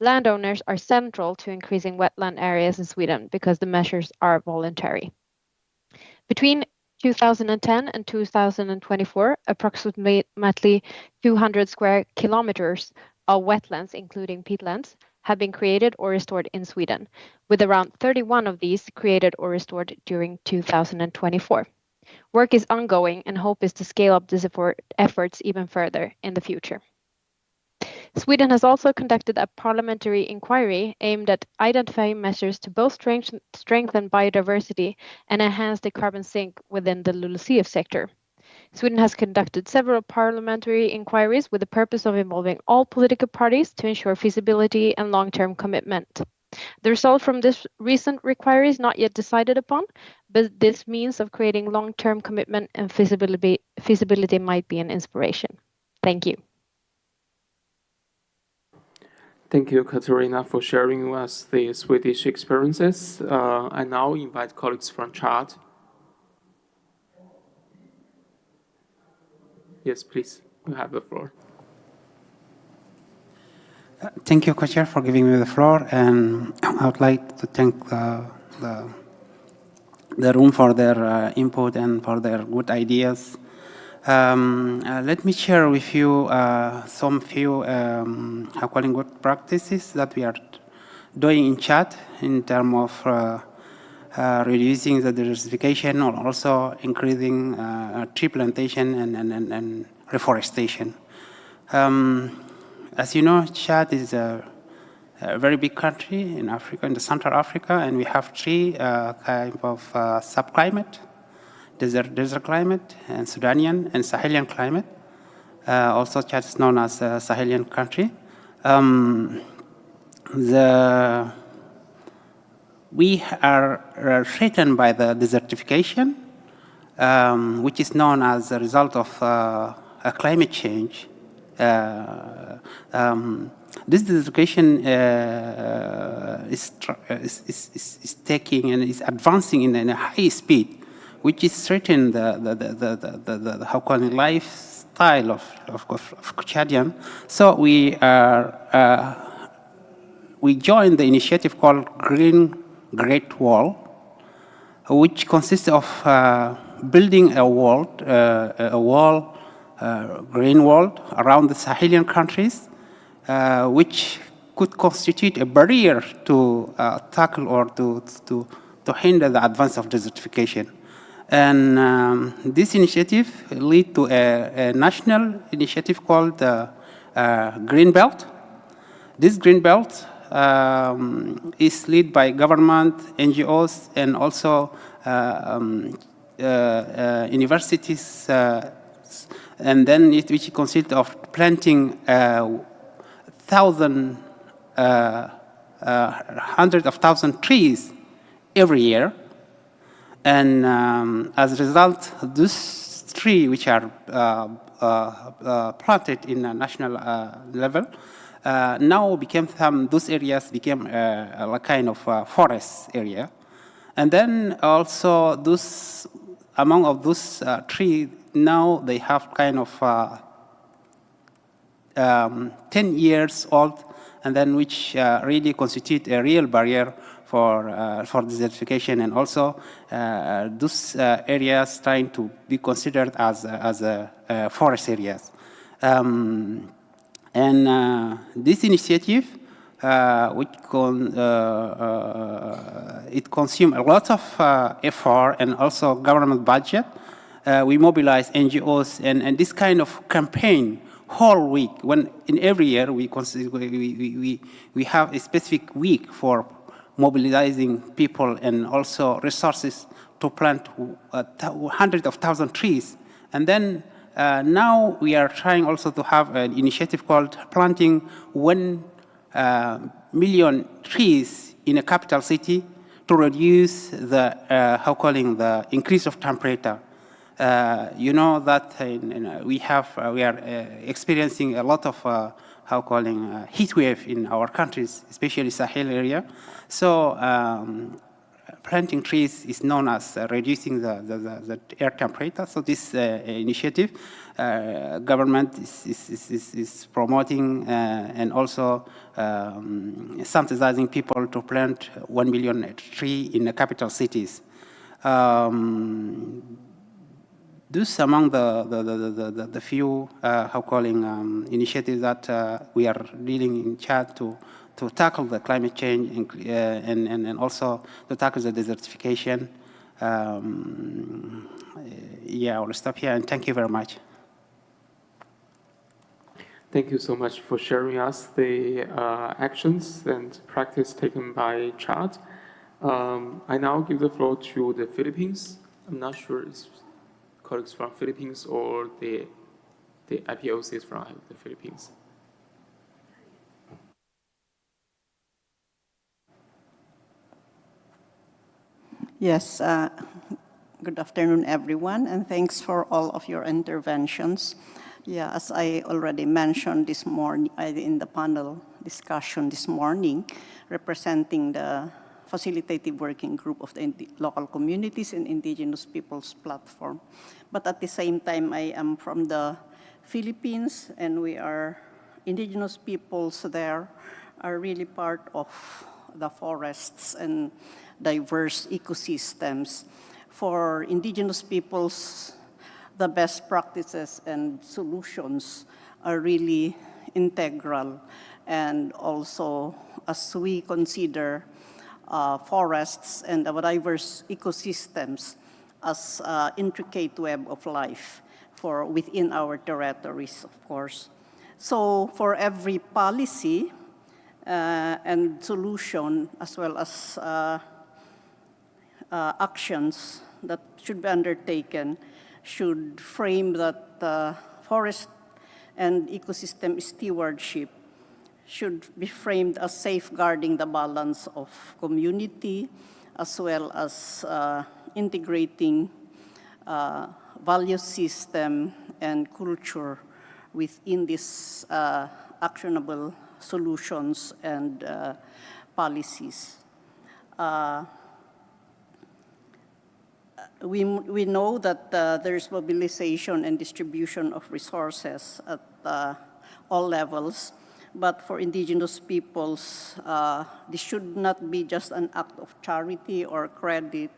Landowners are central to increasing wetland areas in Sweden because the measures are voluntary. Between 2010 and 2024, approximately 200 square kilometers of wetlands, including peatlands, have been created or restored in Sweden, with around 31 of these created or restored during 2024. Work is ongoing, and hope is to scale up these efforts even further in the future. Sweden has also conducted a parliamentary inquiry aimed at identifying measures to both strengthen biodiversity and enhance the carbon sink within the LULUCF sector. Sweden has conducted several parliamentary inquiries with the purpose of involving all political parties to ensure feasibility and long-term commitment. The result from this recent inquiry is not yet decided upon, but this means of creating long-term commitment and feasibility might be an inspiration. Thank you. Thank you, Katarina, for sharing with us the Swedish experiences. I now invite colleagues from Chad. Yes, please, you have the floor. Thank you, Co-Chair, for giving me the floor, and I would like to thank the room for their input and for their good ideas. Let me share with you some few good practices that we are doing in Chad in terms of reducing the desertification or also increasing tree plantation and reforestation. As you know, Chad is a very big country in Africa, in the Central Africa, and we have three kind of subclimate: desert climate, and Sudanian and Sahelian climate. Also, Chad is known as a Sahelian country. We are threatened by the desertification, which is known as a result of a climate change. This desertification is taking and is advancing in a high speed, which is threatening the lifestyle of Chadian. So we joined the initiative called Green Great Wall, which consists of building a green wall around the Sahelian countries, which could constitute a barrier to tackle or to hinder the advance of desertification. And this initiative led to a national initiative called Green Belt. This Green Belt is led by government, NGOs, and also universities, and then which consists of planting hundreds of thousands of trees every year. And as a result, these trees, which are planted in a national level, now those areas became a kind of forest area. And then also among those trees, now they have kind of 10 years old, and then which really constitute a real barrier for desertification, and also those areas trying to be considered as forest areas. And this initiative, it consumed a lot of effort and also government budget. We mobilized NGOs, and this kind of campaign whole week. When in every year we have a specific week for mobilizing people and also resources to plant hundreds of thousands of trees. And then now we are trying also to have an initiative called planting 1 million trees in a capital city to reduce the the increase of temperature. You know that we are experiencing a lot of heat wave in our countries, especially Sahel area. So planting trees is known as reducing the air temperature. So this initiative, government is promoting and also sensitizing people to plant 1 million trees in the capital cities. This among the few initiatives that we are dealing in Chad to tackle the climate change and also to tackle the desertification. Yeah, I'll stop here and thank you very much. Thank you so much for sharing us the actions and practice taken by Chad. I now give the floor to the Philippines. I'm not sure it's colleagues from Philippines or the IPOCs from the Philippines. Yes, good afternoon, everyone, and thanks for all of your interventions. Yeah, as I already mentioned this morning in the panel discussion this morning, representing the Facilitative Working Group of the Local Communities and Indigenous Peoples Platform. But at the same time, I am from the Philippines, and we are indigenous peoples there are really part of the forests and diverse ecosystems. For indigenous peoples, the best practices and solutions are really integral. And also, as we consider forests and our diverse ecosystems as an intricate web of life for within our territories, of course. So for every policy and solution, as well as actions that should be undertaken, should frame that forest and ecosystem stewardship should be framed as safeguarding the balance of community, as well as integrating value system and culture within these actionable solutions and policies. We know that there's mobilization and distribution of resources at all levels. But for indigenous peoples, this should not be just an act of charity or credit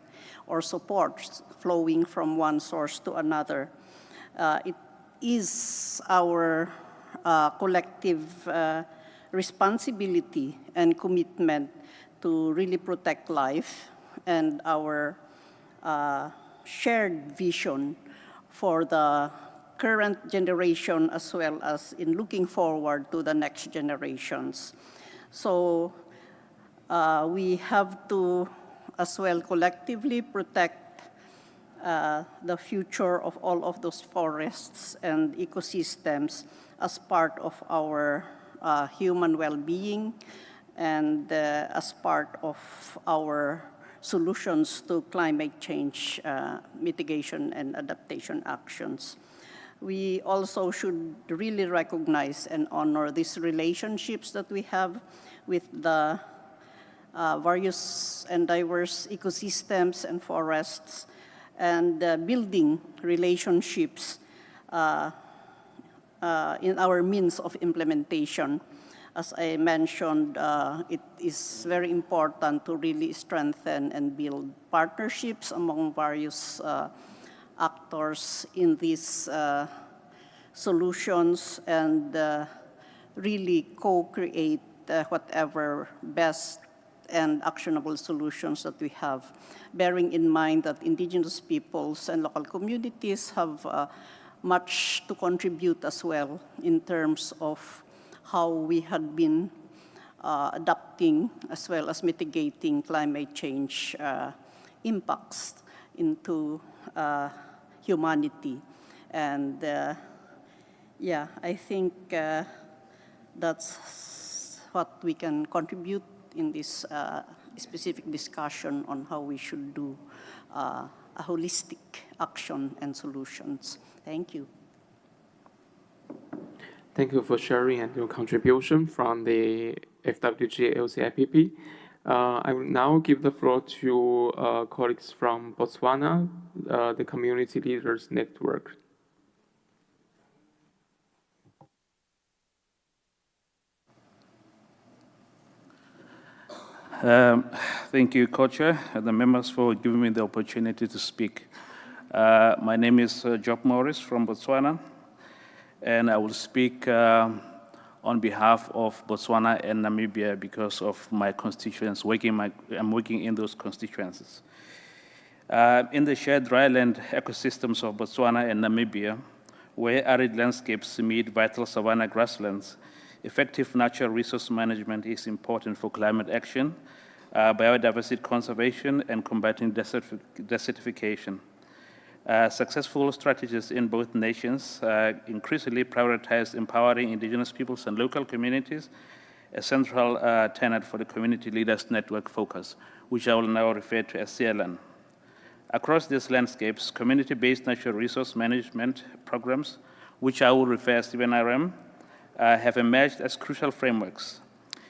or support flowing from one source to another. It is our collective responsibility and commitment to really protect life and our shared vision for the current generation, as well as in looking forward to the next generations. So we have to, as well, collectively protect the future of all of those forests and ecosystems as part of our human well-being and as part of our solutions to climate change mitigation and adaptation actions. We also should really recognize and honor these relationships that we have with the various and diverse ecosystems and forests, and building relationships in our means of implementation. As I mentioned, it is very important to really strengthen and build partnerships among various actors in these solutions and really co-create whatever best and actionable solutions that we have, bearing in mind that indigenous peoples and local communities have much to contribute as well in terms of how we had been adapting as well as mitigating climate change impacts into humanity. And yeah, I think that's what we can contribute in this specific discussion on how we should do a holistic action and solutions. Thank you. Thank you for sharing and your contribution from the FWG LCIPP. I will now give the floor to colleagues from Botswana, the Community Leaders Network. Thank you, Co-Chair, and the members for giving me the opportunity to speak. My name is Job Morris from Botswana, and I will speak on behalf of Botswana and Namibia because of my constituents. I'm working in those constituencies. In the shared dryland ecosystems of Botswana and Namibia, where arid landscapes meet vital savanna grasslands, effective natural resource management is important for climate action, biodiversity conservation, and combating desertification. Successful strategies in both nations increasingly prioritize empowering indigenous peoples and local communities, a central tenet for the Community Leaders Network focus, which I will now refer to as CLN. Across these landscapes, community-based natural resource management programs, which I will refer as CBNRM, have emerged as crucial frameworks.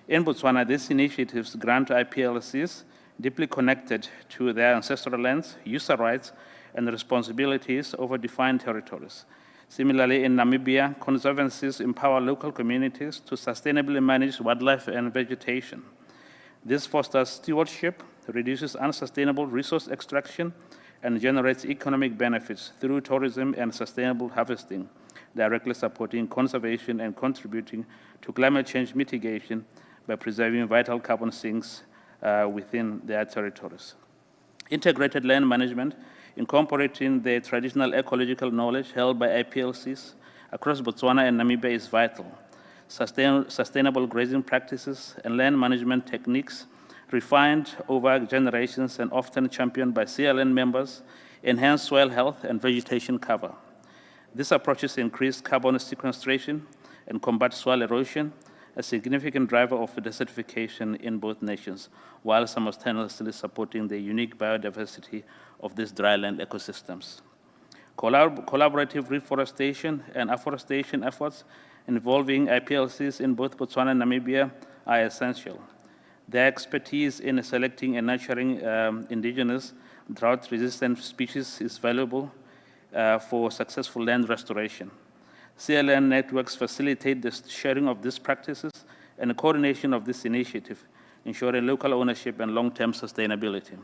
In Botswana, these initiatives grant IPLCs deeply connected to their ancestral lands, user rights, and responsibilities over defined territories. Similarly, in Namibia, conservancies empower local communities to sustainably manage wildlife and vegetation. This fosters stewardship, reduces unsustainable resource extraction, and generates economic benefits through tourism and sustainable harvesting, directly supporting conservation and contributing to climate change mitigation by preserving vital carbon sinks within their territories. Integrated land management, incorporating the traditional ecological knowledge held by IPLCs across Botswana and Namibia is vital. Sustainable grazing practices and land management techniques refined over generations and often championed by CLN members enhance soil health and vegetation cover. These approaches increase carbon sequestration and combat soil erosion, a significant driver of desertification in both nations, while simultaneously supporting the unique biodiversity of these dryland ecosystems. Collaborative reforestation and afforestation efforts involving IPLCs in both Botswana and Namibia are essential. Their expertise in selecting and nurturing indigenous drought-resistant species is valuable for successful land restoration. CLN networks facilitate the sharing of these practices and the coordination of this initiative, ensuring local ownership and long-term sustainability.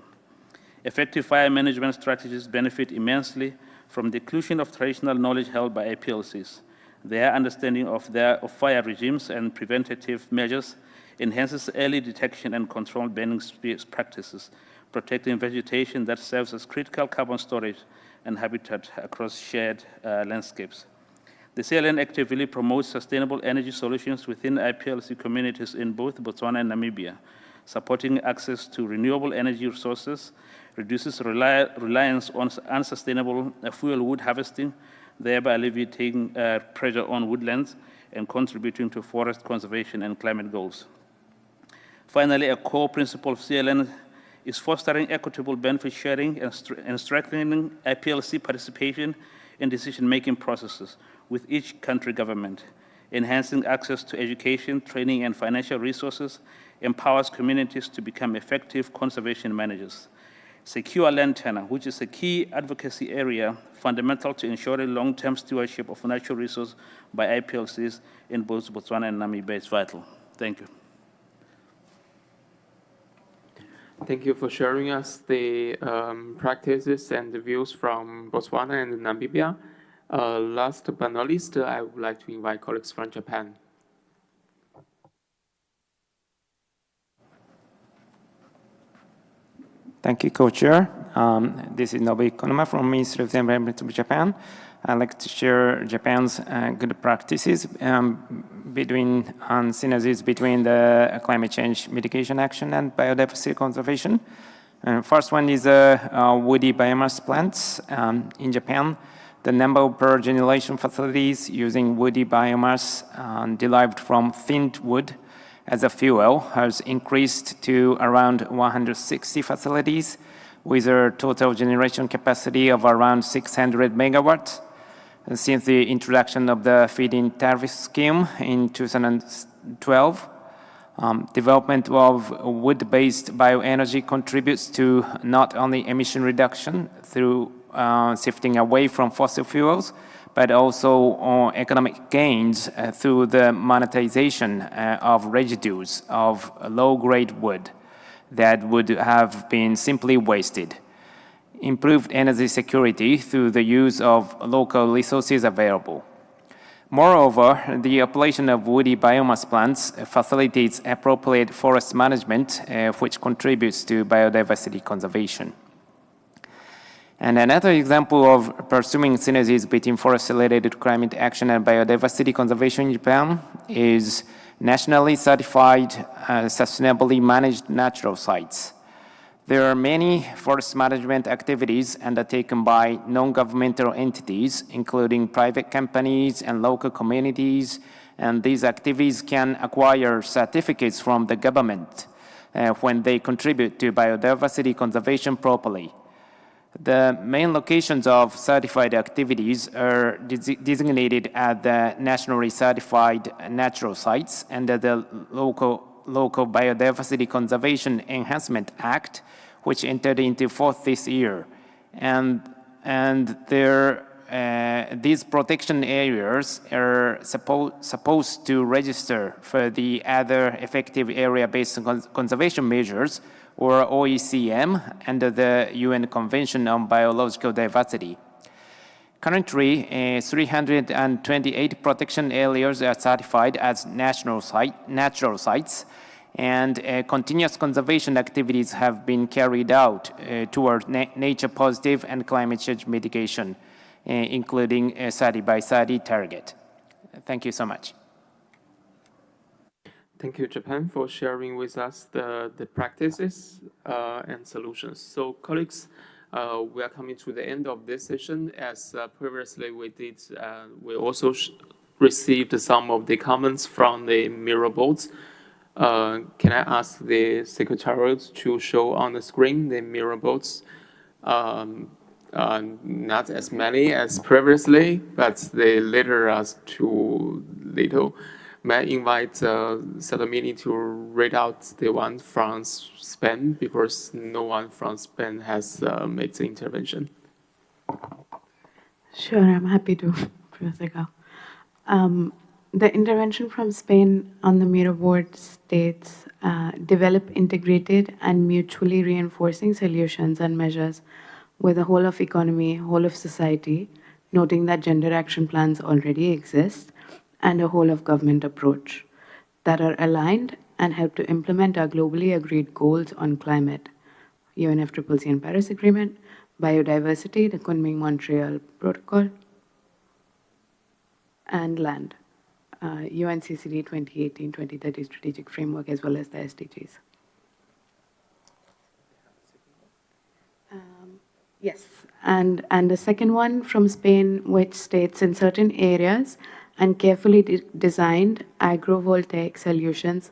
Effective fire management strategies benefit immensely from the inclusion of traditional knowledge held by IPLCs. Their understanding of fire regimes and preventative measures enhances early detection and controlled burning practices, protecting vegetation that serves as critical carbon storage and habitat across shared landscapes. The CLN actively promotes sustainable energy solutions within IPLC communities in both Botswana and Namibia, supporting access to renewable energy resources, reduces reliance on unsustainable fuel wood harvesting, thereby alleviating pressure on woodlands and contributing to forest conservation and climate goals. Finally, a core principle of CLN is fostering equitable benefit sharing and strengthening IPLC participation in decision-making processes with each country government. Enhancing access to education, training, and financial resources empowers communities to become effective conservation managers. Secure land tenure, which is a key advocacy area fundamental to ensuring long-term stewardship of natural resources by IPLCs in both Botswana and Namibia is vital. Thank you. Thank you for sharing us the practices and the views from Botswana and Namibia. Last but not least, I would like to invite colleagues from Japan. Thank you, Co-Chair. This is Nobu Konoma from Ministry of the Environment of Japan. I'd like to share Japan's good practices between synergies between the climate change mitigation action and biodiversity conservation. First one is woody biomass plants. In Japan, the number of power generation facilities using woody biomass derived from thinned wood as a fuel has increased to around 160 facilities with a total generation capacity of around 600 megawatts. Since the introduction of the feed-in tariff scheme in 2012, development of wood-based bioenergy contributes to not only emission reduction through shifting away from fossil fuels, but also economic gains through the monetization of residues of low-grade wood that would have been simply wasted. Improved energy security through the use of local resources available. Moreover, the operation of woody biomass plants facilitates appropriate forest management, which contributes to biodiversity conservation. And another example of pursuing synergies between forest-related climate action and biodiversity conservation in Japan is nationally certified, sustainably managed natural sites. There are many forest management activities undertaken by non-governmental entities, including private companies and local communities, and these activities can acquire certificates from the government when they contribute to biodiversity conservation properly. The main locations of certified activities are designated as the nationally certified natural sites under the Local Biodiversity Conservation Enhancement Act, which entered into force this year. And these protection areas are supposed to register for the other effective area-based conservation measures, or OECM, under the UN Convention on Biological Diversity. Currently, 328 protection areas are certified as natural sites, and continuous conservation activities have been carried out toward nature-positive and climate change mitigation, including a 30 by 30 target. Thank you so much. Thank you, Japan, for sharing with us the practices and solutions. So, colleagues, we are coming to the end of this session. As previously we did, we also received some of the comments from the mirror boards. Can I ask the secretariat to show on the screen the mirror boards? Not as many as previously, but the later are too little. May I invite Salamini to read out the one from Spain, because no one from Spain has made the intervention. Sure, I'm happy to, Professor Gao. The intervention from Spain on the Miro board states, develop integrated and mutually reinforcing solutions and measures with the whole of economy, whole of society, noting that gender action plans already exist, and a whole of government approach that are aligned and help to implement our globally agreed goals on climate, UNFCCC and Paris Agreement, biodiversity, the Kunming-Montreal Protocol, and land, UNCCD 2018-2030 Strategic Framework, as well as the SDGs. Yes, and the second one from Spain, which states in certain areas and carefully designed agrovoltaic solutions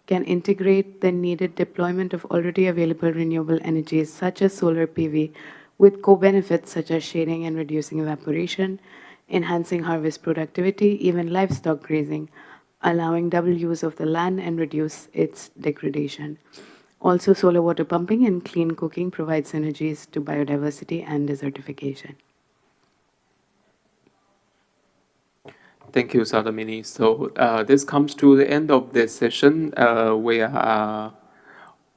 can integrate the needed deployment of already available renewable energies such as solar PV with co-benefits such as shading and reducing evaporation, enhancing harvest productivity, even livestock grazing, allowing double use of the land and reduce its degradation. Also, solar water pumping and clean cooking provide synergies to biodiversity and desertification. Thank you, Sadamini. So this comes to the end of this session. We are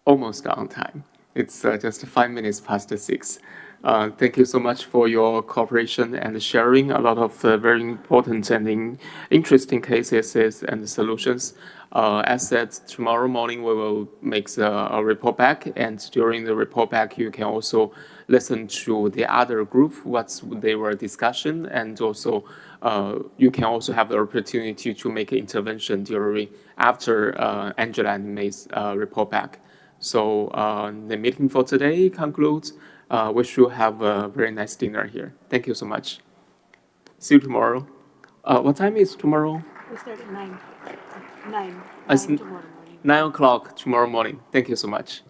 almost on time. It's just 5 minutes past 6. Thank you so much for your cooperation and sharing a lot of very important and interesting cases and solutions. As said, tomorrow morning we will make a report back, and during the report back you can also listen to the other group, what they were discussing, and also you can also have the opportunity to make an intervention during after Angela and May's report back. So the meeting for today concludes. We should have a very nice dinner here. Thank you so much. See you tomorrow. What time is tomorrow? We start at 9. 9. It's 9 tomorrow morning. 9 o'clock tomorrow morning. Thank you so much.